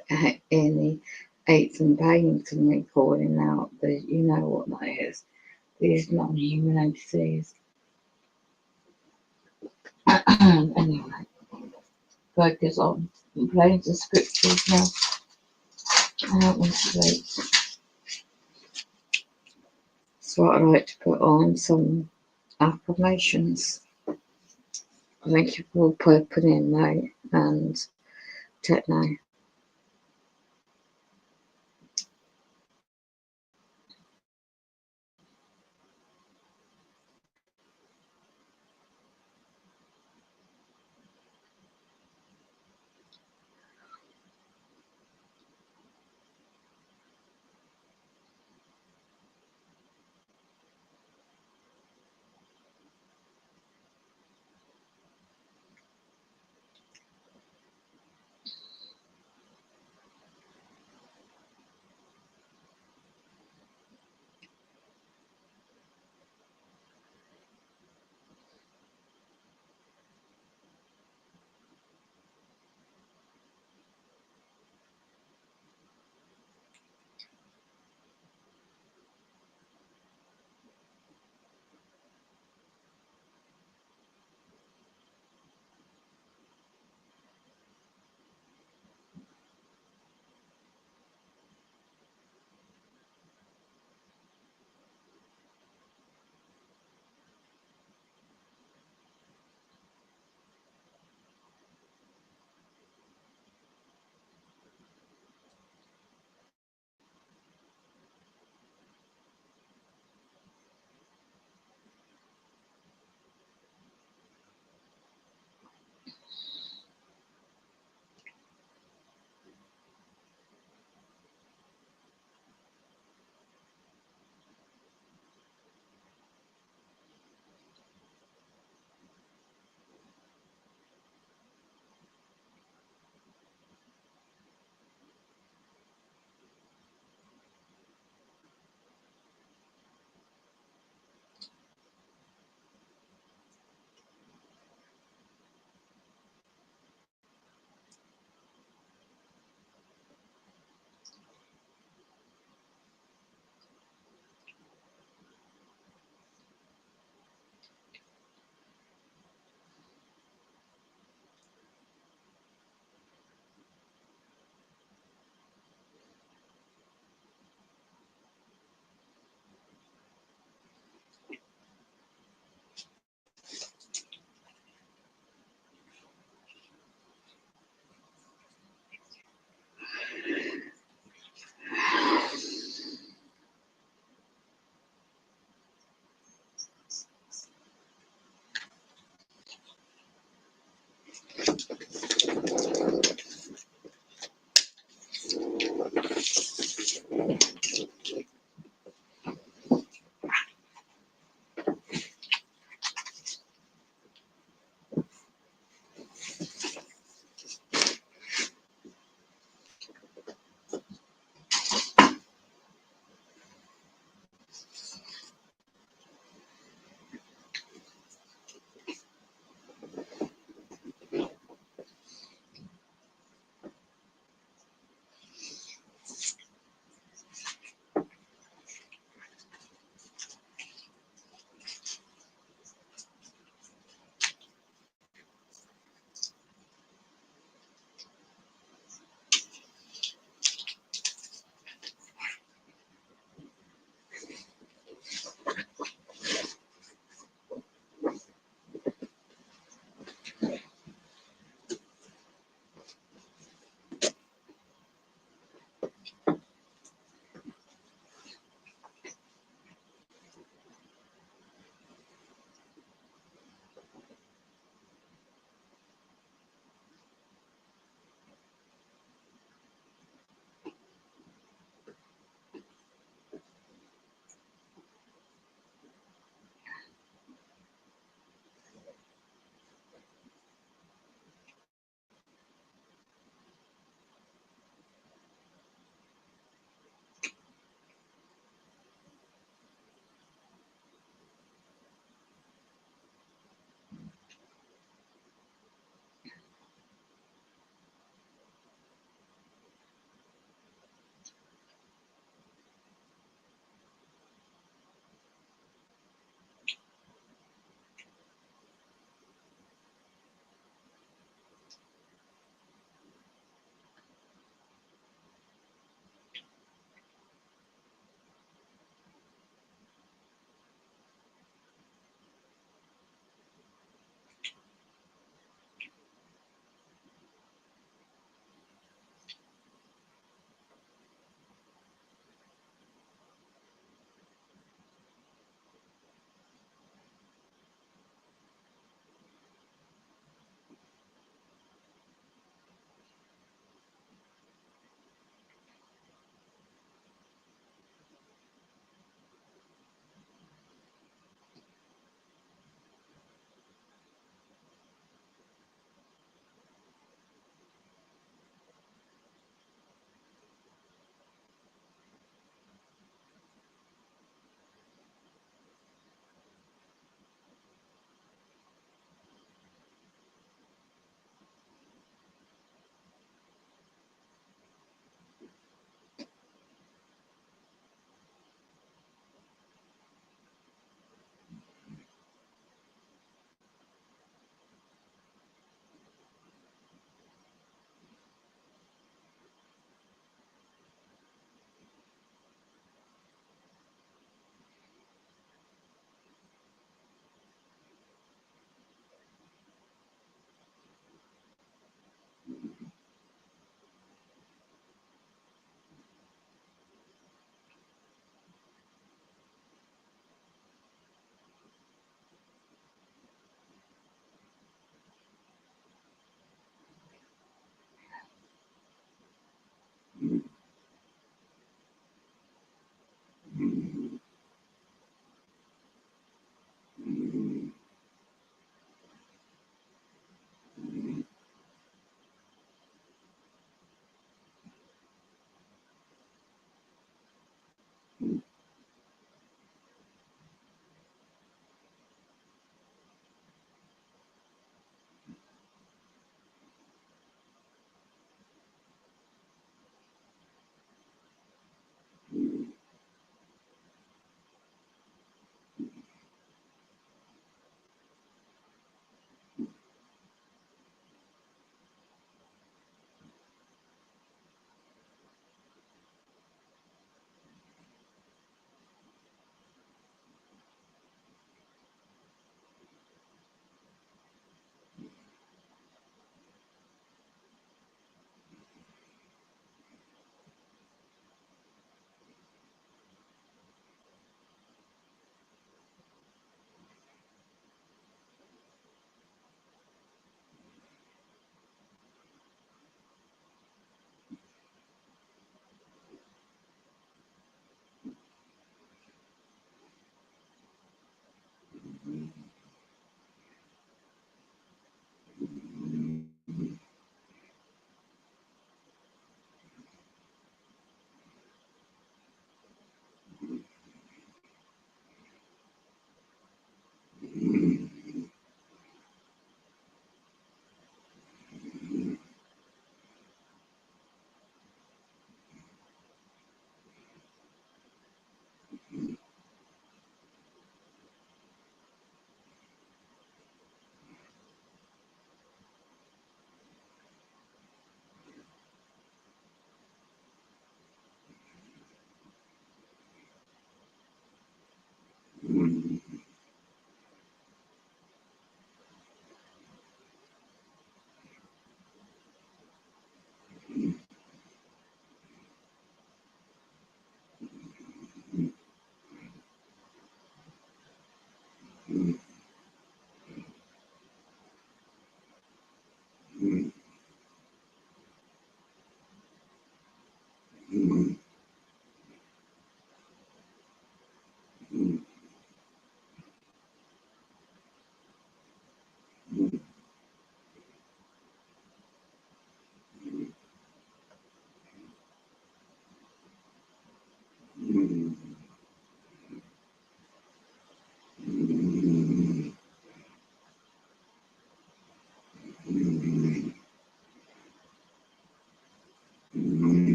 any aches and pains from me calling out, you know what that is. These non-human entities. Anyway, focus on playing the scriptures now. I don't want to sleep. So I'd like to put on some affirmations. Thank you for putting in Mo and Techno.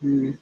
Mm.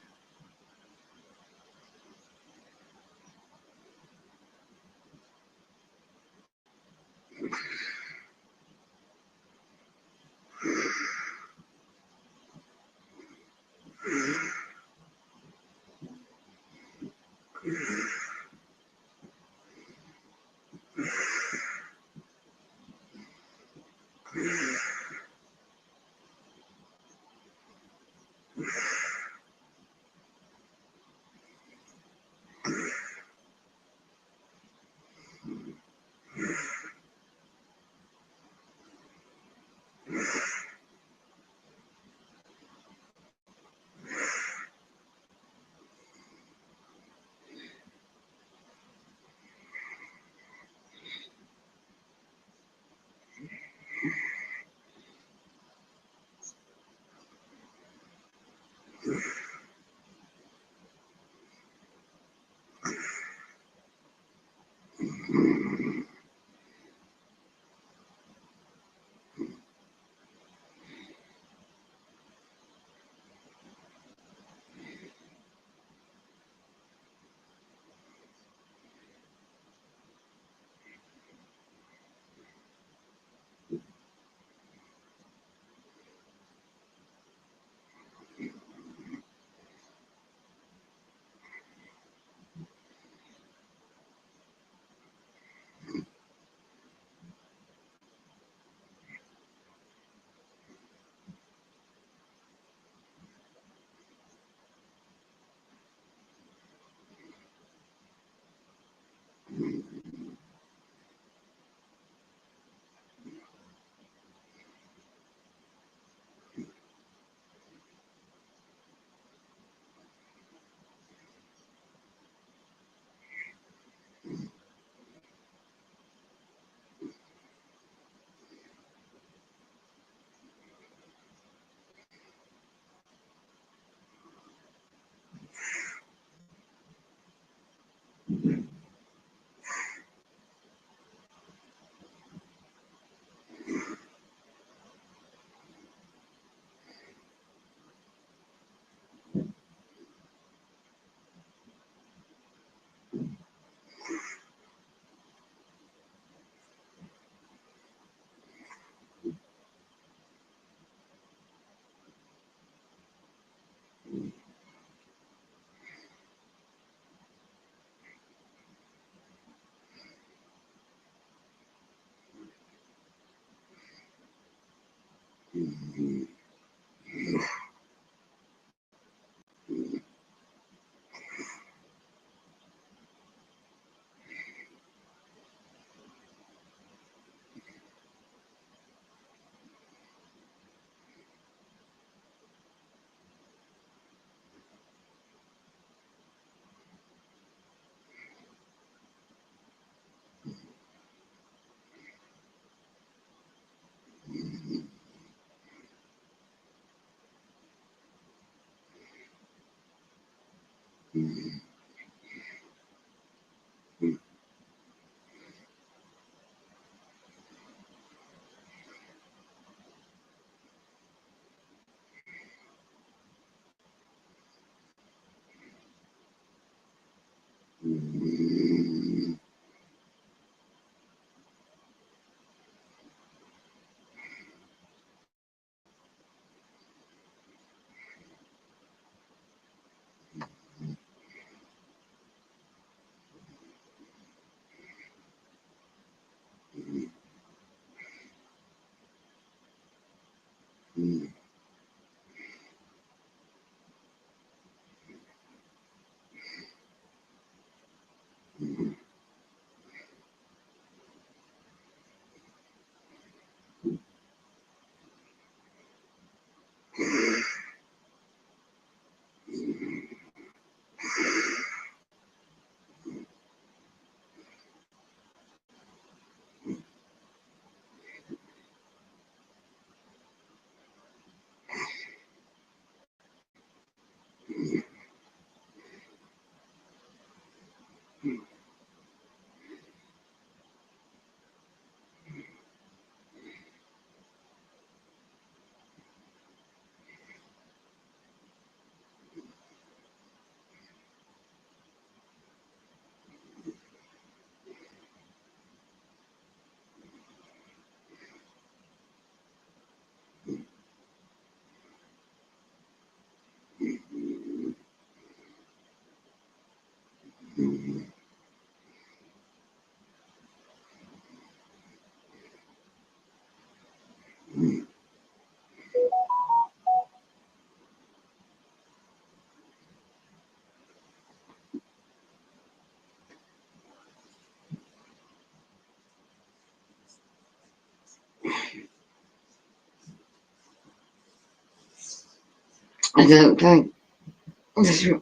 I don't think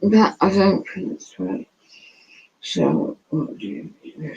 that. I don't think it's right. So, what do you do?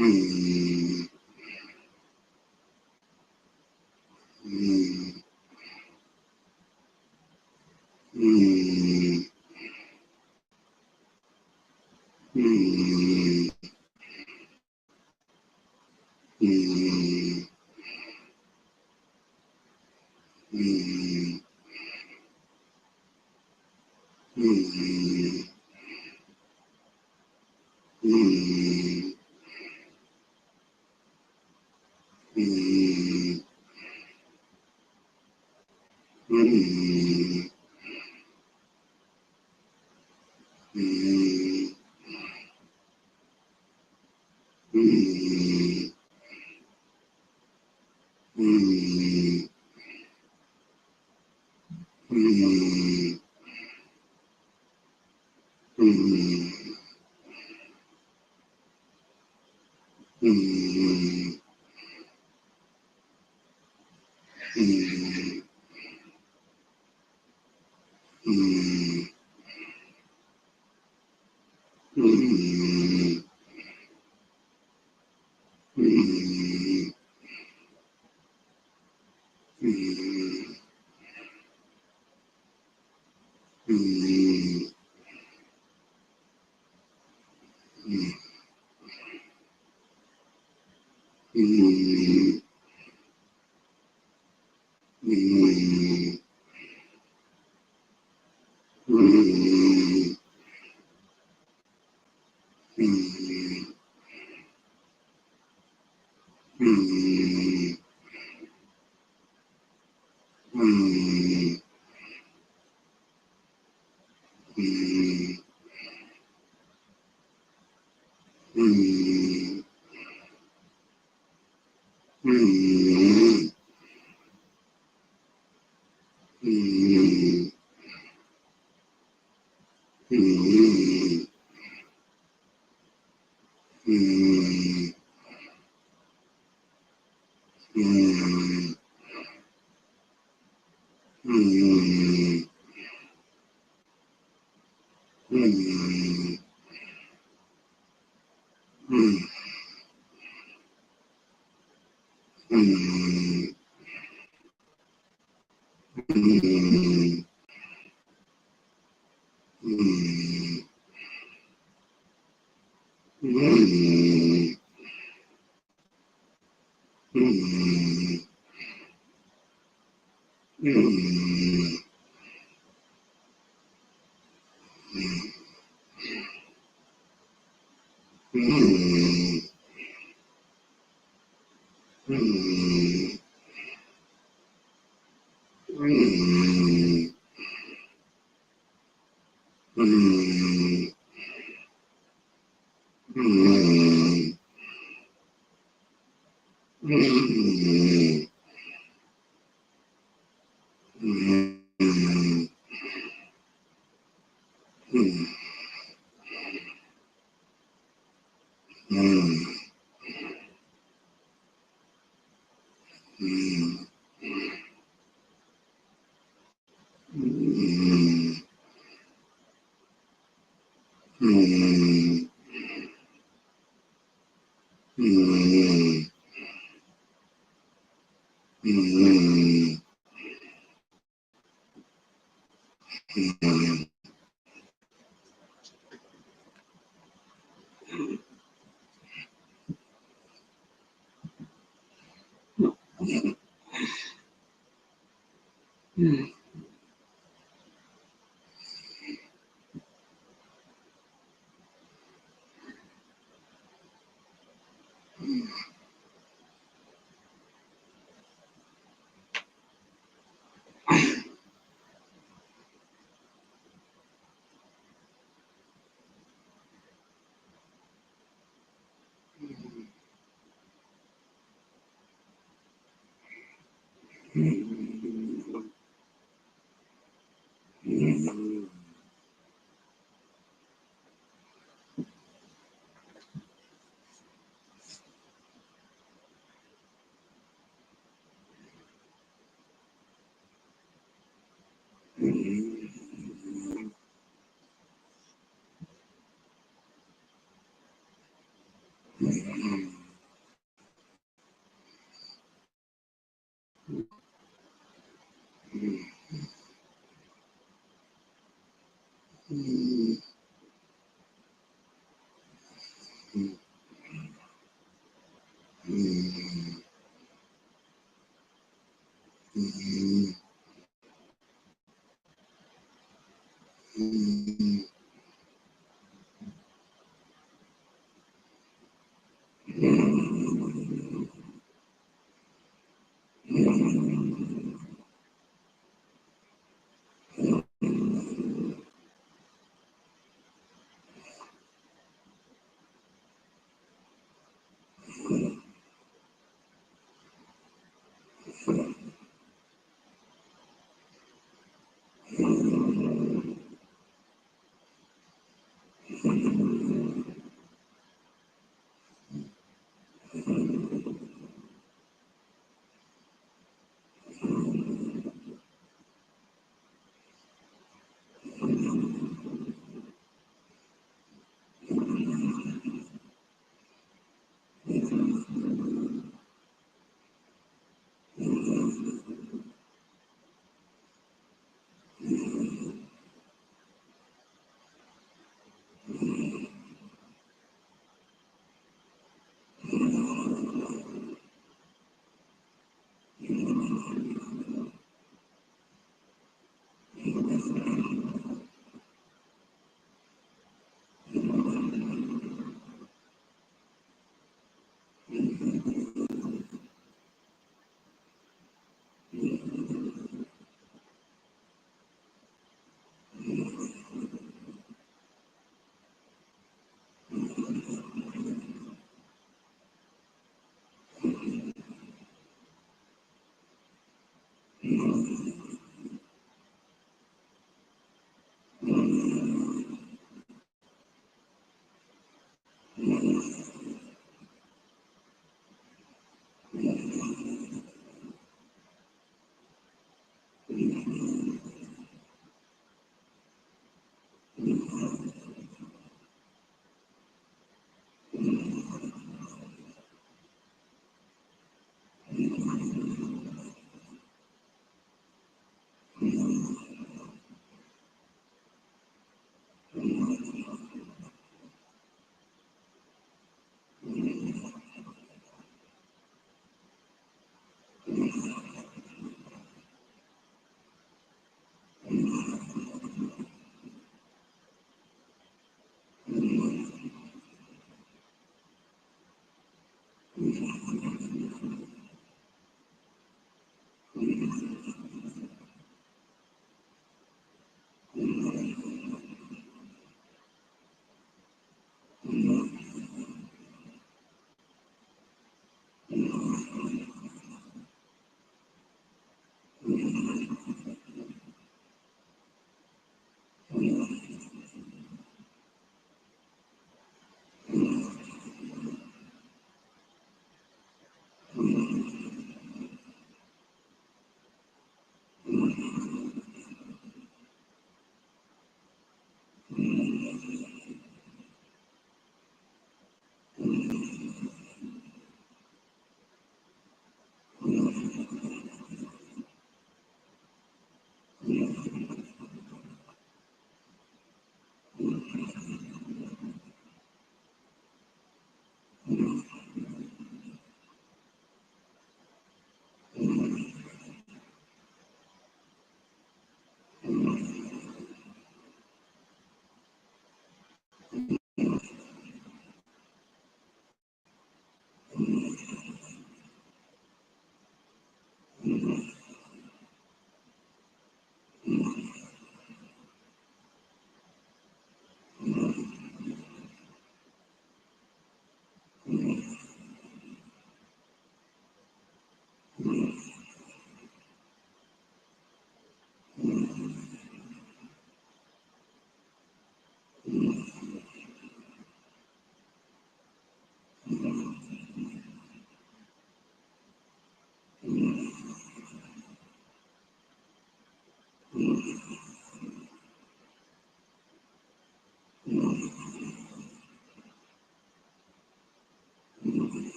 Mm-hmm.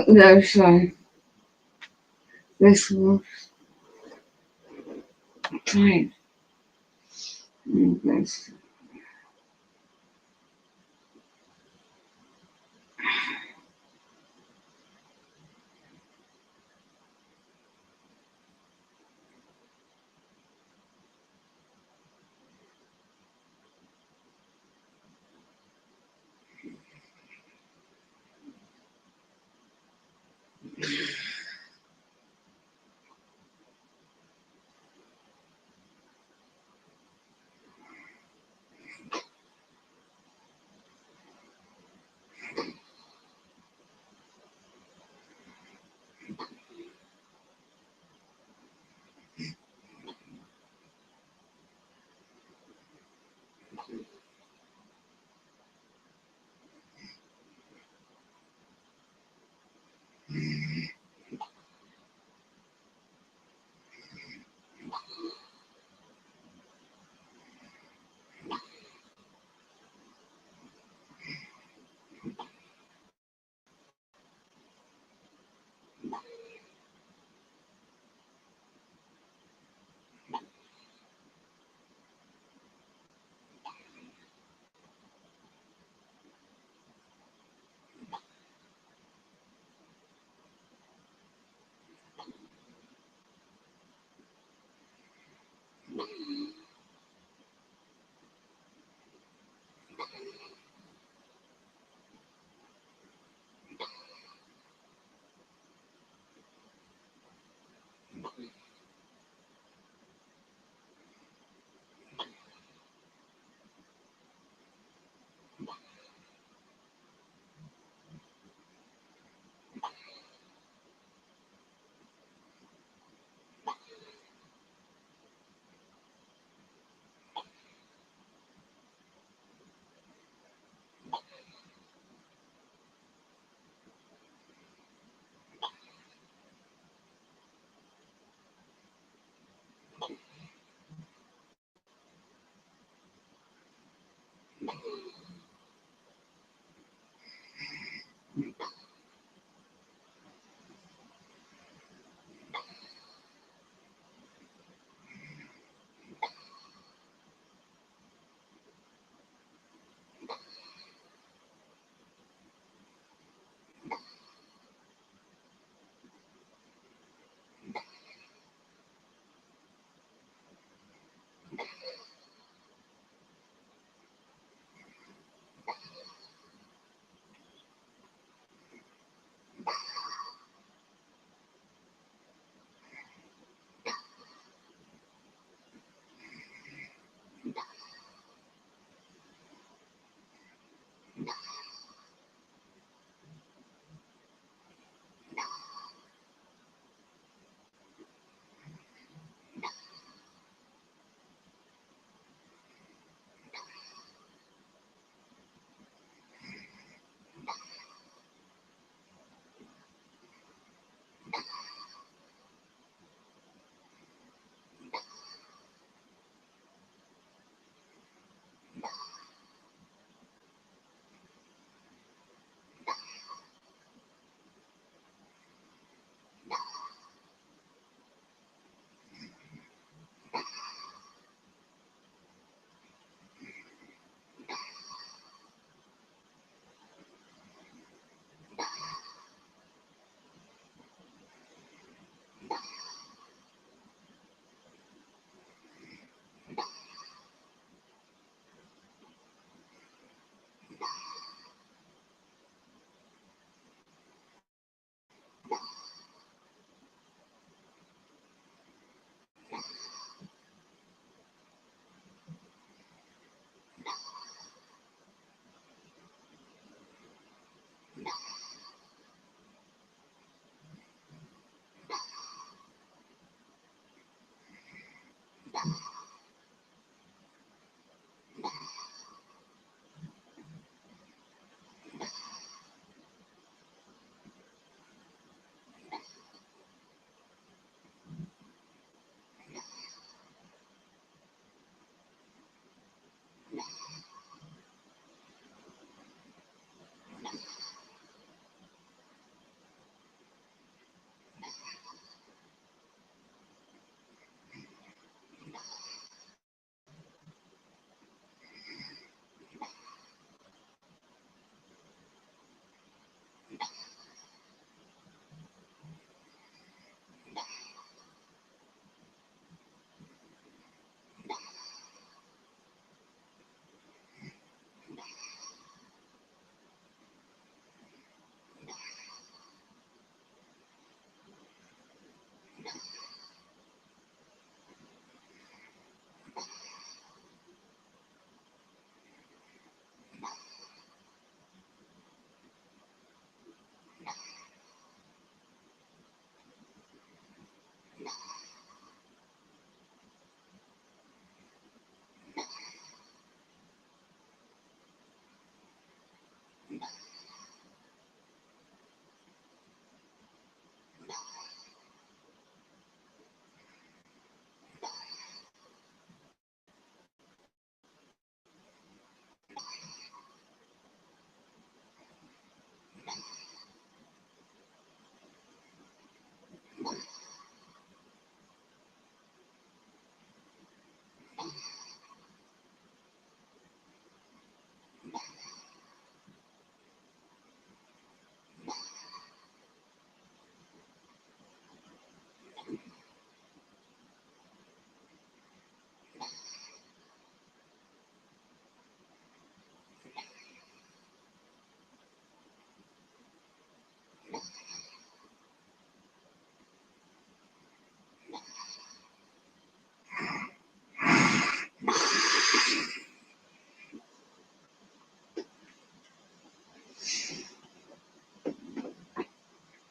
There's this was time. This.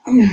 Okay.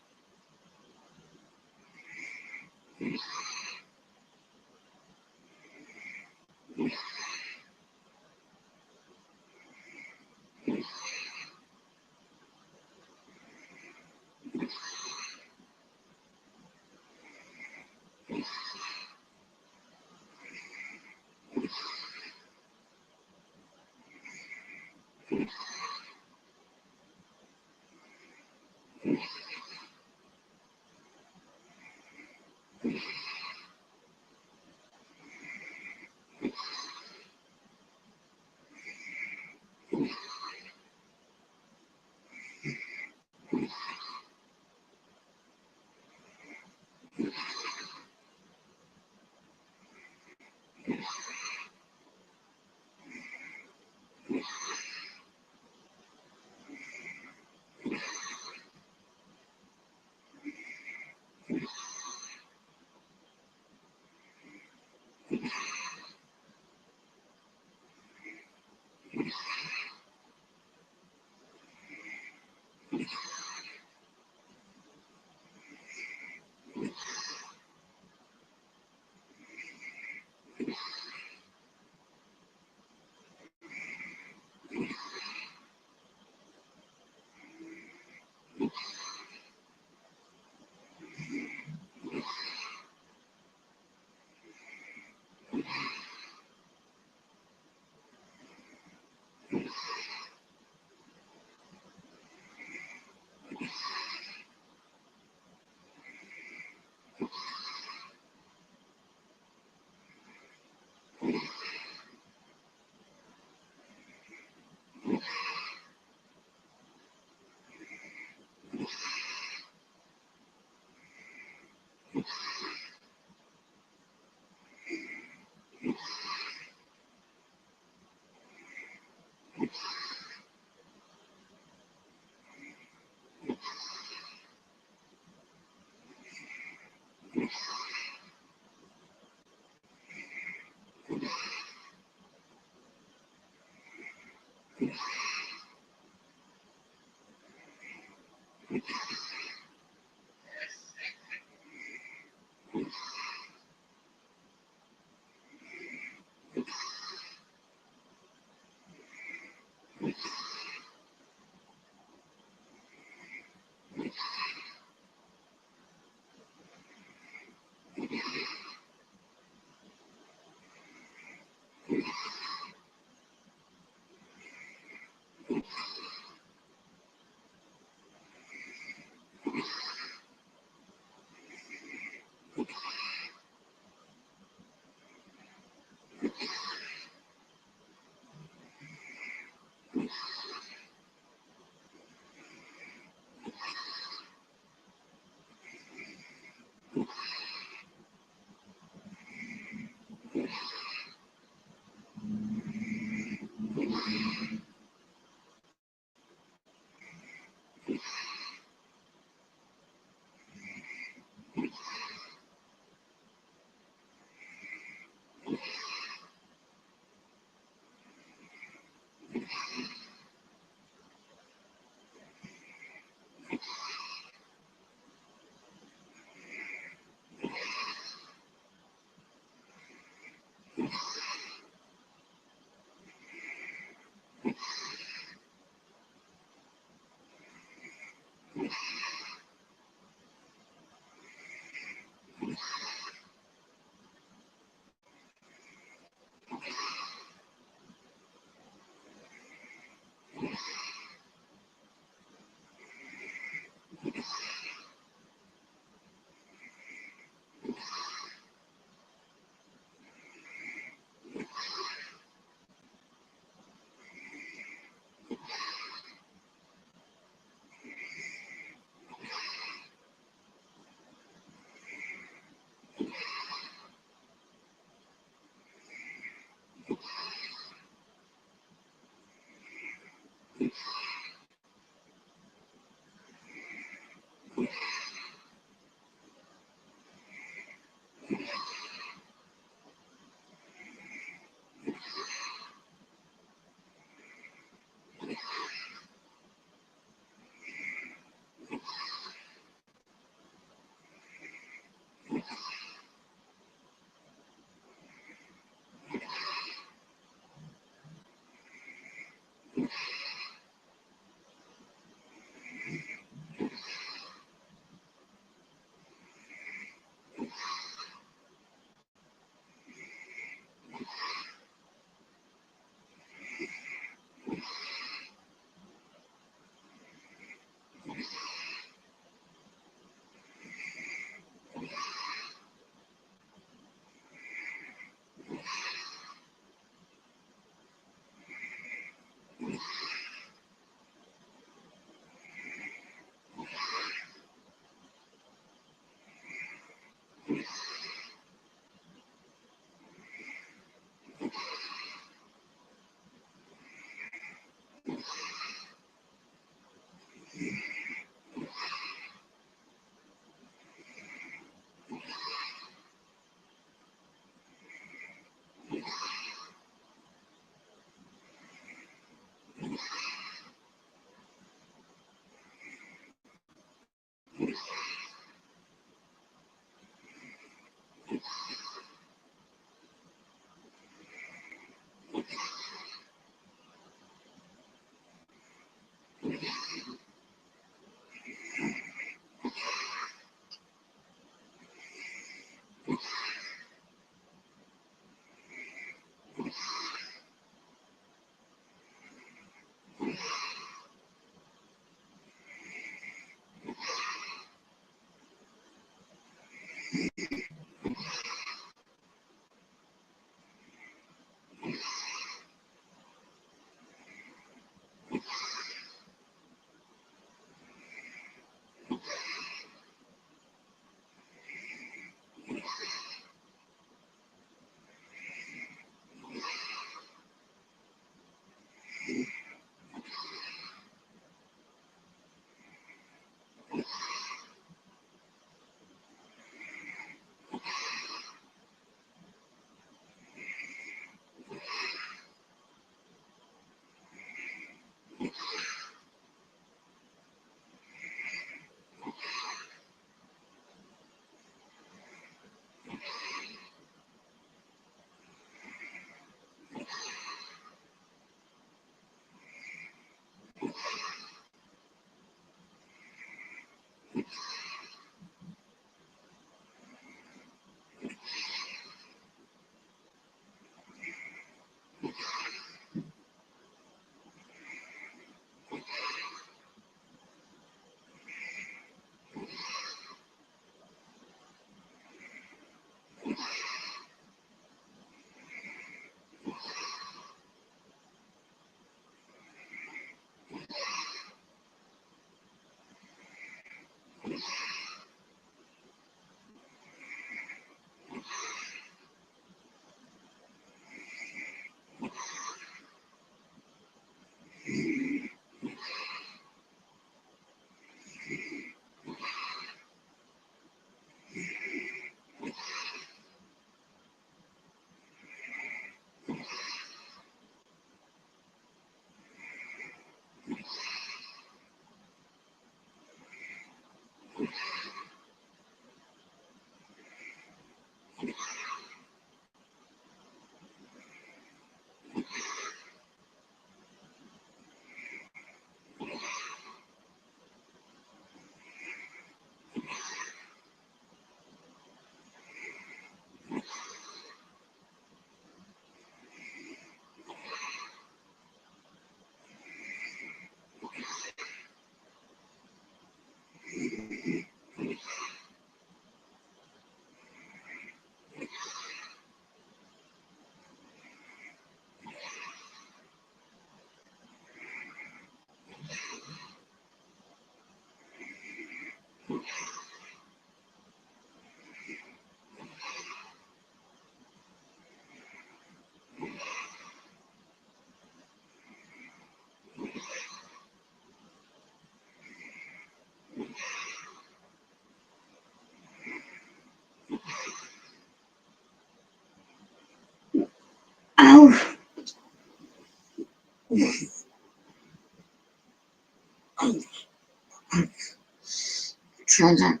infinite.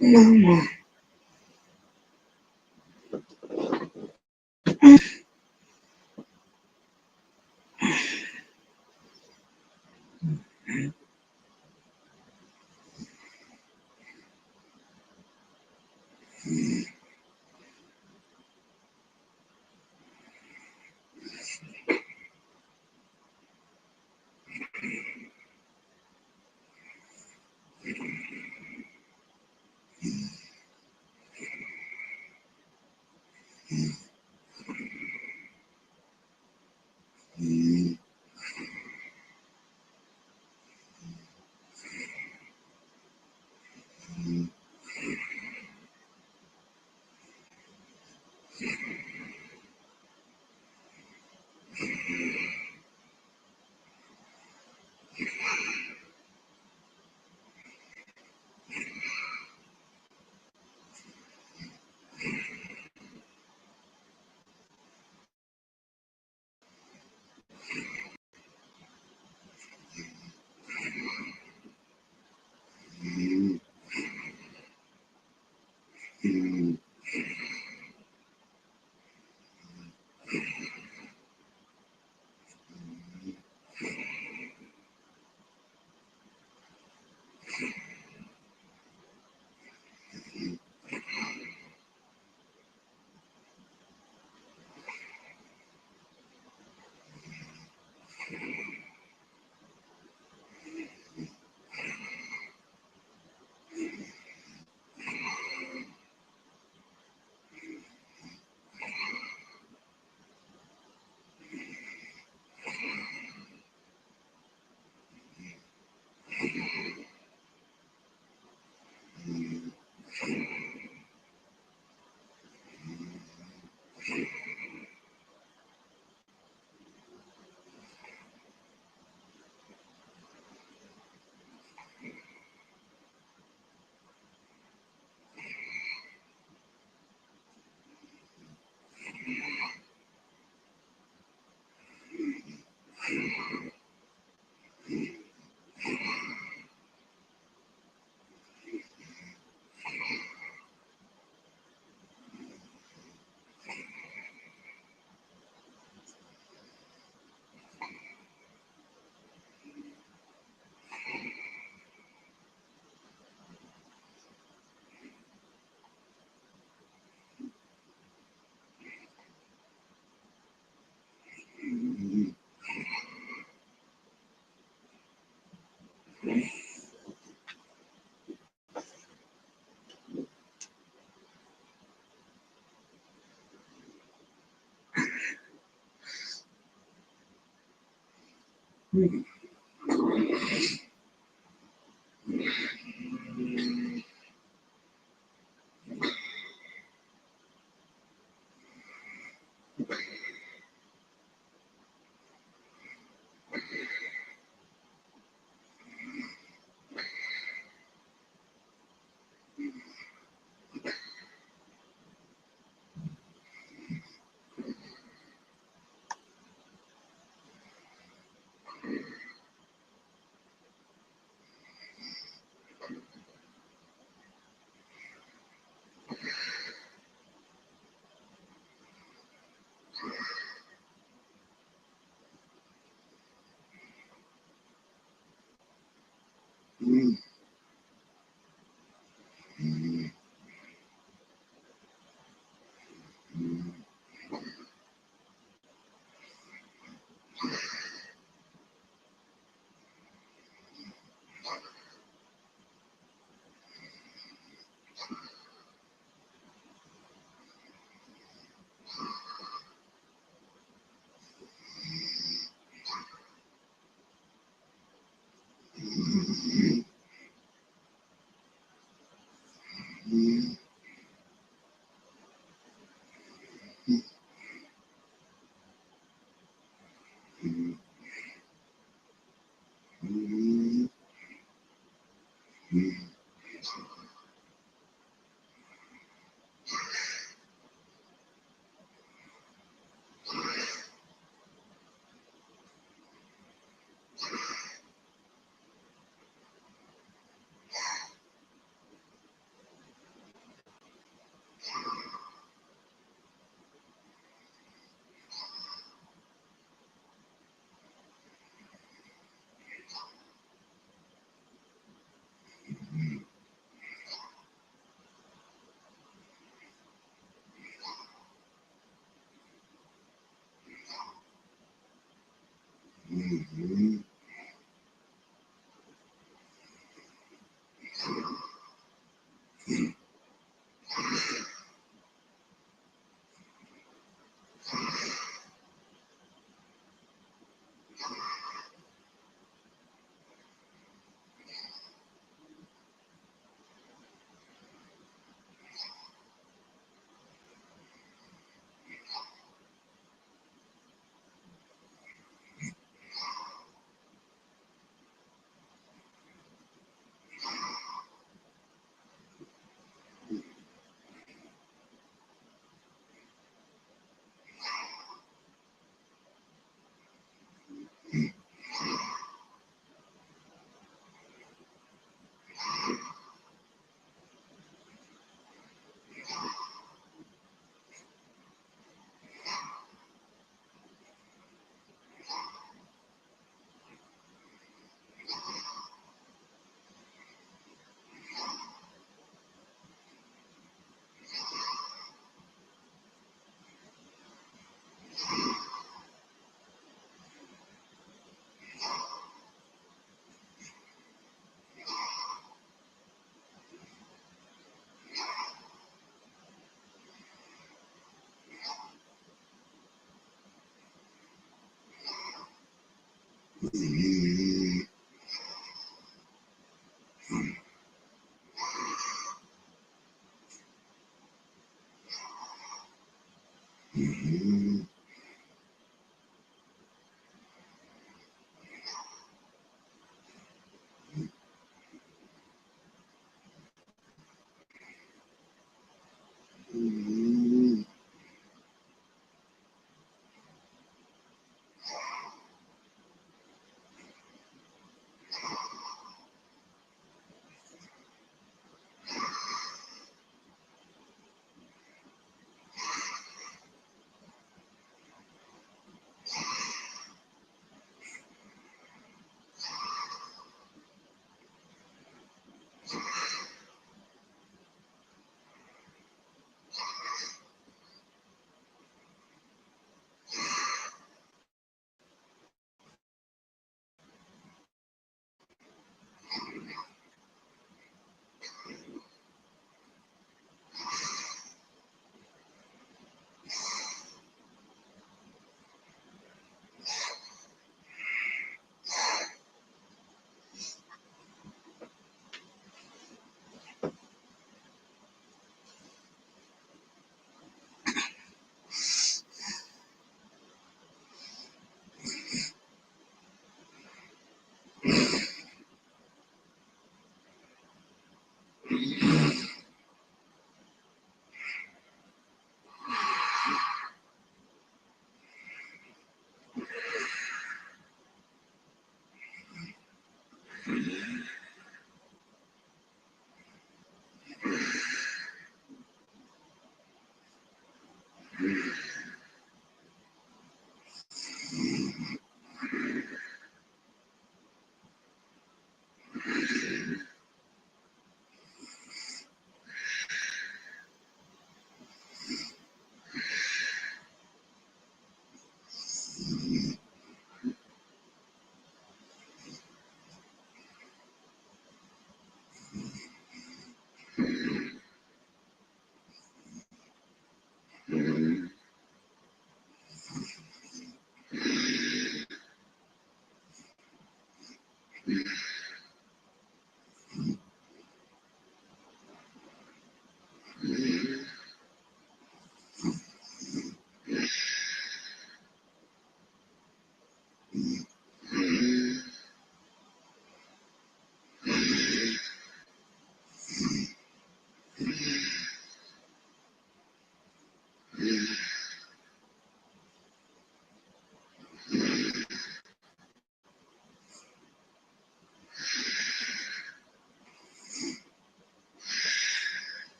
No more.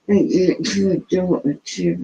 It's your daughter to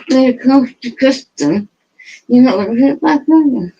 They're close to Kristen. You're not going to hit back, are you?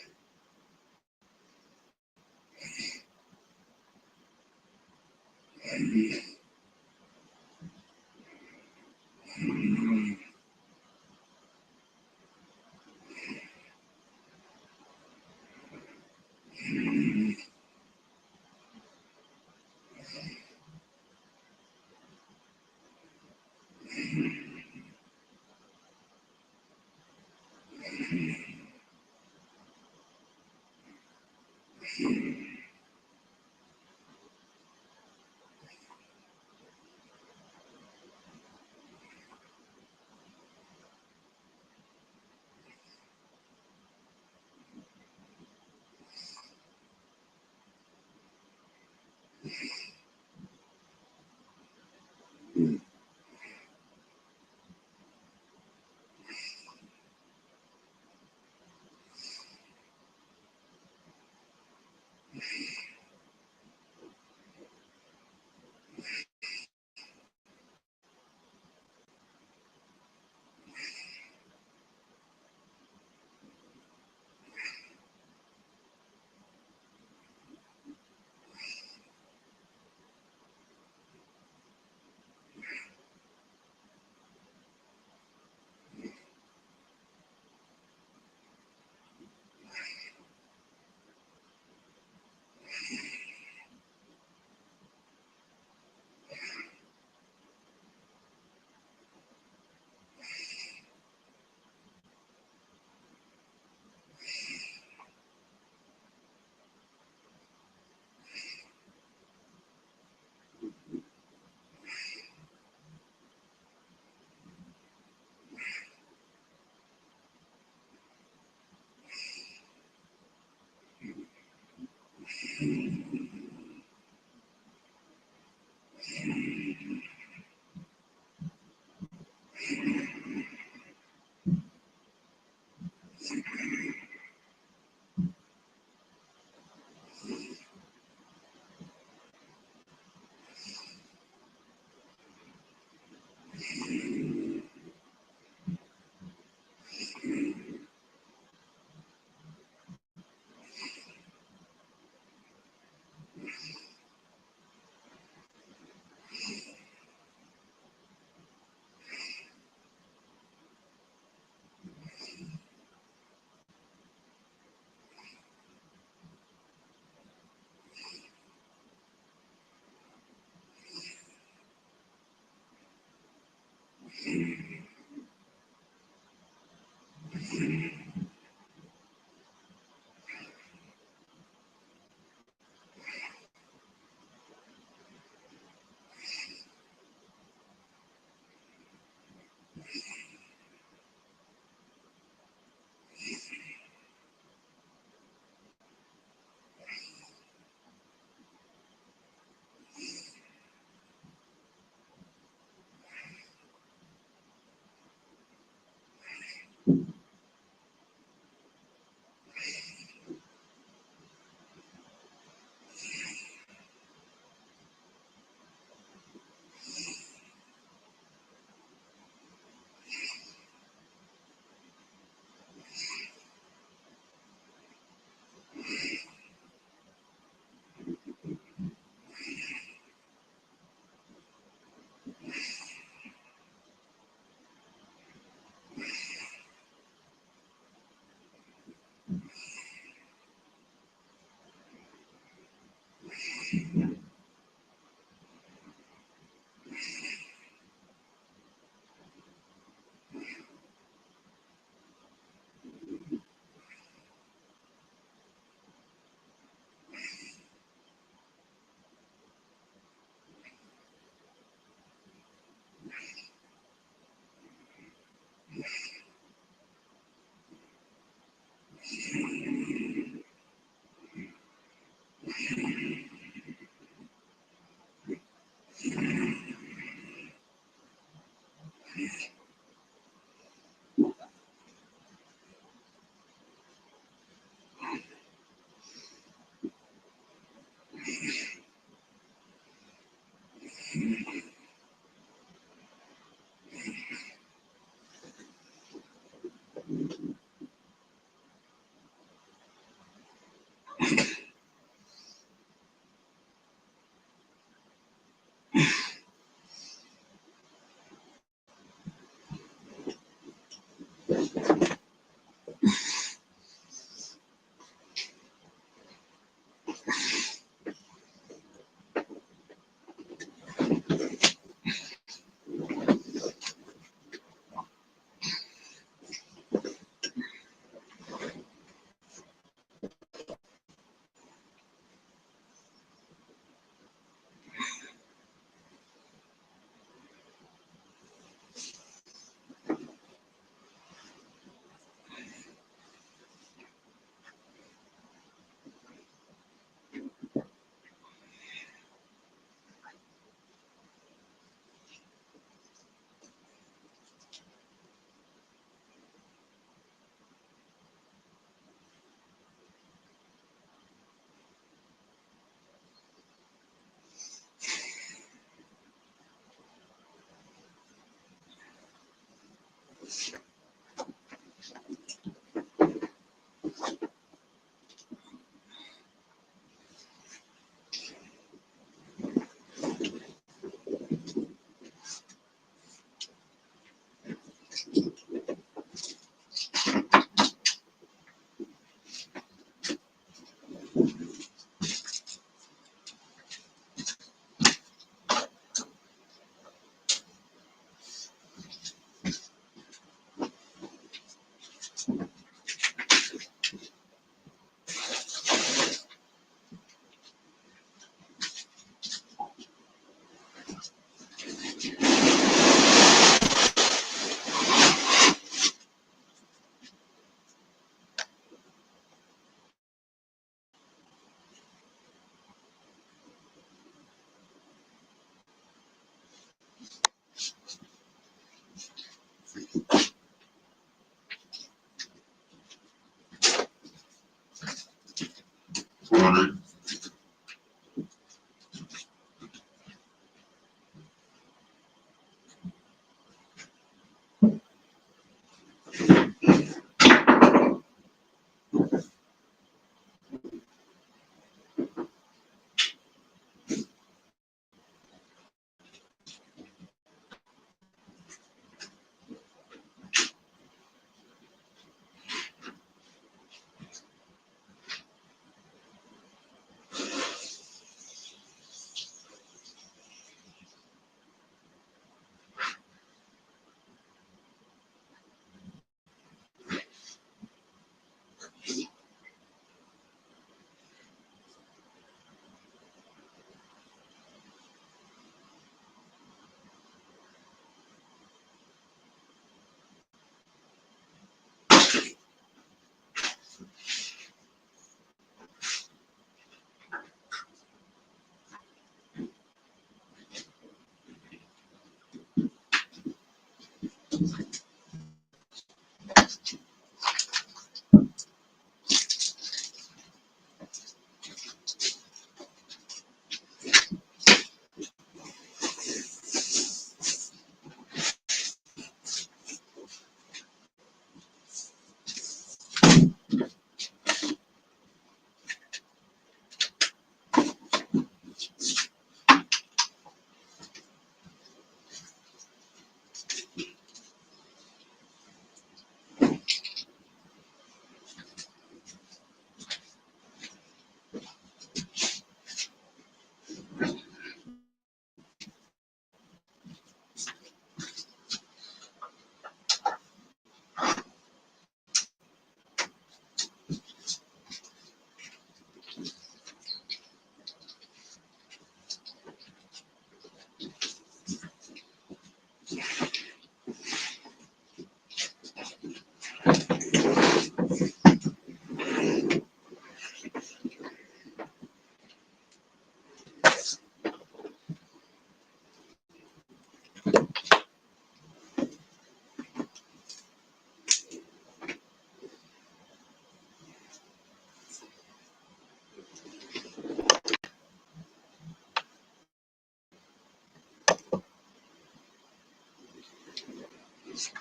is